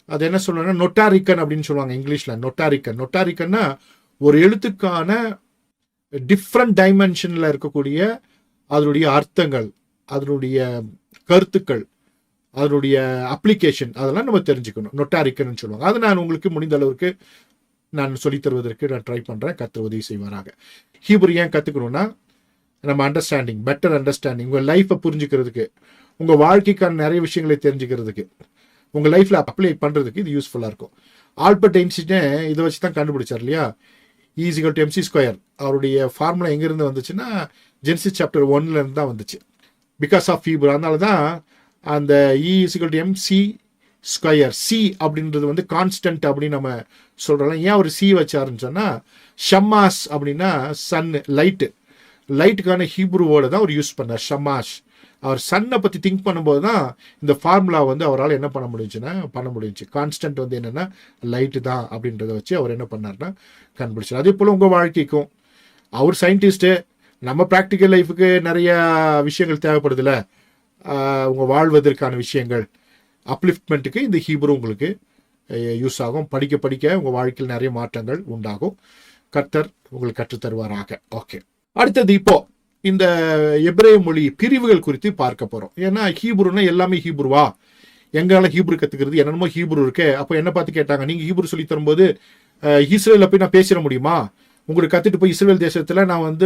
அது என்ன சொல்லணும்னா நொட்டாரிக்கன் அப்படின்னு சொல்லுவாங்க இங்கிலீஷில். நொட்டாரிக்கன்னா ஒரு எழுத்துக்கான டிஃப்ரெண்ட் டைமென்ஷனில் இருக்கக்கூடிய அதனுடைய அர்த்தங்கள், அதனுடைய கருத்துக்கள், அதனுடைய அப்ளிகேஷன், அதெல்லாம் நம்ம தெரிஞ்சுக்கணும். நொட்டாரிக்கன்னு சொல்லுவாங்க. அது நான் உங்களுக்கு முடிந்த அளவுக்கு நான் சொல்லித் தருவதற்கு நான் ட்ரை பண்ணுறேன். கற்று உதவி செய்வாராக. ஹீப்ரு ஏன் கற்றுக்கணும்னா, நம்ம பெட்டர் அண்டர்ஸ்டாண்டிங், உங்கள் லைஃப்பை புரிஞ்சுக்கிறதுக்கு, உங்கள் வாழ்க்கைக்கான நிறைய விஷயங்களை தெரிஞ்சுக்கிறதுக்கு, உங்கள் லைஃப்பில் அப்ளை பண்ணுறதுக்கு இது யூஸ்ஃபுல்லாக இருக்கும். ஆல்பர்ட் ஐன்ஸ்டீன் இதை வச்சு தான் கண்டுபிடிச்சார் இல்லையா, E=mc². அவருடைய ஃபார்முலா எங்கேருந்து வந்துச்சுன்னா ஜெனசிஸ் சாப்டர் 1 தான் வந்துச்சு. Because of Hebrew. அதனால தான் அந்த E=mc². சி அப்படின்றது கான்ஸ்டன்ட் அப்படின்னு நம்ம சொல்கிறோம். ஏன் ஒரு சி வச்சாருன்னு சொன்னால், ஷம்மாஸ் அப்படின்னா சன், லைட்டுக்கான ஹீப்ரு வேர்டை தான் அவர் யூஸ் பண்ணார், ஷம்மாஷ். அவர் சன்னை பற்றி திங்க் பண்ணும்போது தான் இந்த ஃபார்முலா அவரால் என்ன பண்ண முடிஞ்சுச்சு. கான்ஸ்டன்ட் என்னென்னா லைட்டு தான் அப்படின்றத வச்சு அவர் என்ன பண்ணார்னா கண்டுபிடிச்சார். அதே போல் உங்கள் வாழ்க்கைக்கும், அவர் சயின்டிஸ்ட்டு, நம்ம ப்ராக்டிக்கல் லைஃபுக்கு நிறைய விஷயங்கள் தேவைப்படுதில்ல, உங்கள் வாழ்வதற்கான விஷயங்கள், அப்லிஃப்ட்மெண்ட்டுக்கு இந்த ஹீப்ரு உங்களுக்கு யூஸ் ஆகும். படிக்க உங்கள் வாழ்க்கையில் நிறைய மாற்றங்கள் உண்டாகும். கர்த்தர் உங்களுக்கு கற்றுத்தருவாராக. ஓகே, அடுத்தது இப்போ இந்த எபிரேய மொழி பிரிவுகள் குறித்து பார்க்க போகிறோம். ஏன்னா ஹீப்ருன்னா எல்லாமே ஹீப்ருவா, எங்களால் ஹீப்ரு கற்றுக்கிறது என்னென்னமோ ஹீப்ரு இருக்கு. அப்போ என்ன பார்த்து கேட்டாங்க, நீங்கள் ஹீப்ரு சொல்லி தரும்போது இஸ்ரேலில் போய் நான் பேசிட முடியுமா? உங்களுக்கு கற்றுட்டு போய் இஸ்ரேல் தேசத்தில் நான்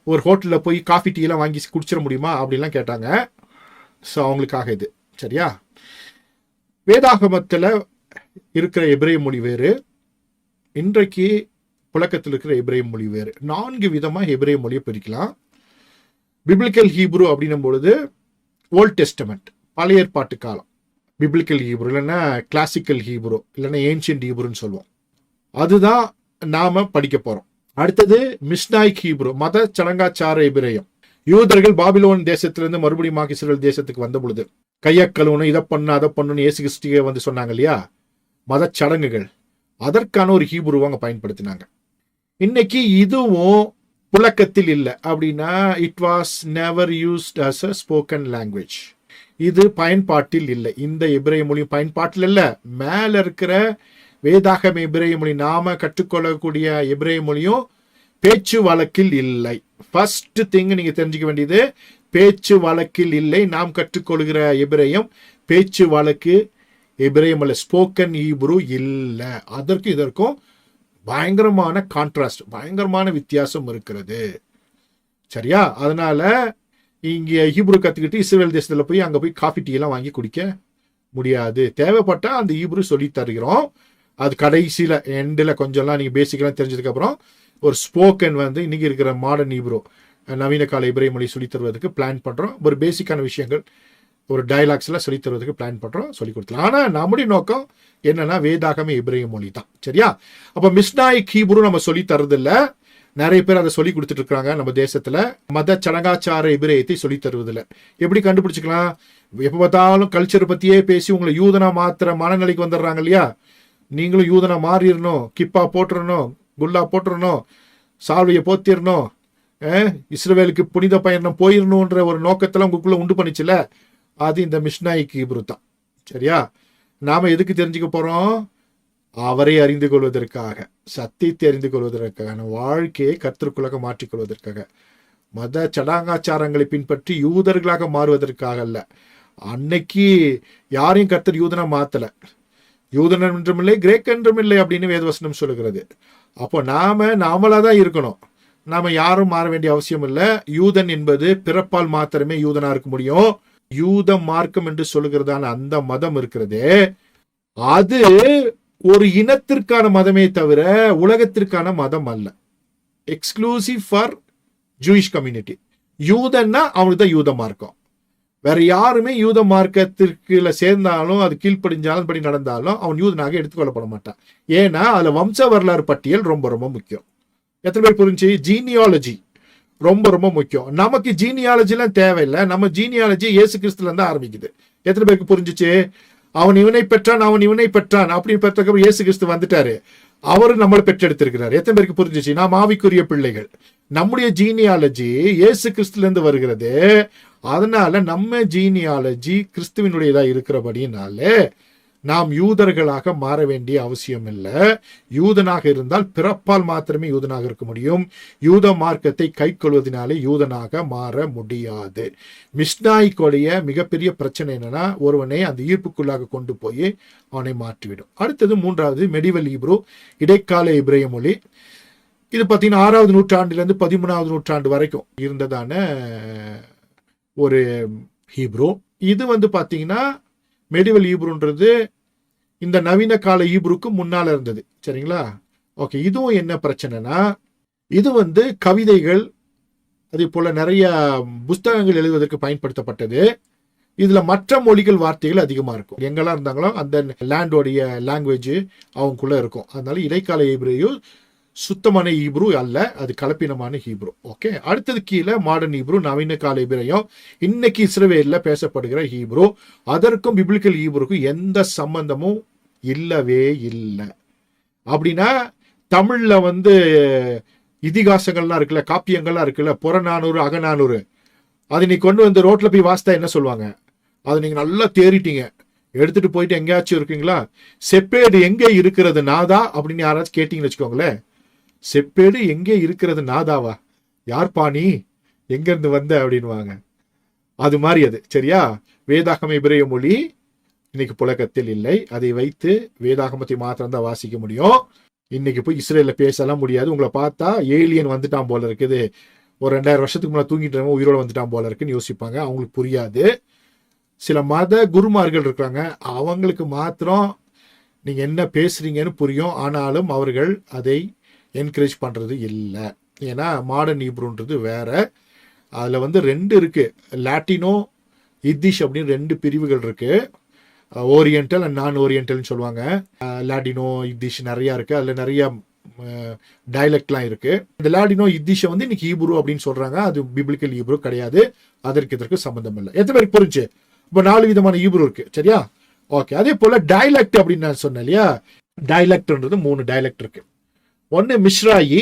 ஒரு ஹோட்டலில் போய் காஃபி டீலாம் வாங்கி குடிச்சிட முடியுமா அப்படிலாம் கேட்டாங்க. ஸோ அவங்களுக்காக இது. சரியா? வேதாகமத்தில் இருக்கிற எபிரேய மொழி வேறு, இன்றைக்கு புழக்கத்தில் இருக்கிற எபிரேய மொழி வேறு. 4 விதமாக எபிரேய மொழியை பிரிக்கலாம். பிப்ளிக்கல் ஹீப்ரு அப்படின்னும் பொழுது ஓல்ட் டெஸ்டமெண்ட், பழைய ஏற்பாட்டு காலம். பிப்ளிக்கல் ஹீப்ரு இல்லைன்னா கிளாசிக்கல் ஹீப்ரு இல்லைன்னா ஏன்ஷியன்ட் ஹீப்ருன்னு சொல்லுவோம். அதுதான் நாம படிக்க போறோம். அடுத்தது மிஷ்னாயிக் ஹீப்ரு, மத சடங்காச்சார எபிரேயம். யூதர்கள் பாபிலோன் தேசத்திலிருந்து மறுபடியும் இஸ்ரேல் தேசத்துக்கு வந்த பொழுது கையை கழுவணும், இதை பண்ணு அதை பண்ணுன்னு இயேசு கிறிஸ்துவே சொன்னாங்க இல்லையா, மத சடங்குகள், அதற்கான ஒரு ஹீப்ரு அவங்க பயன்படுத்தினாங்க. இன்னைக்கு இதுவும் புழக்கத்தில் இல்லை. அப்படின்னா it was never used as a spoken language. இது பயன்பாட்டில் இல்லை. இந்த எபிரேய மொழி பயன்பாட்டில் இல்லை. மேல இருக்கிற வேதாகம எபிரேய மொழி, நாம கற்றுக்கொள்ளக்கூடிய எபிரேய மொழியும் பேச்சு வழக்கில் இல்லை. ஃபர்ஸ்ட் திங் நீங்க தெரிஞ்சுக்க வேண்டியது, பேச்சு வழக்கில் இல்லை. நாம் கற்றுக்கொள்கிற எபிரேயம் பேச்சு வழக்கு எபிரேயம் அல்ல, ஸ்போக்கன் ஹீப்ரு இல்லை. அதற்கும் இதற்கும் பயங்கரமான கான்ட்ராஸ்ட், பயங்கரமான வித்தியாசம் இருக்கிறது. சரியா? அதனால இங்கே ஹீப்ரு கற்றுக்கிட்டு இஸ்ரேல் தேசத்தில் போய் அங்கே போய் காஃபி டீ எல்லாம் வாங்கி குடிக்க முடியாது. தேவைப்பட்டா அந்த ஹீப்ரு சொல்லி தருகிறோம். அது கடைசியில் எண்டில் கொஞ்சம்லாம் நீங்கள் பேசிக்கலாம் தெரிஞ்சதுக்கப்புறம் ஒரு ஸ்போக்கன் இன்னைக்கு இருக்கிற மாடர்ன் ஹீப்ரு, நவீன கால எபிரேய மொழி சொல்லித் தருவதற்கு பிளான் பண்ணுறோம். ஒரு பேசிக்கான விஷயங்கள், ஒரு டயலாக்ஸ்லாம் சொல்லித் தருவதற்கு பிளான் பண்ணுறோம், சொல்லி கொடுத்துலாம். ஆனால் நம்முடைய நோக்கம் என்னன்னா வேதாகம எபிரேய மொழி தான். சரியா? அப்போ மிஷ்னாயிக் ஹீப்ரு நம்ம சொல்லி தரதில்லை. நிறைய பேர் அதை சொல்லி கொடுத்துட்டு இருக்காங்க நம்ம தேசத்துல. மத சடங்காச்சார எபிரேயத்தை சொல்லி தருவதில்லை. எப்படி கண்டுபிடிச்சிக்கலாம்? எப்போ பார்த்தாலும் கல்ச்சர் பத்தியே பேசி உங்களை யூதனா மாத்திர மனநிலைக்கு வந்துடுறாங்க இல்லையா? நீங்களும் யூதனா மாறிடணும், கிப்பா போட்டுறணும், குல்லா போட்டுறணும், சால்வையை போத்திடணும், இஸ்ரவேலுக்கு புனித பயணம் போயிடணுன்ற ஒரு நோக்கத்தில் உங்களுக்குள்ள உண்டு பண்ணிச்சுல, அது இந்த மிஷ்னாயிக்கு ஹீப்ரு தான். சரியா? நாம எதுக்கு தெரிஞ்சுக்க போறோம்? அவரை அறிந்து கொள்வதற்காக, சத்தியத்தை அறிந்து கொள்வதற்காக, வாழ்க்கையை கர்த்தருக்குள்ளாக மாற்றிக்கொள்வதற்காக, மத சடாங்காச்சாரங்களை பின்பற்றி யூதர்களாக மாறுவதற்காக அல்ல. அன்னைக்கு யாரையும் கர்த்தர் யூதனா மாத்தல. யூதன் என்றும் இல்லை, கிரேக் என்றும் இல்லை அப்படின்னு வேதவசனம் சொல்லுகிறது. அப்போ நாமளா தான் இருக்கணும். நாம யாரும் மாற வேண்டிய அவசியம் இல்லை. யூதன் என்பது பிறப்பால் மாத்திரமே யூதனா இருக்க முடியும். யூத மார்க்கம் என்று சொல்லுகிறதான அந்த மதம் இருக்கிறதே, அது ஒரு இனத்திற்கான மதமே தவிர உலகத்திற்கான மதம் அல்ல. Exclusive for Jewish community. யூதன்னா அவனுக்கு தான் யூத மார்க்கம். வேற யாருமே யூத மார்க்கத்திற்கு சேர்ந்தாலும், அது கீழ்ப்படிஞ்சாலும், படி நடந்தாலும் அவன் யூதனாக எடுத்துக்கொள்ளப்பட மாட்டான். ஏன்னா அதுல வம்ச வரலாறு பட்டியல் ரொம்ப ரொம்ப முக்கியம். எத்தனை பேர் புரிஞ்சு? ஜீனியாலஜி ரொம்ப ரொம்ப முக்கியம். நமக்கு ஜீனியாலஜிலாம் தேவையில்லை. நம்ம ஜீனியாலஜி இயேசு கிறிஸ்துல இருந்து ஆரம்பிக்குது. எத்தனை பேருக்கு புரிஞ்சுச்சு? அவன் இவனை பெற்றான், அவன் இவனை பெற்றான் அப்படின்னு பெற்றதுக்கு இயேசு கிறிஸ்து வந்துட்டாரு, அவரு நம்மளை பெற்றெடுத்திருக்கிறார். எத்தனை பேருக்கு புரிஞ்சிச்சு? நாம் ஆவிக்குரிய பிள்ளைகள். நம்முடைய ஜீனியாலஜி இயேசு கிறிஸ்துல இருந்து வருகிறது. அதனால நம்ம ஜீனியாலஜி கிறிஸ்துவனுடையதா இருக்கிறபடினால நாம் யூதர்களாக மாற வேண்டிய அவசியம் இல்லை. யூதனாக இருந்தால் பிறப்பால் மாத்திரமே யூதனாக இருக்க முடியும். யூத மார்க்கத்தை கை கொள்வதனாலே யூதனாக மாற முடியாது. மிஷ்னாய்க்குடைய மிகப்பெரிய பிரச்சனை என்னன்னா, ஒருவனை அந்த ஈர்ப்புக்குள்ளாக கொண்டு போய் அவனை மாற்றிவிடும். அடுத்தது மூன்றாவது மெடிவல் ஹீப்ரு, இடைக்கால எபிரேய மொழி. இது பார்த்தீங்கன்னா 6வது நூற்றாண்டிலிருந்து 13வது நூற்றாண்டு வரைக்கும் இருந்ததான ஒரு ஹீப்ரு. இது பார்த்தீங்கன்னா மெடிவல் ஹீப்ருன்றது இந்த நவீன கால ஹீப்ருக்கு முன்னால இருந்தது. சரிங்களா? ஓகே. இதுவும் என்ன பிரச்சனைனா, இது கவிதைகள் அதே போல நிறைய புஸ்தகங்கள் எழுதுவதற்கு பயன்படுத்தப்பட்டது. இதுல மற்ற மொழிகள் வார்த்தைகள் அதிகமா இருக்கும். எங்கெல்லாம் இருந்தாங்களோ அந்த லேண்டோடைய லாங்குவேஜ் அவங்களுக்குள்ள இருக்கும். அதனால இடைக்கால ஹீப்ரு சுத்தமான ஹீப்ரு அல்ல, அது கலப்பினமான ஹீப்ரு. ஓகே. அடுத்தது கீழே மாடர்ன் ஹீப்ரு, நவீன கால ஹீப்ரையும் இன்னைக்கு இஸ்ரவேல்ல பேசப்படுகிற ஹீப்ரு. அதற்கும் பிப்ளிக்கல் ஹீப்ருக்கும் எந்த சம்பந்தமும் இல்லவே இல்லை. அப்படின்னா தமிழ்ல இதிகாசங்கள்லாம் இருக்குல்ல, காப்பியங்கள்லாம் இருக்குல்ல, புறநானூறு அகநானூறு, அது நீ கொண்டு ரோட்ல போய் வாசித்தா என்ன சொல்லுவாங்க? அதை நீங்க நல்லா தேறிட்டீங்க, எடுத்துட்டு போயிட்டு எங்கேயாச்சும் இருக்கீங்களா, செப்பேடு எங்கே இருக்கிறது நாதா அப்படின்னு யாராச்சும் கேட்டீங்கன்னு வச்சுக்கோங்களேன். செப்பேடு எங்கே இருக்கிறது நாதாவா? யார் பாணி, எங்க இருந்து வந்த அப்படின்வாங்க. அது மாதிரி அது. சரியா? வேதாகம எபிரேய மொழி இன்னைக்கு புழக்கத்தில் இல்லை. அதை வைத்து வேதாகமத்தை மாத்திரம் தான் வாசிக்க முடியும். இன்னைக்கு போய் இஸ்ரேல்ல பேசலாம் முடியாது. உங்களை பார்த்தா ஏலியன் வந்துட்டான் போல இருக்குது, ஒரு 2000 வருஷத்துக்கு முன்னாடி தூங்கிட்டு உயிரோட வந்துட்டான் போல இருக்குன்னு யோசிப்பாங்க. அவங்களுக்கு புரியாது. சில மத குருமார்கள் இருக்கிறாங்க, அவங்களுக்கு மாத்திரம் நீங்க என்ன பேசுறீங்கன்னு புரியும். ஆனாலும் அவர்கள் அதை என்கரேஜ் பண்றது இல்லை. ஏன்னா மாடர்ன் ஹீப்ருன்றது வேற. அதுல 2 இருக்கு, லாட்டினோ இத்திஷ் அப்படின்னு 2 பிரிவுகள் இருக்கு. ஓரியன்டல் அண்ட் நான் ஓரியன்டல்னு சொல்லுவாங்க. லாட்டினோ இத்திஷ் நிறைய இருக்கு. அதுல நிறைய டயலெக்ட்லாம் இருக்கு. இந்த லாட்டினோ இத்திஷை இன்னைக்கு ஹீப்ரு அப்படின்னு சொல்றாங்க. அது பிப்ளிக்கல் ஹீப்ரு கிடையாது. அதற்கு இதற்கு சம்பந்தம் இல்லை. எத்தனை பேருக்கு புரிஞ்சு? இப்போ 4 விதமான ஹீப்ரு இருக்கு. சரியா? ஓகே. அதே போல டயலெக்ட் அப்படின்னு நான் சொன்னேன் இல்லையா, டயலெக்ட்ன்றது 3 டயலெக்ட் இருக்கு. ஒன்னு மிஷ்ராயி.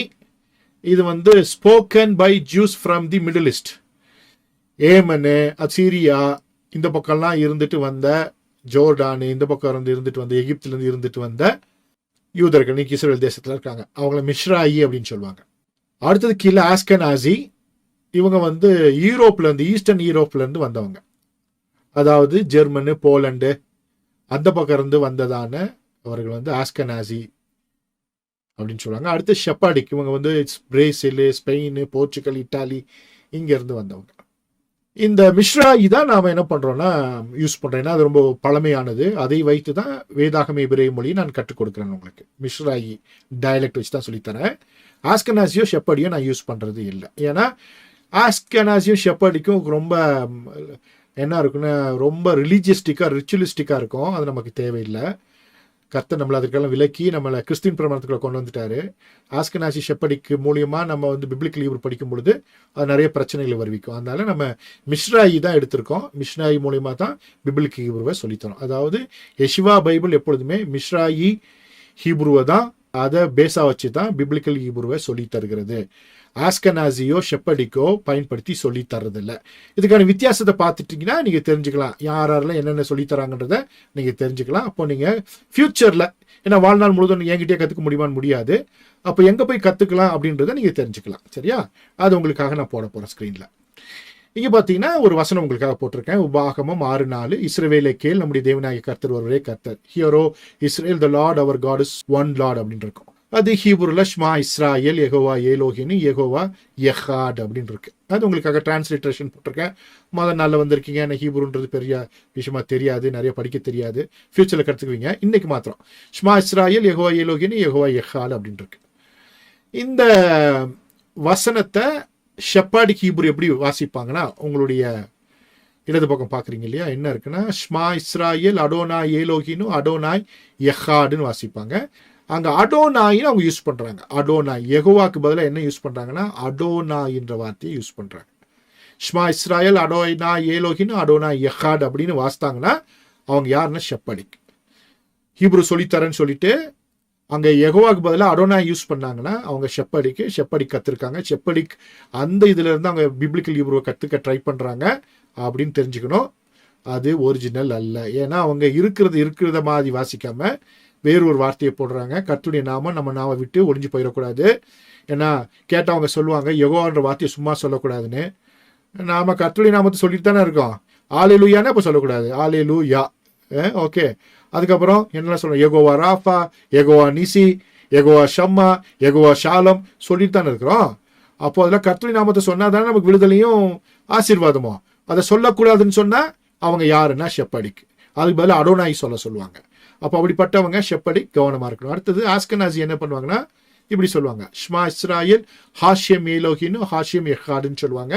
இது spoken by Jews from the Middle East, Yemen, Assyria, இந்த பக்கம்லாம் இருந்துட்டு வந்த ஜோர்டானு, இந்த பக்கம் இருந்துட்டு வந்த எகிப்துல இருந்து இருந்துட்டு வந்த யூதர்கள் இன்னைக்கு இஸ்ரேல் தேசத்துல இருக்காங்க. அவங்கள மிஷ்ராயி அப்படின்னு சொல்லுவாங்க. அடுத்தது கீழே ஆஸ்கனாசி. இவங்க யூரோப்ல இருந்து, ஈஸ்டர்ன் யூரோப்ல இருந்து வந்தவங்க. அதாவது ஜெர்மனு, போலண்டு அந்த பக்கம் இருந்து வந்ததான அவர்கள் ஆஸ்கனாசி அப்படின்னு சொல்லுவாங்க. அடுத்து ஷெப்பாடிக். இவங்க பிரேசில், ஸ்பெயின், போர்ச்சுகல், இட்டாலி இங்க இருந்து வந்தவங்க. இந்த மிஷ்ராயி தான் நாம என்ன பண்றோம்னா யூஸ் பண்றோம். ஏன்னா அது ரொம்ப பழமையானது. அதை வைத்து தான் வேதாகம எபிரேய மொழி நான் கற்றுக் கொடுக்குறேன் உங்களுக்கு. மிஷ்ராயி டயலெக்ட் வச்சு தான் சொல்லித்தரேன். ஆஸ்கனாசியோ ஷெப்பர்டியோ நான் யூஸ் பண்றது இல்லை. ஏன்னா ஆஸ்கனாசியும் ஷெப்பர்டிக்கும் ரொம்ப என்ன இருக்குன்னா ரொம்ப ரிலீஜியஸ்டிக்கா ரிச்சுவலிஸ்டிக்கா இருக்கும். அது நமக்கு தேவையில்லை. கர்த்தர் நம்மளை அதுக்கெல்லாம் விலக்கி நம்மளை கிறிஸ்டின் பிரமாணத்துக்குள்ள கொண்டு வந்துட்டாரு. ஆஸ்கனாசி ஷெப்பர்டிக்கு மூலியமா நம்ம பிப்ளிக்கல் ஹீப்ரு படிக்கும் பொழுது அது நிறைய பிரச்சனைகளை வருவிக்கும். அதனால நம்ம மிஷ்ராயி தான் எடுத்திருக்கோம். மிஷ்ராயி மூலியமா தான் பிப்ளிக்கல் ஹீப்ருவை சொல்லித்தரோம். அதாவது யெஷுவா பைபிள் எப்பொழுதுமே மிஷ்ராயி ஹீப்ருவை தான் அதை பேஸா வச்சு தான் பிப்ளிக்கல் ஹீப்ருவை சொல்லி தருகிறது. ஆஸ்கனாசியோ ஷெப்பர்டிக்கோ பயன்படுத்தி சொல்லி தர்றதில்ல. இதுக்கான வித்தியாசத்தை பார்த்துட்டீங்கன்னா நீங்க தெரிஞ்சுக்கலாம், யாரெல்லாம் என்னென்ன சொல்லி தராங்கன்றத நீங்க தெரிஞ்சுக்கலாம். அப்போ நீங்க ஃபியூச்சர்ல, ஏன்னா வாழ்நாள் முழுவதும் என்கிட்டயே கத்துக்க முடியுமான்னு முடியாது, அப்போ எங்க போய் கத்துக்கலாம் அப்படின்றத நீங்க தெரிஞ்சுக்கலாம். சரியா? அது உங்களுக்காக நான் போட போறேன் ஸ்கிரீன்ல. இங்க பாத்தீங்கன்னா ஒரு வசனம் உங்களுக்காக போட்டிருக்கேன். உபாகமம் 6:4. இஸ்ரவேலை கேள், நம்முடைய தேவனாகிய கர்த்தர் ஒருவரே கர்த்தர். Hear O Israel the Lord our God is one Lord அப்படின்னு இருக்கும். அது ஹீப்ருல ஷ்மா இஸ்ராயேல் யெகோவா ஏலோஹின்னு யெகோவா யெஹாட் அப்படின்னு இருக்கு. அது உங்களுக்காக டிரான்ஸ்லிட்ரேஷன் போட்டிருக்கேன். முதல் நாளில் வந்திருக்கீங்க, எனக்கு ஹீப்ருன்றது பெரிய விஷயமா தெரியாது, நிறைய படிக்க தெரியாது, ஃபியூச்சர்ல கற்றுக்குவீங்க. இன்னைக்கு மாத்திரம் ஷ்மா இஸ்ராயேல் யெகோவா ஏலோஹின்னு யெகோவா யெஹாட் அப்படின்னு இருக்கு. இந்த வசனத்தை ஷெப்பர்டிக் ஹீப்ரு எப்படி வாசிப்பாங்கன்னா, உங்களுடைய இடது பக்கம் பார்க்குறீங்க இல்லையா, என்ன இருக்குன்னா ஷ்மா இஸ்ராயேல் அடோனாய் ஏலோஹின்னு அடோனாய் யெஹாடுன்னு வாசிப்பாங்க. அங்கே அடோனாயின்னு அவங்க யூஸ் பண்ணுறாங்க. அடோனாய் யெகோவாக்கு பதிலாக என்ன யூஸ் பண்ணுறாங்கன்னா அடோனாயின்ற வார்த்தையை யூஸ் பண்ணுறாங்க. ஷ்மா இஸ்ராயேல் அடோனாய் ஏலோஹின்னு அடோனாய் யெஹாட் அப்படின்னு வாசித்தாங்கன்னா அவங்க யாருன்னா ஷெப்பர்டிக். ஹீப்ரு சொல்லித்தரேன்னு சொல்லிட்டு அங்கே யெகோவாக்கு பதிலாக அடோனாய் யூஸ் பண்ணாங்கன்னா அவங்க ஷெப்பர்டிக் கற்றுருக்காங்க. ஷெப்பர்டிக் அந்த இதுல இருந்து அவங்க பிப்ளிக்கல் ஹீப்ருவை கற்றுக்க ட்ரை பண்ணுறாங்க அப்படின்னு தெரிஞ்சுக்கணும். அது ஒரிஜினல் அல்ல. ஏன்னா அவங்க இருக்கிறத மாதிரி வாசிக்காம வேறு ஒரு வார்த்தையை போடுறாங்க. கர்த்தருடைய நாமம் நம்ம நாம விட்டு ஒளிஞ்சு போயிடக்கூடாது. ஏன்னா கேட்டால் அவங்க சொல்லுவாங்க யெகோவான்ற வார்த்தையை சும்மா சொல்லக்கூடாதுன்னு. நாம கர்த்தருடைய நாமத்தை சொல்லிட்டு தானே இருக்கோம். ஆலேலூயான்னு அப்போ சொல்லக்கூடாது, ஆலேலூயா. ஓகே, அதுக்கப்புறம் என்னெல்லாம் சொல்றோம், யெகோவா ராஃபா, யெகோவா நிசி, யெகோவா ஷம்மா, யெகோவா ஷாலம் சொல்லிட்டு தானே இருக்கிறோம். அப்போ அதில் கர்த்தருடைய நாமத்தை சொன்னா தானே நமக்கு விடுதலையும் ஆசீர்வாதமோ. அதை சொல்லக்கூடாதுன்னு சொன்னா அவங்க யாருன்னா ஷெப்பர்டிக். அதுக்கு பதிலாக அடோனாய் சொல்லுவாங்க. அப்போ அப்படிப்பட்டவங்க ஷெப்பர்டிக் கவனமா இருக்கணும். அடுத்தது ஆஸ்கனாசி என்ன பண்ணுவாங்கன்னா இப்படி சொல்லுவாங்க, ஷ்மா இஸ்ராயேல் ஹாஷேம் ஏலோஹின்னு ஹாஷேம் யெஹாடுன்னு சொல்லுவாங்க.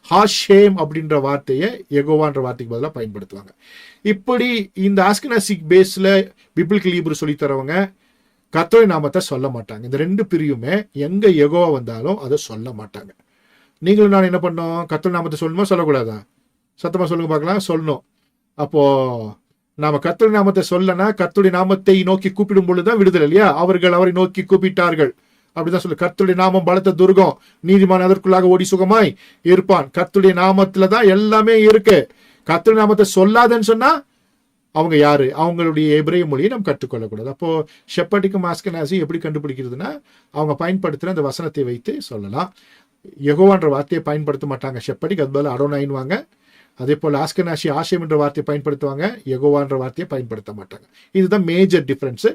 ஹாஷேம் அப்படின்ற வார்த்தையை யெகோவான்ற வார்த்தைக்கு பதிலாக பயன்படுத்துவாங்க. இப்படி இந்த ஆஸ்கனாசிக் பேஸ்ல பிப்ளிக்கல் ஹீப்ரு சொல்லி தரவங்க கர்த்தருடைய நாமத்தை சொல்ல மாட்டாங்க. இந்த ரெண்டு பிரிவுமே எங்க யெகோவா வந்தாலும் அதை சொல்ல மாட்டாங்க. நீங்களும் நான் என்ன பண்ணோம், கர்த்தருடைய நாமத்தை சொல்லணுமா சொல்லக்கூடாதா? சத்தமா சொல்லுங்க பார்க்கலாம். சொல்லணும். அப்போ நாம கர்த்தருடைய நாமத்தை சொல்லனா, கர்த்தருடைய நாமத்தை நோக்கி கூப்பிடும் பொழுதுதான் விடுதலை இல்லையா? அவர்கள் அவரை நோக்கி கூப்பிட்டார்கள் அப்படிதான் சொல்லு. கர்த்தருடைய நாமம் பலத்த துர்கம், நீதிமான் அதற்குள்ளாக ஓடி சுகமாய் இருப்பான். கர்த்தருடைய நாமத்துலதான் எல்லாமே இருக்கு. கர்த்தருடைய நாமத்தை சொல்லாதன்னு சொன்னா அவங்க யாரு? அவங்களுடைய எபிரேய மொழியை நம்ம கற்றுக்கொள்ளக்கூடாது. அப்போ ஷெப்பர்டிக்கும் ஆஸ்கனாசியும் எப்படி கண்டுபிடிக்கிறதுனா அவங்க பயன்படுத்துற அந்த வசனத்தை வைத்து சொல்லலாம். யெகோவான்ற வார்த்தையை பயன்படுத்த மாட்டாங்க ஷெப்பர்டிக், அது பதில் அடோனாயின்வாங்க. அதே போல் ஆஸ்கனாசி ஆஷேம் என்ற வார்த்தையை பயன்படுத்துவாங்க, யெகோவான்ற வார்த்தையை பயன்படுத்த மாட்டாங்க. இதுதான் மேஜர் டிஃபரன்ஸ்.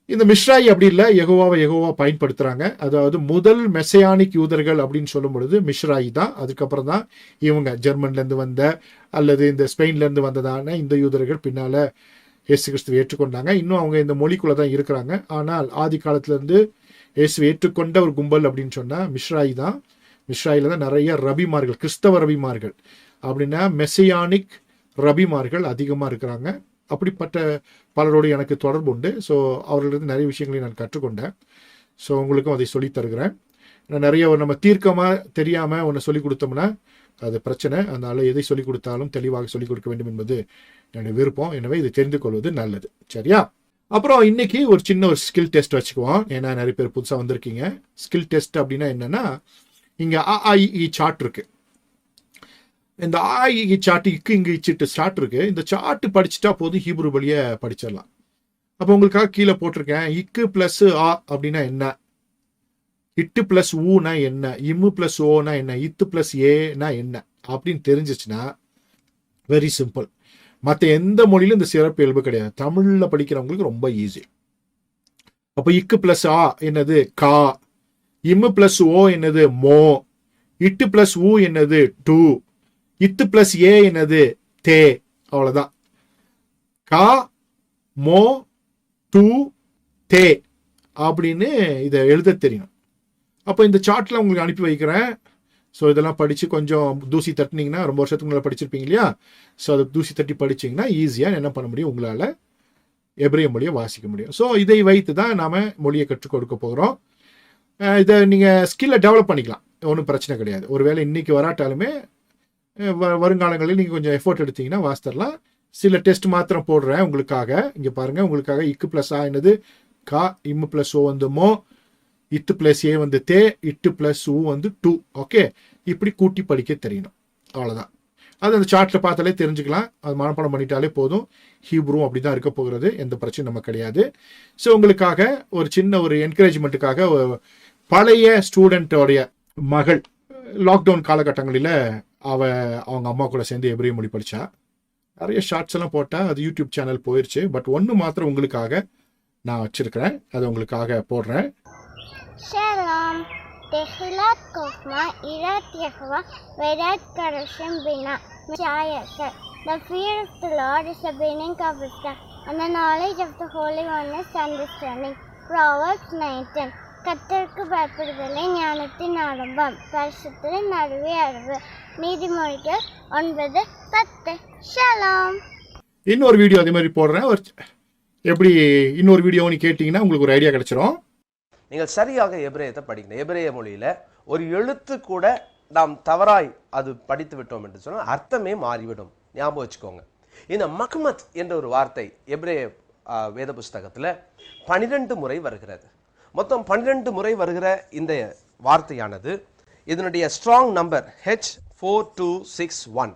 இந்த மிஸ்ராயி அப்படி இல்லை, யெகோவா பயன்படுத்துறாங்க. அதாவது முதல் மெசையானிக் யூதர்கள் அப்படின்னு சொல்லும் பொழுது மிஸ்ராயி தான். அதுக்கப்புறம் தான் இவங்க ஜெர்மன்ல இருந்து வந்த அல்லது இந்த ஸ்பெயின்ல இருந்து வந்ததான இந்த யூதர்கள் பின்னால இயேசு கிறிஸ்துவை ஏற்றுக்கொண்டாங்க. இன்னும் அவங்க இந்த மொழிக்குள்ள தான் இருக்கிறாங்க. ஆனால் ஆதி காலத்துல இருந்து இயேசுவை ஏற்றுக்கொண்ட ஒரு கும்பல் அப்படின்னு சொன்னா மிஸ்ராயி தான். மிஸ்ராயில தான் நிறைய ரபிமார்கள், கிறிஸ்தவ ரபிமார்கள் அப்படின்னா மெசையானிக் ரபிமார்கள் அதிகமாக இருக்கிறாங்க. அப்படிப்பட்ட பலரோடு எனக்கு தொடர்பு உண்டு. ஸோ அவர்களிருந்து நிறைய விஷயங்களையும் நான் கற்றுக்கொண்டேன். ஸோ உங்களுக்கும் அதை சொல்லித் தருகிறேன். நிறைய நம்ம தீர்க்கமாக தெரியாமல் ஒன்று சொல்லிக் கொடுத்தோம்னா அது பிரச்சனை. அதனால எதை சொல்லிக் கொடுத்தாலும் தெளிவாக சொல்லிக் கொடுக்க வேண்டும் என்பது என்னுடைய விருப்பம். எனவே இதை தெரிந்து கொள்வது நல்லது. சரியா? அப்புறம் இன்னைக்கு ஒரு சின்ன ஒரு ஸ்கில் டெஸ்ட் வச்சுக்குவோம். ஏன்னா நிறைய பேர் புதுசாக வந்திருக்கீங்க. ஸ்கில் டெஸ்ட் அப்படின்னா என்னன்னா, இங்கே AIE சார்ட் இருக்கு. இந்த AIE சார்ட் இங்கு இச்சிட்டு சார்ட் இருக்கு. இந்த சார்ட் படிச்சுட்டா போதும், ஹீப்ரு வழியை படிச்சிடலாம். அப்போ உங்களுக்காக கீழே போட்டிருக்கேன், இக்கு பிளஸ் ஆ அப்படின்னா என்ன, இட்டு பிளஸ் ஊனா என்ன, இம்மு பிளஸ் ஓனா என்ன, இத்து பிளஸ் ஏனா என்ன அப்படின்னு தெரிஞ்சிச்சுன்னா வெரி சிம்பிள். மற்ற எந்த மொழியிலும் இந்த சிறப்பு இயல்பு கிடையாது. தமிழ்ல படிக்கிறவங்களுக்கு ரொம்ப ஈஸி. அப்போ இக்கு பிளஸ் ஆ என்னது கா, இம்மு பிளஸ் ஓ என்னது மோ, இட்டு பிளஸ் ஊ என்னது டூ, இத்து பிளஸ் ஏ என்னது தே. அவ்வளவுதான். கா மோ டூ தே அப்படின்னு இதை எழுத தெரியும். அப்போ இந்த சார்ட்ல உங்களுக்கு அனுப்பி வைக்கிறேன். ஸோ இதெல்லாம் படித்து கொஞ்சம் தூசி தட்டினீங்கன்னா, ரொம்ப வருஷத்துக்கு முன்னாடி படிச்சிருப்பீங்க இல்லையா? ஸோ அதை தூசி தட்டி படிச்சிங்கன்னா ஈஸியாக என்ன பண்ண முடியும், உங்களால் எபிரேய மொழியை வாசிக்க முடியும். ஸோ இதை வைத்து தான் நாம் மொழியை கற்றுக் கொடுக்க போகிறோம். இதை நீங்கள் ஸ்கில்லை டெவலப் பண்ணிக்கலாம், ஒன்றும் பிரச்சனை கிடையாது. ஒருவேளை இன்றைக்கி வராட்டாலுமே வருங்காலங்களில் நீங்கள் கொஞ்சம் எஃபோர்ட் எடுத்தீங்கன்னா வாசித்தரலாம். சில டெஸ்ட் மாத்திரம் போடுறேன் உங்களுக்காக. இங்கே பாருங்கள், உங்களுக்காக இக்கு பிளஸ் ஆ என்னது கா, இம்மு பிளஸ் ஓ வந்து மோ, இத்து பிளஸ் ஏ வந்து தே, இட்டு பிளஸ் ஊ வந்து டூ. ஓகே, இப்படி கூட்டி படிக்க தெரியணும். அவ்வளோதான். அது அந்த சார்ட்ல பார்த்தாலே தெரிஞ்சுக்கலாம். அது மனப்பாடம் பண்ணிட்டாலே போதும். ஹீப்ரும் அப்படி தான் இருக்க போகிறது, எந்த பிரச்சனையும் நமக்கு கிடையாது. ஸோ உங்களுக்காக ஒரு சின்ன ஒரு என்கரேஜ்மெண்ட்டுக்காக பழைய ஸ்டூடெண்ட்டோடைய மகள் லாக்டவுன் காலகட்டங்களில் அவங்க அம்மா கூட சேர்ந்து எபிரேய மொழி படித்தா. நிறைய ஷார்ட்ஸ் எல்லாம் போட்டால் அது யூடியூப் சேனல் போயிடுச்சு. பட் ஒன்று மாத்திரம் உங்களுக்காக நான் வச்சிருக்கிறேன், அதை உங்களுக்காக போடுறேன். תחילת קורמה, יראת יחווה, ויראת קרשם בינה, Messiah. The fear of the Lord is the beginning of wisdom, and the knowledge of the Holy One is understanding. Proverbs 19. கர்த்தருக்கு பயப்படுதலே ஞானத்தின் ஆரம்பம், பரிசுத்தத்தின் நடுவே அறிவு. நீதிமொழிகள் 9:10. ஷாலாம். இன்னொரு வீடியோ அதே மாதிரி போடுறேன். எப்படி இன்னொரு வீடியோன்னு கேட்டிங்கன்னா உங்களுக்கு ஒரு ஐடியா கிடைச்சிரும். நீங்கள் சரியாக எபிரேயத்தை படிக்கணும். எபிரேய மொழியில் ஒரு எழுத்து கூட நாம் தவறாய் அது படித்து விட்டோம் என்று சொன்னால் அர்த்தமே மாறிவிடும். ஞாபகம் வச்சுக்கோங்க. இந்த மக்மத் என்ற ஒரு வார்த்தை எபிரேய வேத புஸ்தகத்தில் 12 முறை வருகிறது. மொத்தம் 12 முறை வருகிற இந்த வார்த்தையானது இதனுடைய ஸ்ட்ராங் நம்பர் H4261.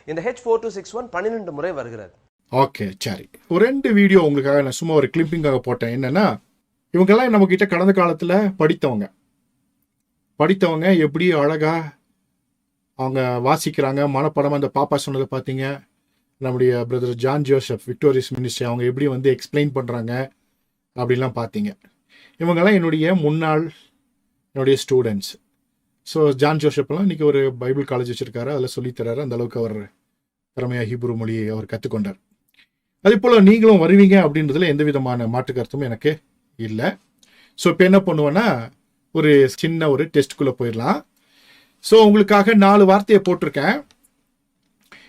இந்த H4261 12 முறை வருகிறது. ஓகே, சரி. ஒரு 2 வீடியோ உங்களுக்காக நான் சும்மா ஒரு கிளிப்பிங்காக போட்டேன். என்னன்னா, இவங்கெல்லாம் நம்மக்கிட்ட கடந்த காலத்தில் படித்தவங்க எப்படி அழகா அவங்க வாசிக்கிறாங்க, மனப்படம். அந்த பாப்பா சொன்னதை பார்த்தீங்க, நம்முடைய brother John Joseph victorious ministry அவங்க எப்படி வந்து எக்ஸ்பிளைன் பண்ணுறாங்க அப்படிலாம் பார்த்தீங்க. இவங்கெல்லாம் என்னுடைய ஸ்டூடெண்ட்ஸ். ஸோ ஜான் ஜோசப்லாம் இன்றைக்கி ஒரு பைபிள் காலேஜ் வச்சுருக்காரு, அதில் சொல்லித்தராரு. அந்தளவுக்கு அவர் திறமையாக ஹீப்ரு மொழியை அவர் கற்றுக்கொண்டார். அதே போல் நீங்களும் வருவீங்க அப்படின்றதுல எந்த விதமான மாற்று கருத்தும் எனக்கு இல்லை. ஸோ இப்போ என்ன பண்ணுவேன்னா, ஒரு சின்ன ஒரு டெஸ்ட்டுக்குள்ளே போயிடலாம். ஸோ உங்களுக்காக 4 வார்த்தையை போட்டிருக்கேன்.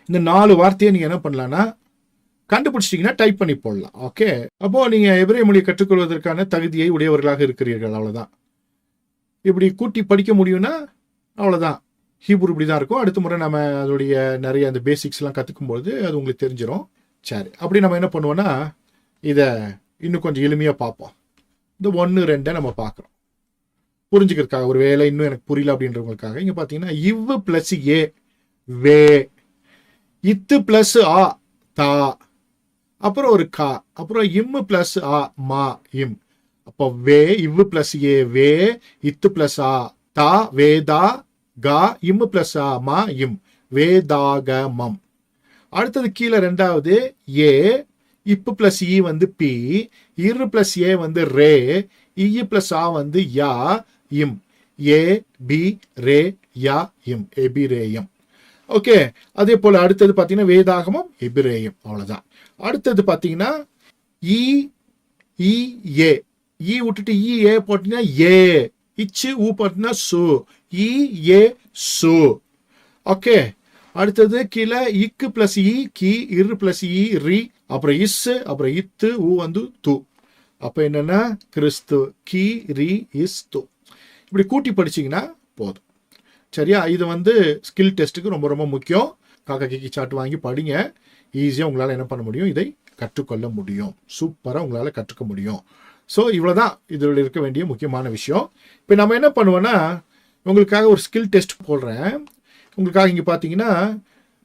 இந்த 4 வார்த்தையை நீங்கள் என்ன பண்ணலான்னா, கண்டுபிடிச்சிட்டிங்கன்னா டைப் பண்ணி போடலாம். ஓகே, அப்போது நீங்கள் எபிரேய மொழியை கற்றுக்கொள்வதற்கான தகுதியை உடையவர்களாக இருக்கிறீர்கள். அவ்வளோதான். இப்படி கூட்டி படிக்க முடியும்னா அவ்வளோதான். ஹீப்ரு இப்படி தான் இருக்கும். அடுத்த முறை நம்ம அதோடைய நிறைய அந்த பேசிக்ஸ்லாம் கற்றுக்கும்போது அது உங்களுக்கு தெரிஞ்சிடும். சரி, அப்படி நம்ம என்ன பண்ணுவோன்னா, இதை இன்னும் கொஞ்சம் எளிமையாக பார்ப்போம். இந்த 1, 2 நம்ம பார்க்குறோம் புரிஞ்சுக்கிறதுக்காக. ஒரு வேலை இன்னும் எனக்கு புரியல அப்படின்றவங்களுக்காக இங்கே பார்த்தீங்கன்னா, இவ்வு பிளஸ் ஏ வே, இத்து பிளஸ் ஆ தா, அப்புறம் ஒரு கா, அப்புறம் இம்மு பிளஸ் ஆ மா இம். அப்போ வே, இவ்வு பிளஸ் ஏ வே, இத்து பிளஸ் ஆ தா, வேதா கா, இம்மு பிளஸ் ஆ மா இம், வேதாகமம். அடுத்தது கீழே 2வது ஏ, இப்பு பிளஸ் இ வந்து பி, இரு பிளஸ் ஏ வந்து ரே, இ பிளஸ் ஆ வந்து யா இம், ஏ பி ரே யா இம், எபிரேயம். ஓகே, அதே போல் அடுத்தது பார்த்தீங்கன்னா வேதாகமம், எபிரேயம். அவ்வளோதான். அடுத்தது பார்த்தீங்கன்னா இ இ ஏ, இ விட்டுட்டு இ ஏ போட்டீங்கன்னா ஏ, இச்சு ஊ போட்டீங்கன்னா சு, இ ஏ சு. ஓகே, அடுத்தது கீழே இக்கு பிளஸ் இ கி, இரு பிளஸ் இ ரி, அப்புறம் இஸ், அப்புறம் இத்து ஊ வந்து து. அப்போ என்னன்னா கிறிஸ்து, கி ரி இஸ் து. இப்படி கூட்டி படிச்சிங்கன்னா போதும். சரியா? இது வந்து ஸ்கில் டெஸ்ட்டுக்கு ரொம்ப ரொம்ப முக்கியம். காக்கா கிக்கி சாட்டு வாங்கி படிங்க. ஈஸியாக உங்களால் என்ன பண்ண முடியும், இதை கற்றுக்கொள்ள முடியும். சூப்பராக உங்களால் கற்றுக்க முடியும். ஸோ இவ்வளோதான் இதில் இருக்க வேண்டிய முக்கியமான விஷயம். இப்போ நம்ம என்ன பண்ணுவோன்னா, உங்களுக்காக ஒரு ஸ்கில் டெஸ்ட் போடுறேன். உங்களுக்காக இங்கே பார்த்தீங்கன்னா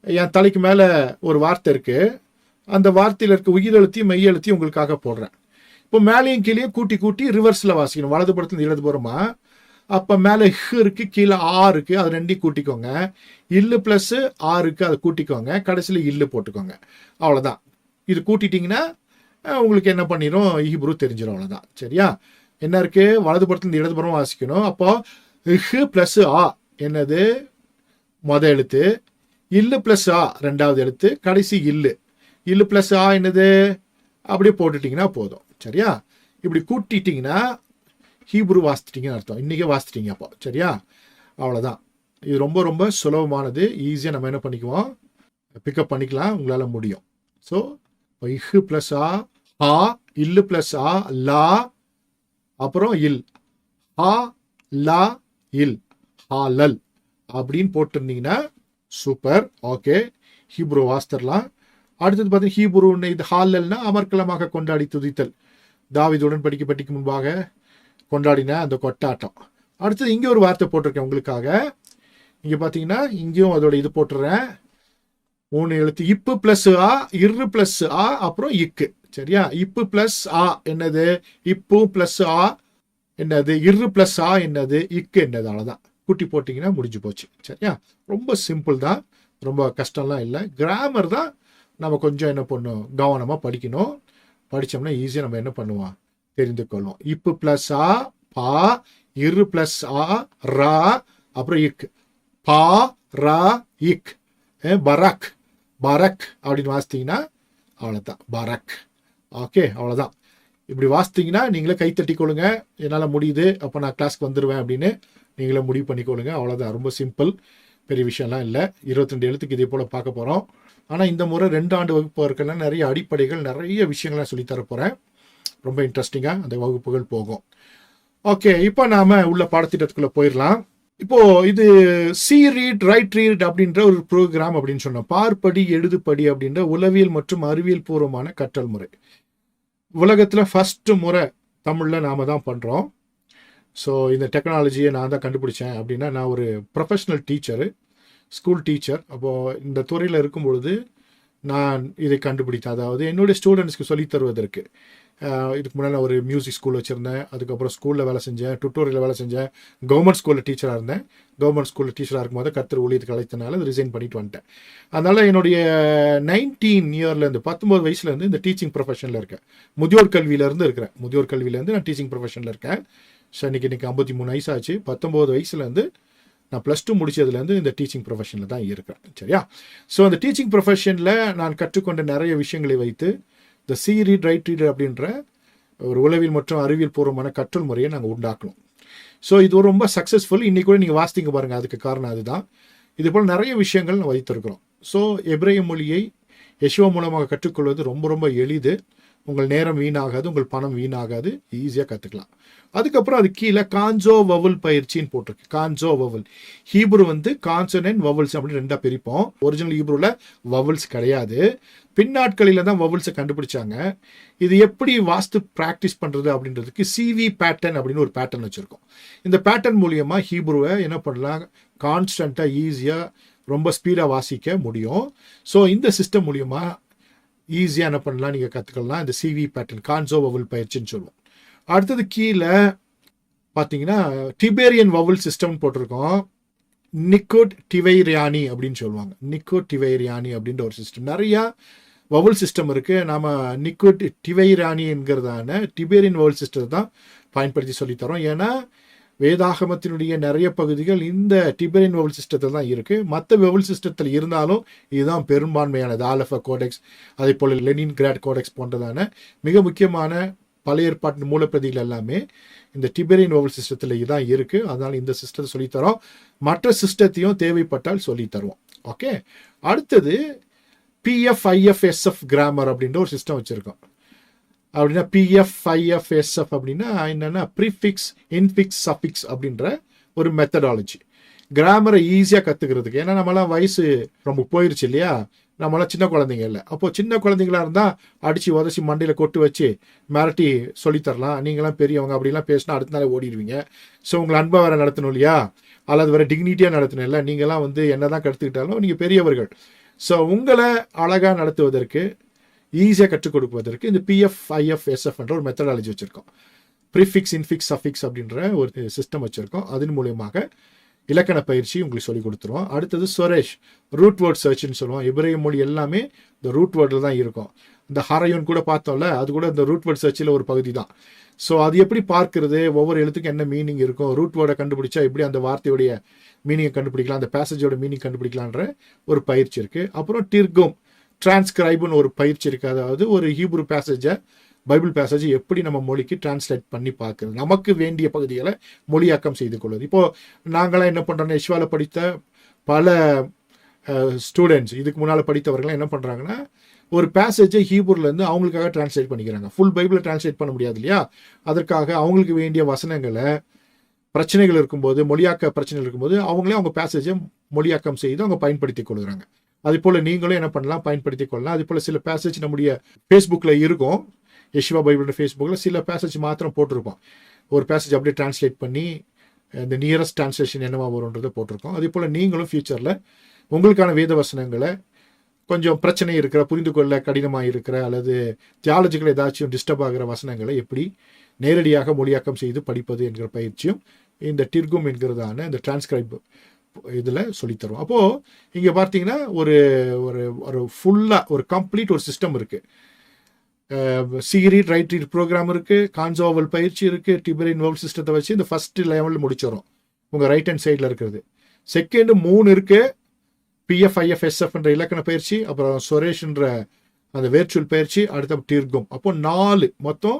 என் தலைக்கு மேலே ஒரு வார்த்தை இருக்குது. அந்த வார்த்தையில் இருக்க உயிரெழுத்தையும் மெய்யெழுத்தையும் உங்களுக்காக போடுறேன். இப்போ மேலேயும் கீழேயும் கூட்டி கூட்டி ரிவர்ஸில் வாசிக்கணும், வலது புறத்துல இடது புறமா. அப்போ மேலே ஹ் இருக்குது, கீழே ஆ இருக்குது, அது 2 கூட்டிக்கோங்க. இல்லு ப்ளஸ் ஆ இருக்குது, அதை கூட்டிக்கோங்க. கடைசியில் இல்லு போட்டுக்கோங்க. அவ்வளோதான். இது கூட்டிட்டிங்கன்னா உங்களுக்கு என்ன பண்ணிடும், ஹீப்ரு தெரிஞ்சிடும். அவ்வளோதான். சரியா? என்ன இருக்குது, வலது புறத்துல இடது புறம் வாசிக்கணும். அப்போது ஹ் ப்ளஸ் ஆ என்னது, மொதல் எழுத்து. இல்லு ப்ளஸ் ஆ 2வது எழுத்து. கடைசி இல்லு. இல்லு ப்ளஸ் ஆ என்னது, அப்படியே போட்டுட்டிங்கன்னா போதும். சரியா? இப்படி கூட்டிட்டிங்கன்னா ஹீப்ரு வாசிச்சிட்டிங்கன்னு அர்த்தம். இன்றைக்கே வாசிச்சிட்டிங்க அப்போ. சரியா? அவ்வளோதான். இது ரொம்ப ரொம்ப சுலபமானது. ஈஸியாக நம்ம என்ன பண்ணிக்குவோம், பிக்கப் பண்ணிக்கலாம். உங்களால் முடியும். ஸோ இப்போ இஹ் ப்ளஸ் ஆ, ஆ, இல்லு ப்ளஸ் ஆ, லா, அப்புறம் இல், ஆ லா இல், ஹாலல் அப்படின்னு போட்டிருந்தீங்கன்னா சூப்பர். ஓகே, ஹீப்ரு வாசித்தரலாம். அடுத்தது பார்த்தீங்கன்னா ஹீப்ரு இது ஹாலல்னா அமர்க்கலமாக கொண்டாடி துதித்தல். தாவீது உடன்படிக்கைக்கு முன்பாக கொண்டாடின அந்த கொட்டாட்டம். அடுத்தது இங்கே ஒரு வார்த்தை போட்டிருக்கேன் உங்களுக்காக. இங்கே பார்த்தீங்கன்னா இங்கேயும் அதோட இது போட்டுறேன். 3 எழுத்து. இப்பு பிளஸ் ஆ, இரு பிளஸ் ஆ, அப்புறம் இக்கு. சரியா? இப்பு பிளஸ் ஆ என்னது? இப்பு பிளஸ் ஆ என்னது? இரு பிளஸ் ஆ என்னது? இக்கு என்னது? அவ்வளோதான். கூட்டி போட்டிங்கன்னா முடிஞ்சு போச்சு. சரியா? ரொம்ப சிம்பிள் தான், ரொம்ப கஷ்டம்லாம் இல்லை. கிராமர் தான் நம்ம கொஞ்சம் என்ன பண்ணணும், கவனமாக படிக்கணும். படித்தோம்னா ஈஸியாக நம்ம என்ன பண்ணுவோம், தெரிந்து கொள்வோம். இப்பு பிளஸ் ஆ பா, இரு பிளஸ் ஆ ரா, அப்புறம் இக். பா ரா இக். பரக், பரக் அப்படின்னு வாசித்தீங்கன்னா அவ்வளோதான், பரக். ஓகே, அவ்வளோதான். இப்படி வாசித்தீங்கன்னா நீங்களே கைத்தட்டி கொள்ளுங்க, என்னால் முடியுது, அப்போ நான் கிளாஸ்க்கு வந்துடுவேன் அப்படின்னு நீங்களே முடிவு பண்ணிக்கொள்ளுங்க. அவ்வளோதான், ரொம்ப சிம்பிள், பெரிய விஷயம்லாம் இல்லை. 22 எழுத்துக்கு இதே போல் பார்க்க போகிறோம். ஆனால் இந்த முறை 2 ஆண்டு வகுப்பு இருக்குன்னா நிறைய அடிப்படைகள், நிறைய விஷயங்கள்லாம் சொல்லித்தர போகிறேன். ரொம்ப இன்ட்ரெஸ்டிங்காக அந்த வகுப்புகள் போகும். ஓகே, இப்போ நாம் உள்ள பாடத்திட்டத்துக்குள்ளே போயிடலாம். இப்போ இது சி ரீட் ரைட் ரீட் அப்படின்ற ஒரு ப்ரோக்ராம் அப்படின்னு சொன்னோம். பார்ப்படி எழுதுப்படி அப்படின்ற உளவியல் மற்றும் அறிவியல் பூர்வமான கற்றல் முறை. உலகத்தில் ஃபஸ்ட்டு முறை தமிழில் நாம் தான் பண்ணுறோம். ஸோ இந்த டெக்னாலஜியை நான் தான் கண்டுபிடிச்சேன். அப்படின்னா நான் ஒரு ப்ரொஃபஷ்னல் டீச்சரு, ஸ்கூல் டீச்சர். அப்போது இந்த துறையில் இருக்கும் பொழுது நான் இதை கண்டுபிடித்தேன். அதாவது என்னுடைய ஸ்டூடெண்ட்ஸ்க்கு சொல்லித் தருவதற்கு. இதுக்கு முன்னாடி ஒரு மியூசிக் ஸ்கூல் வச்சுருந்தேன், அதுக்கப்புறம் ஸ்கூலில் வேலை செஞ்சேன், டுட்டோரியலில் வேலை செஞ்சேன், கவர்மெண்ட் ஸ்கூலில் டீச்சராக இருந்தேன். கவர்மெண்ட் ஸ்கூலில் டீச்சராக இருக்கும்போது கர்த்தர் ஊழியத்துக்கு அழைத்தனால அது ரிசைன் பண்ணிட்டு வந்துட்டேன். அதனால் என்னுடைய 19 இயர்லேருந்து 19 வயசுலேருந்து இந்த டீச்சிங் ப்ரொஃபஷனில் இருக்கேன். முதியோர் கல்வியிலேருந்து இருக்கிறேன். முதியோர் கல்வியிலேருந்து நான் டீச்சிங் ப்ரொஃபஷனில் இருக்கேன். ஸோ இன்றைக்கி 53 வயசாச்சு. 19 வயசுலேருந்து நான் +2 முடிச்சதுலேருந்து இந்த டீச்சிங் ப்ரொஃபஷனில் தான் இருக்கிறேன். சரியா? ஸோ அந்த டீச்சிங் ப்ரொஃபஷனில் நான் கற்றுக்கொண்ட நிறைய விஷயங்களை வைத்து இந்த சி ரீட் ரைட் ரீட் அப்படின்ற ஒரு உளவியல் மற்றும் அறிவியல் பூர்வமான கற்றல் முறையை நாங்கள் உண்டாக்கணும். ஸோ இது ஒரு ரொம்ப சக்ஸஸ்ஃபுல். இன்றைக்கி கூட நீங்கள் வாசித்தீங்க பாருங்கள், அதுக்கு காரணம் அதுதான். இது போல் நிறைய விஷயங்கள் நான் வைத்திருக்கிறோம். ஸோ எபிரேய மொழியை யெஷுவா மூலமாக கற்றுக்கொள்வது ரொம்ப ரொம்ப எளிது. உங்கள் நேரம் வீணாகாது, உங்கள் பணம் வீணாகாது, ஈஸியாக கற்றுக்கலாம். அதுக்கப்புறம் அது கீழே கான்சோ வவல் பயிற்சின்னு போட்டிருக்கு. கான்சோ வவல் ஹீப்ரு கான்சனன்ட் வவல்ஸ் அப்படின்னு 2ஆக பிரிப்போம். ஒரிஜினல் ஹீப்ருவில் வவல்ஸ் கிடையாது. பின்னாட்களில் தான் வவல்ஸை கண்டுபிடிச்சாங்க. இது எப்படி வாஸ்து ப்ராக்டிஸ் பண்ணுறது அப்படின்றதுக்கு CV பேட்டர்ன் அப்படின்னு ஒரு பேட்டர்ன் வச்சுருக்கோம். இந்த பேட்டர்ன் மூலியமாக ஹீப்ருவை என்ன பண்ணலாம், கான்ஸ்டண்ட்டாக ஈஸியாக ரொம்ப ஸ்பீடாக வாசிக்க முடியும். ஸோ இந்த சிஸ்டம் மூலியமாக ஈஸியாக என்ன பண்ணலாம், நீங்கள் கற்றுக்கலாம். இந்த CV பேட்டர்ன் கான்சோ வவல் பயிற்சின்னு சொல்லுவோம். அடுத்தது கீழே பார்த்தீங்கன்னா டிபேரியன் வவல் சிஸ்டம்னு போட்டிருக்கோம். நிக்கோட் டிவைரியானி அப்படின்னு சொல்லுவாங்க. நிக்கோட் டிவைரியானி அப்படின்ற ஒரு சிஸ்டம். நிறையா வவல் சிஸ்டம் இருக்குது. நாம் நிக்கோட் டிவைரியானிங்கிறதான டிபேரியன் வவல் சிஸ்டத்தை தான் பயன்படுத்தி சொல்லித்தரோம். ஏன்னா வேதாகமத்தினுடைய நிறைய பகுதிகள் இந்த டிபேரியன் வவல் சிஸ்டத்தில் தான் இருக்குது. மற்ற வவல் சிஸ்டத்தில் இருந்தாலும் இதுதான் பெரும்பான்மையானது. ஆலஃபா கோடெக்ஸ், அதே போல் லெனின் கிராட் கோடெக்ஸ் போன்றதான மிக முக்கியமான பழைய ஏற்பாட்டு மூலப்பிரதிகள் எல்லாமே இந்த டிபேரியன் வவல் சிஸ்டத்தில் இதுதான் இருக்குது. அதனால் இந்த சிஸ்டத்தை சொல்லித்தரோம். மற்ற சிஸ்டத்தையும் தேவைப்பட்டால் சொல்லித்தருவோம். ஓகே, அடுத்தது PFIFSF கிராமர் அப்படின்ற ஒரு சிஸ்டம் வச்சுருக்கோம். அப்படின்னா PFIFSF அப்படின்னா என்னென்னா ப்ரீஃபிக்ஸ் இன்ஃபிக்ஸ் சஃபிக்ஸ் அப்படின்ற ஒரு மெத்தடாலஜி. கிராமரை ஈஸியாக கற்றுக்கிறதுக்கு. ஏன்னா நம்மளாம் வயசு ரொம்ப போயிடுச்சு இல்லையா, நம்மளாம் சின்ன குழந்தைங்க இல்லை. அப்போது சின்ன குழந்தைங்களா இருந்தால் அடித்து உதச்சி மண்டியில் கொட்டு வச்சு மிரட்டி சொல்லித்தரலாம். நீங்களாம் பெரியவங்க அப்படிலாம் பேசினா அடுத்த நாளே ஓடிடுவீங்க. ஸோ உங்களை அன்பாக வேறு நடத்தணும் இல்லையா, அல்லது வேறு டிக்னிட்டியாக நடத்தணும் இல்லை. நீங்களாம் என்ன தான் கற்றுக்கிட்டாலும் நீங்கள் பெரியவர்கள். ஸோ உங்களை அழகாக நடத்துவதற்கு, ஈஸியாக கற்றுக் கொடுப்பதற்கு இந்த PFIFSF என்ற ஒரு மெத்தடாலஜி வச்சுருக்கோம். ப்ரிஃபிக்ஸ் இன்ஃபிக்ஸ் சஃபிக்ஸ் அப்படின்ற ஒரு சிஸ்டம் வச்சுருக்கோம். அதன் மூலியமாக இலக்கண பயிற்சி உங்களுக்கு சொல்லி கொடுத்துருவோம். அடுத்தது சொரேஷ் ரூட் வேர்ட் சர்ச்னு சொல்லுவோம். எபிரேய மொழி எல்லாமே இந்த ரூட் வேர்டில் தான் இருக்கும். இந்த ஹரையோன் கூட பார்த்தோம்ல, அது கூட இந்த ரூட் வேர்ட் சர்ச்சில் ஒரு பகுதி தான். ஸோ அது எப்படி பார்க்கறது, ஒவ்வொரு எழுத்துக்கும் என்ன மீனிங் இருக்கும், ரூட் வேர்டை கண்டுபிடிச்சா எப்படி அந்த வார்த்தையுடைய மீனிங்கை கண்டுபிடிக்கலாம், அந்த பேசேஜோட மீனிங் கண்டுபிடிக்கலான்ற ஒரு பயிற்சி இருக்குது. அப்புறம் டிர்கோம் டிரான்ஸ்கிரைப்னு ஒரு பயிற்சி இருக்குது. அதாவது ஒரு ஹீப்ரு பேசேஜை, பைபிள் பேசேஜ் எப்படி நம்ம மொழிக்கு டிரான்ஸ்லேட் பண்ணி பார்க்குறது, நமக்கு வேண்டிய பகுதிகளை மொழியாக்கம் செய்து கொள்வது. இப்போது நாங்களாம் என்ன பண்ணுறோன்னா, யெஷுவாவில் படித்த பல ஸ்டூடெண்ட்ஸ், இதுக்கு முன்னால் படித்தவர்கள்லாம் என்ன பண்ணுறாங்கன்னா, ஒரு பேசேஜை ஹீப்ருலேருந்து அவங்களுக்காக டிரான்ஸ்லேட் பண்ணிக்கிறாங்க. ஃபுல் பைபிளை டிரான்ஸ்லேட் பண்ண முடியாது இல்லையா, அதற்காக அவங்களுக்கு வேண்டிய வசனங்களை, பிரச்சனைகள் இருக்கும்போது, மொழியாக்க பிரச்சனைகள் இருக்கும்போது அவங்களே அவங்க பேசேஜை மொழியாக்கம் செய்து அவங்க பயன்படுத்தி கொள்கிறாங்க. அது போல் நீங்களும் என்ன பண்ணலாம், பயன்படுத்தி கொள்ளலாம். அது போல் சில பேசேஜ் நம்முடைய ஃபேஸ்புக்கில் இருக்கும். யெஷுவா பைபிளோட ஃபேஸ்புக்கில் சில பேசேஜ் மாத்திரம் போட்டிருப்போம். ஒரு பேசேஜ் அப்படியே டிரான்ஸ்லேட் பண்ணி இந்த நியரஸ்ட் டிரான்ஸ்லேஷன் என்னவா வரும்ன்றதை போட்டிருக்கோம். அதே போல் நீங்களும் ஃபியூச்சரில் உங்களுக்கான வேத வசனங்களை கொஞ்சம் பிரச்சனை இருக்கிற, புரிந்து கொள்ள கடினமாக இருக்கிற அல்லது தியாலஜிக்கல் ஏதாச்சும் டிஸ்டர்ப் ஆகிற வசனங்களை எப்படி நேரடியாக மொழியாக்கம் செய்து படிப்பது என்கிற பயிற்சியும் இந்த டிர்கும் என்கிறதான இந்த டிரான்ஸ்கிரைப் இதில் சொல்லித்தரும். அப்போது இங்கே பார்த்தீங்கன்னா ஒரு ஒரு ஃபுல்லாக ஒரு கம்ப்ளீட் ஒரு சிஸ்டம் இருக்குது. சீரீட் ரைட் ரீட் ப்ரோக்ராம் இருக்குது, கான்சோவல் பயிற்சி இருக்குது, டிபரின் வேர்ல்ட் சிஸ்டத்தை வச்சு இந்த ஃபஸ்ட்டு லெவலில் முடிச்சிடும் உங்கள் ரைட் ஹேண்ட் சைடில் இருக்கிறது. செகண்டு 3 இருக்குது, PFIFSF என்ற இலக்கண பயிற்சி, அப்புறம் சுரேஷ்ன்ற அந்த வேர்ச்சுவல் பயிற்சி, அடுத்த டிர்கும். அப்போ 4 மொத்தம்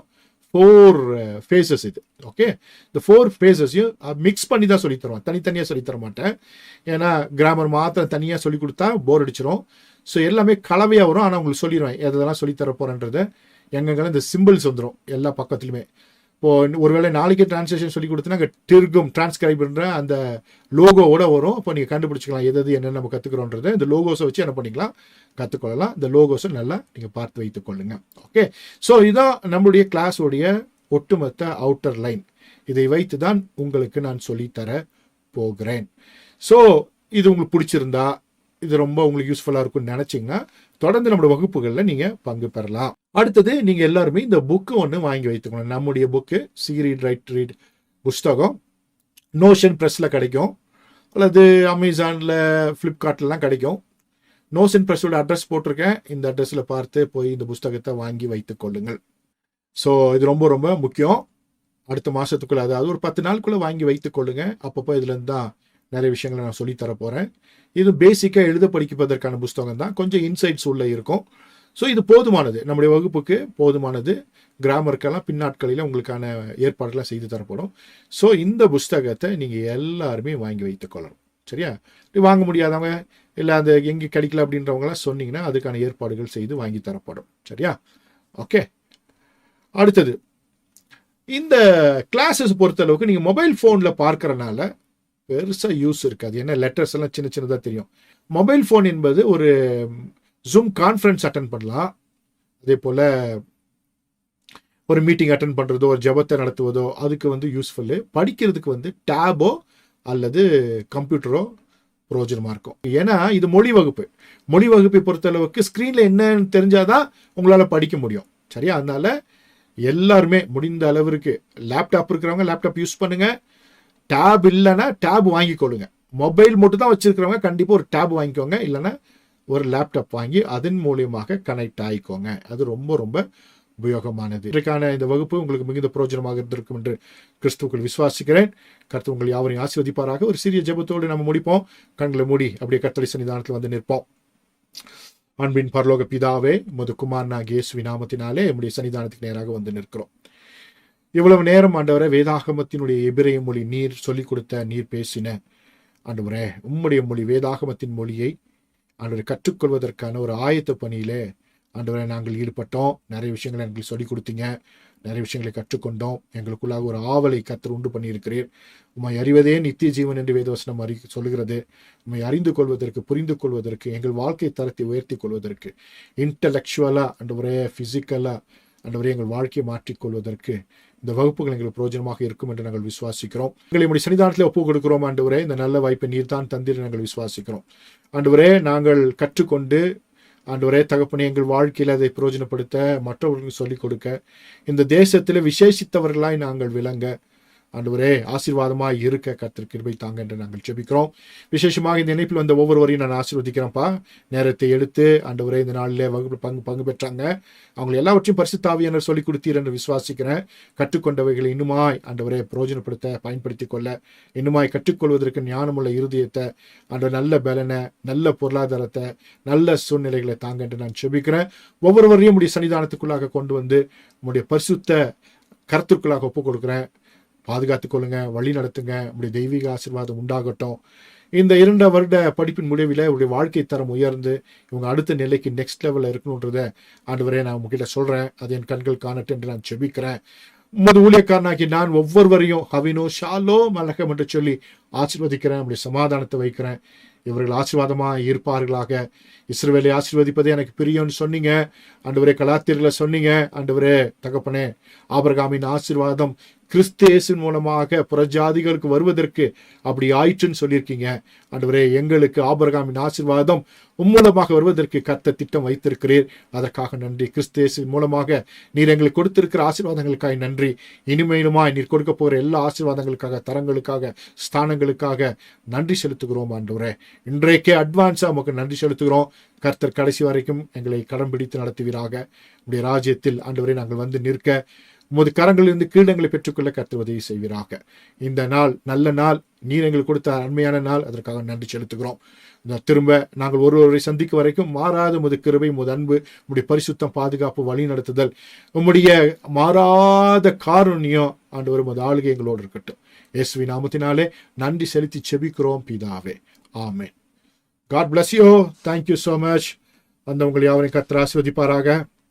4 ஃபேஸஸ் இது. ஓகே, இந்த 4 ஃபேஸஸையும் மிக்ஸ் பண்ணி தான் சொல்லி தருவேன், தனித்தனியாக சொல்லித்தர மாட்டேன். ஏன்னா கிராமர் மாத்திரம் தனியாக சொல்லி கொடுத்தா போர் அடிச்சிடும். ஸோ எல்லாமே கலவையாக வரும். ஆனால் உங்களுக்கு சொல்லிடுவேன் எதெல்லாம் சொல்லித்தர போகிறேன்றதை. எங்கெங்கெல்லாம் இந்த சிம்பிள்ஸ் வந்துடும் எல்லா பக்கத்துலையுமே. இப்போது ஒருவேளை நாளைக்கே டிரான்ஸ்லேஷன் சொல்லி கொடுத்தனா அங்கே டிர்கும் டிரான்ஸ்கிரைப்ன்ற அந்த லோகோவோட வரும். அப்போ நீங்கள் கண்டுபிடிச்சிக்கலாம் எது என்னென்ன நம்ம கற்றுக்குறோன்றதை. இந்த லோகோஸை வச்சு என்ன பண்ணிக்கலாம், கற்றுக்கொள்ளலாம். இந்த லோகோஸை நல்லா நீங்கள் பார்த்து வைத்துக் கொள்ளுங்க. ஓகே, ஸோ இதுதான் நம்மளுடைய கிளாஸோடைய ஒட்டுமொத்த அவுட்டர் லைன். இதை வைத்து தான் உங்களுக்கு நான் சொல்லித்தர போகிறேன். ஸோ இது உங்களுக்கு பிடிச்சிருந்தா, இது ரொம்ப உங்களுக்கு யூஸ்ஃபுல்லாக இருக்கும்னு நினச்சிங்கன்னா தொடர்ந்து நம்மளோட வகுப்புகளில் நீங்கள் பங்கு பெறலாம். அடுத்தது நீங்கள் எல்லாருமே இந்த புக்கு ஒன்று வாங்கி வைத்துக்கணும். நம்முடைய புக்கு சீரீட் ரைட் ரீட் புஸ்தகம் நோஷன் ப்ரெஸ்ஸில் கிடைக்கும், அல்லது அமேசானில் ஃப்ளிப்கார்ட்லாம் கிடைக்கும். நோஷன் ப்ரெஸ்ஸோட அட்ரஸ் போட்டிருக்கேன். இந்த அட்ரஸில் பார்த்து போய் இந்த புஸ்தகத்தை வாங்கி வைத்துக் கொள்ளுங்கள். ஸோ இது ரொம்ப ரொம்ப முக்கியம். அடுத்த மாதத்துக்குள்ளே, அதாவது ஒரு 10 நாளுக்குள்ளே வாங்கி வைத்துக் கொள்ளுங்க. அப்பப்போ இதுலேருந்து தான் நிறைய விஷயங்களை நான் சொல்லித்தர போகிறேன். இது பேசிக்காக எழுத படிப்பதற்கான புஸ்தகம் தான், கொஞ்சம் இன்சைட்ஸ் உள்ளே இருக்கும். ஸோ இது போதுமானது, நம்முடைய வகுப்புக்கு போதுமானது. கிராமருக்கெல்லாம் பின்னாட்களில் உங்களுக்கான ஏற்பாடுகள்லாம் செய்து தரப்படும். ஸோ இந்த புஸ்தகத்தை நீங்கள் எல்லாருமே வாங்கி வைத்துக் கொள்ளணும். சரியா? வாங்க முடியாதவங்க இல்லை அந்த எங்கே கிடைக்கல அப்படின்றவங்களாம் சொன்னீங்கன்னா அதுக்கான ஏற்பாடுகள் செய்து வாங்கி தரப்படும். சரியா? ஓகே, அடுத்தது இந்த கிளாஸஸ் பொறுத்தளவுக்கு நீங்கள் மொபைல் ஃபோனில் பார்க்கறனால பெருசாக யூஸ் இருக்காது. ஏன்னா லெட்டர்ஸ் எல்லாம் சின்ன சின்னதாக தெரியும். மொபைல் ஃபோன் என்பது ஒரு ஜூம் கான்ஃபரன்ஸ் அட்டன் பண்ணலாம், அதே போல் ஒரு மீட்டிங் அட்டன் பண்ணுறதோ ஒரு ஜபத்தை நடத்துவதோ அதுக்கு வந்து யூஸ்ஃபுல்லு. படிக்கிறதுக்கு வந்து டேபோ அல்லது கம்ப்யூட்டரோ பிரயோஜனமாக இருக்கும். ஏன்னா இது மொழி வகுப்பு. மொழி வகுப்பை பொறுத்தளவுக்கு ஸ்க்ரீனில் என்னன்னு தெரிஞ்சாதான் உங்களால் படிக்க முடியும். சரியா? அதனால எல்லாருமே முடிந்த அளவிற்கு லேப்டாப் இருக்கிறவங்க லேப்டாப் யூஸ் பண்ணுங்க. டேப் இல்லைன்னா டேப் வாங்கிக்கொள்ளுங்க. மொபைல் மட்டும் தான் வச்சிருக்கிறவங்க கண்டிப்பாக ஒரு டேப் வாங்கிக்கோங்க, இல்லைன்னா ஒரு லேப்டாப் வாங்கி அதன் மூலியமாக கனெக்ட் ஆகிக்கோங்க. அது ரொம்ப ரொம்ப உபயோகமானது. இதற்கான இந்த வகுப்பு உங்களுக்கு மிகுந்த பிரயோஜனமாக இருந்திருக்கும் என்று கிறிஸ்துவுக்குள் விசுவாசிக்கிறேன். கர்த்தர் உங்கள் யாவரையும் ஆசீர்வதிப்பாராக. ஒரு சிறிய ஜெபத்தோடு நம்ம முடிப்போம். கண்களை மூடி அப்படியே கர்த்தருடைய சன்னிதானத்தில் வந்து நிற்போம். அன்பின் பரலோக பிதாவே, உமது குமாரனாகிய இயேசுவின் நாமத்தினாலே நம்முடைய சன்னிதானத்துக்கு நேராக வந்து நிற்கிறோம். இவ்வளவு நேரம் ஆண்டவரே வேதாகமத்தினுடைய எபிரேய மொழி நீர் சொல்லிக் கொடுத்த, நீர் பேசின ஆண்டவரே உம்முடைய மொழி வேதாகமத்தின் மொழியை ஆண்டவரை கற்றுக்கொள்வதற்கான ஒரு ஆயத்த பணியிலே ஆண்டவரை நாங்கள் ஈடுபட்டோம். நிறைய விஷயங்களை எங்களுக்கு சொல்லிக் கொடுத்தீங்க, நிறைய விஷயங்களை கற்றுக்கொண்டோம். எங்களுக்குள்ளாக ஒரு ஆவலை கர்த்தர் உண்டு பண்ணியிருக்கிறீர். உம்மை அறிவதே நித்திய ஜீவன் என்று வேதவசனம் சொல்கிறது. உம்மை அறிந்து கொள்வதற்கு, புரிந்து கொள்வதற்கு, எங்கள் வாழ்க்கை தரத்தை உயர்த்தி கொள்வதற்கு, இன்டலெக்சுவலாக ஆண்டவரே ஃபிசிக்கலாக ஆண்டவரே எங்கள் வாழ்க்கையை மாற்றிக்கொள்வதற்கு இந்த வகுப்புகள் எங்களுக்கு பிரயோஜனமாக இருக்கும் என்று நாங்கள் விசுவாசிக்கிறோம். எங்களை நம்முடைய சன்னிதானத்தில் ஒப்பு கொடுக்கிறோம் ஆண்டவரே. இந்த நல்ல வாய்ப்பை நீர் தான் தந்தீர் நாங்கள் விசுவாசிக்கிறோம். ஆண்டவரே நாங்கள் கற்றுக்கொண்டு ஆண்டவரே தகப்பனே எங்கள் வாழ்க்கையில் அதை பிரயோஜனப்படுத்த, மற்றவர்களுக்கு சொல்லிக் கொடுக்க, இந்த தேசத்தில் விசேஷித்தவர்களாய் நாங்கள் விளங்க ஆண்டவரே ஆசீர்வாதமாக இருக்க கர்த்தர் கிருபை தாங்க என்று நாங்கள் ஜெபிக்கிறோம். விசேஷமாக இந்த இணைப்பில் வந்த ஒவ்வொருவரையும் நான் ஆசீர்வதிக்கிறேன்ப்பா. நேரத்தை எடுத்து ஆண்டவரே இந்த நாளில் வகுப்பு பங்கு பெற்றாங்க. அவங்களை எல்லாவற்றையும் பரிசுத்த ஆவியானவர் சொல்லிக் கொடுத்தீர் என்று விசுவாசிக்கிறேன். கற்றுக்கொண்டவைகளை இன்னுமாய் ஆண்டவரே பிரயோஜனப்படுத்த, பயன்படுத்தி கொள்ள, இன்னுமாய் கற்றுக்கொள்வதற்கு ஞானமுள்ள இருதயத்தை, ஆண்டவர் நல்ல பலனை, நல்ல பொருளாதாரத்தை, நல்ல சூழ்நிலைகளை தாங்க என்று நான் ஜெபிக்கிறேன். ஒவ்வொருவரையும் உடைய சன்னிதானத்துக்குள்ளாக கொண்டு வந்து உங்களுடைய பரிசுத்த கருத்துக்குள்ளாக ஒப்புக் கொடுக்குறேன். பாதுகாத்துக் கொள்ளுங்க, வழி நடத்துங்க. உடைய தெய்வீக ஆசீர்வாதம் உண்டாகட்டும். இந்த 2 வருட படிப்பின் முடிவில் உடைய வாழ்க்கை தரம் உயர்ந்து இவங்க அடுத்த நிலைக்கு நெக்ஸ்ட் லெவலில் இருக்கணுன்றத ஆண்டவரே நான் உங்ககிட்ட சொல்கிறேன். அது என் கண்கள் காணட்டும் என்று நான் ஜெபிக்கிறேன். உமது ஊழியக்காரனாகி நான் ஒவ்வொருவரையும் ஹவினோ ஷாலோ மலகம் என்று சொல்லி ஆசீர்வதிக்கிறேன். அப்படி சமாதானத்தை வைக்கிறேன். இவர்கள் ஆசீர்வாதமாக இருப்பார்களாக. இஸ்ரவேலை ஆசீர்வதிப்பதே எனக்கு பிரியம்னு சொன்னீங்க ஆண்டவரே. கலாத்தியர்களை சொன்னீங்க ஆண்டவரே. தகப்பனே, ஆபிரகாமின் ஆசீர்வாதம் கிறிஸ்து இயேசுவின் மூலமாக புறஜாதிகளுக்கு வருவதற்கு அப்படி ஆயிற்றுன்னு சொல்லியிருக்கீங்க ஆண்டவரே. எங்களுக்கு ஆபிரகாமின் ஆசீர்வாதம் மூலமாக வருவதற்கு கர்த்தர் திட்டம் வைத்திருக்கிறீர். அதற்காக நன்றி. கிறிஸ்து இயேசுவின் மூலமாக நீர் எங்களுக்கு கொடுத்திருக்கிற ஆசீர்வாதங்களுக்காக நன்றி. இனிமேலுமாய் நீர் கொடுக்க போகிற எல்லா ஆசீர்வாதங்களுக்காக, தரங்களுக்காக, ஸ்தானங்களுக்காக நன்றி செலுத்துகிறோம் ஆண்டவரே. இன்றைக்கே அட்வான்ஸா நமக்கு நன்றி செலுத்துகிறோம். கர்த்தர் கடைசி வரைக்கும் எங்களை கடன் பிடித்து நடத்துவீராக. உடைய ராஜ்யத்தில் ஆண்டவரே நாங்கள் வந்து நிற்க உமது கரங்களிலிருந்து கிரீடங்களை பெற்றுக்கொள்ள கர்த்தர் உதவி செய்வீராக. இந்த நாள் நல்ல நாள், நீர் எங்களுக்கு கொடுத்த அருமையான நாள். அதற்காக நன்றி செலுத்துகிறோம். திரும்ப நாங்கள் ஒருவரை சந்திக்கும் வரைக்கும் மாறாத உமது கிருபை, உமது அன்பு, உம்முடைய பரிசுத்தம், பாதுகாப்பு, வழி நடத்துதல், உம்முடைய மாறாத காருண்யம் ஆண்டவர் உமது ஆளுகை எங்களோடு இருக்கட்டும். இயேசுவின் நாமத்தினாலே நன்றி செலுத்தி செபிக்கிறோம் பிதாவே. ஆமென். God bless you. Thank you so much. அந்த உங்களை யாவரையும் கர்த்தர் ஆசீர்வதிப்பாராக.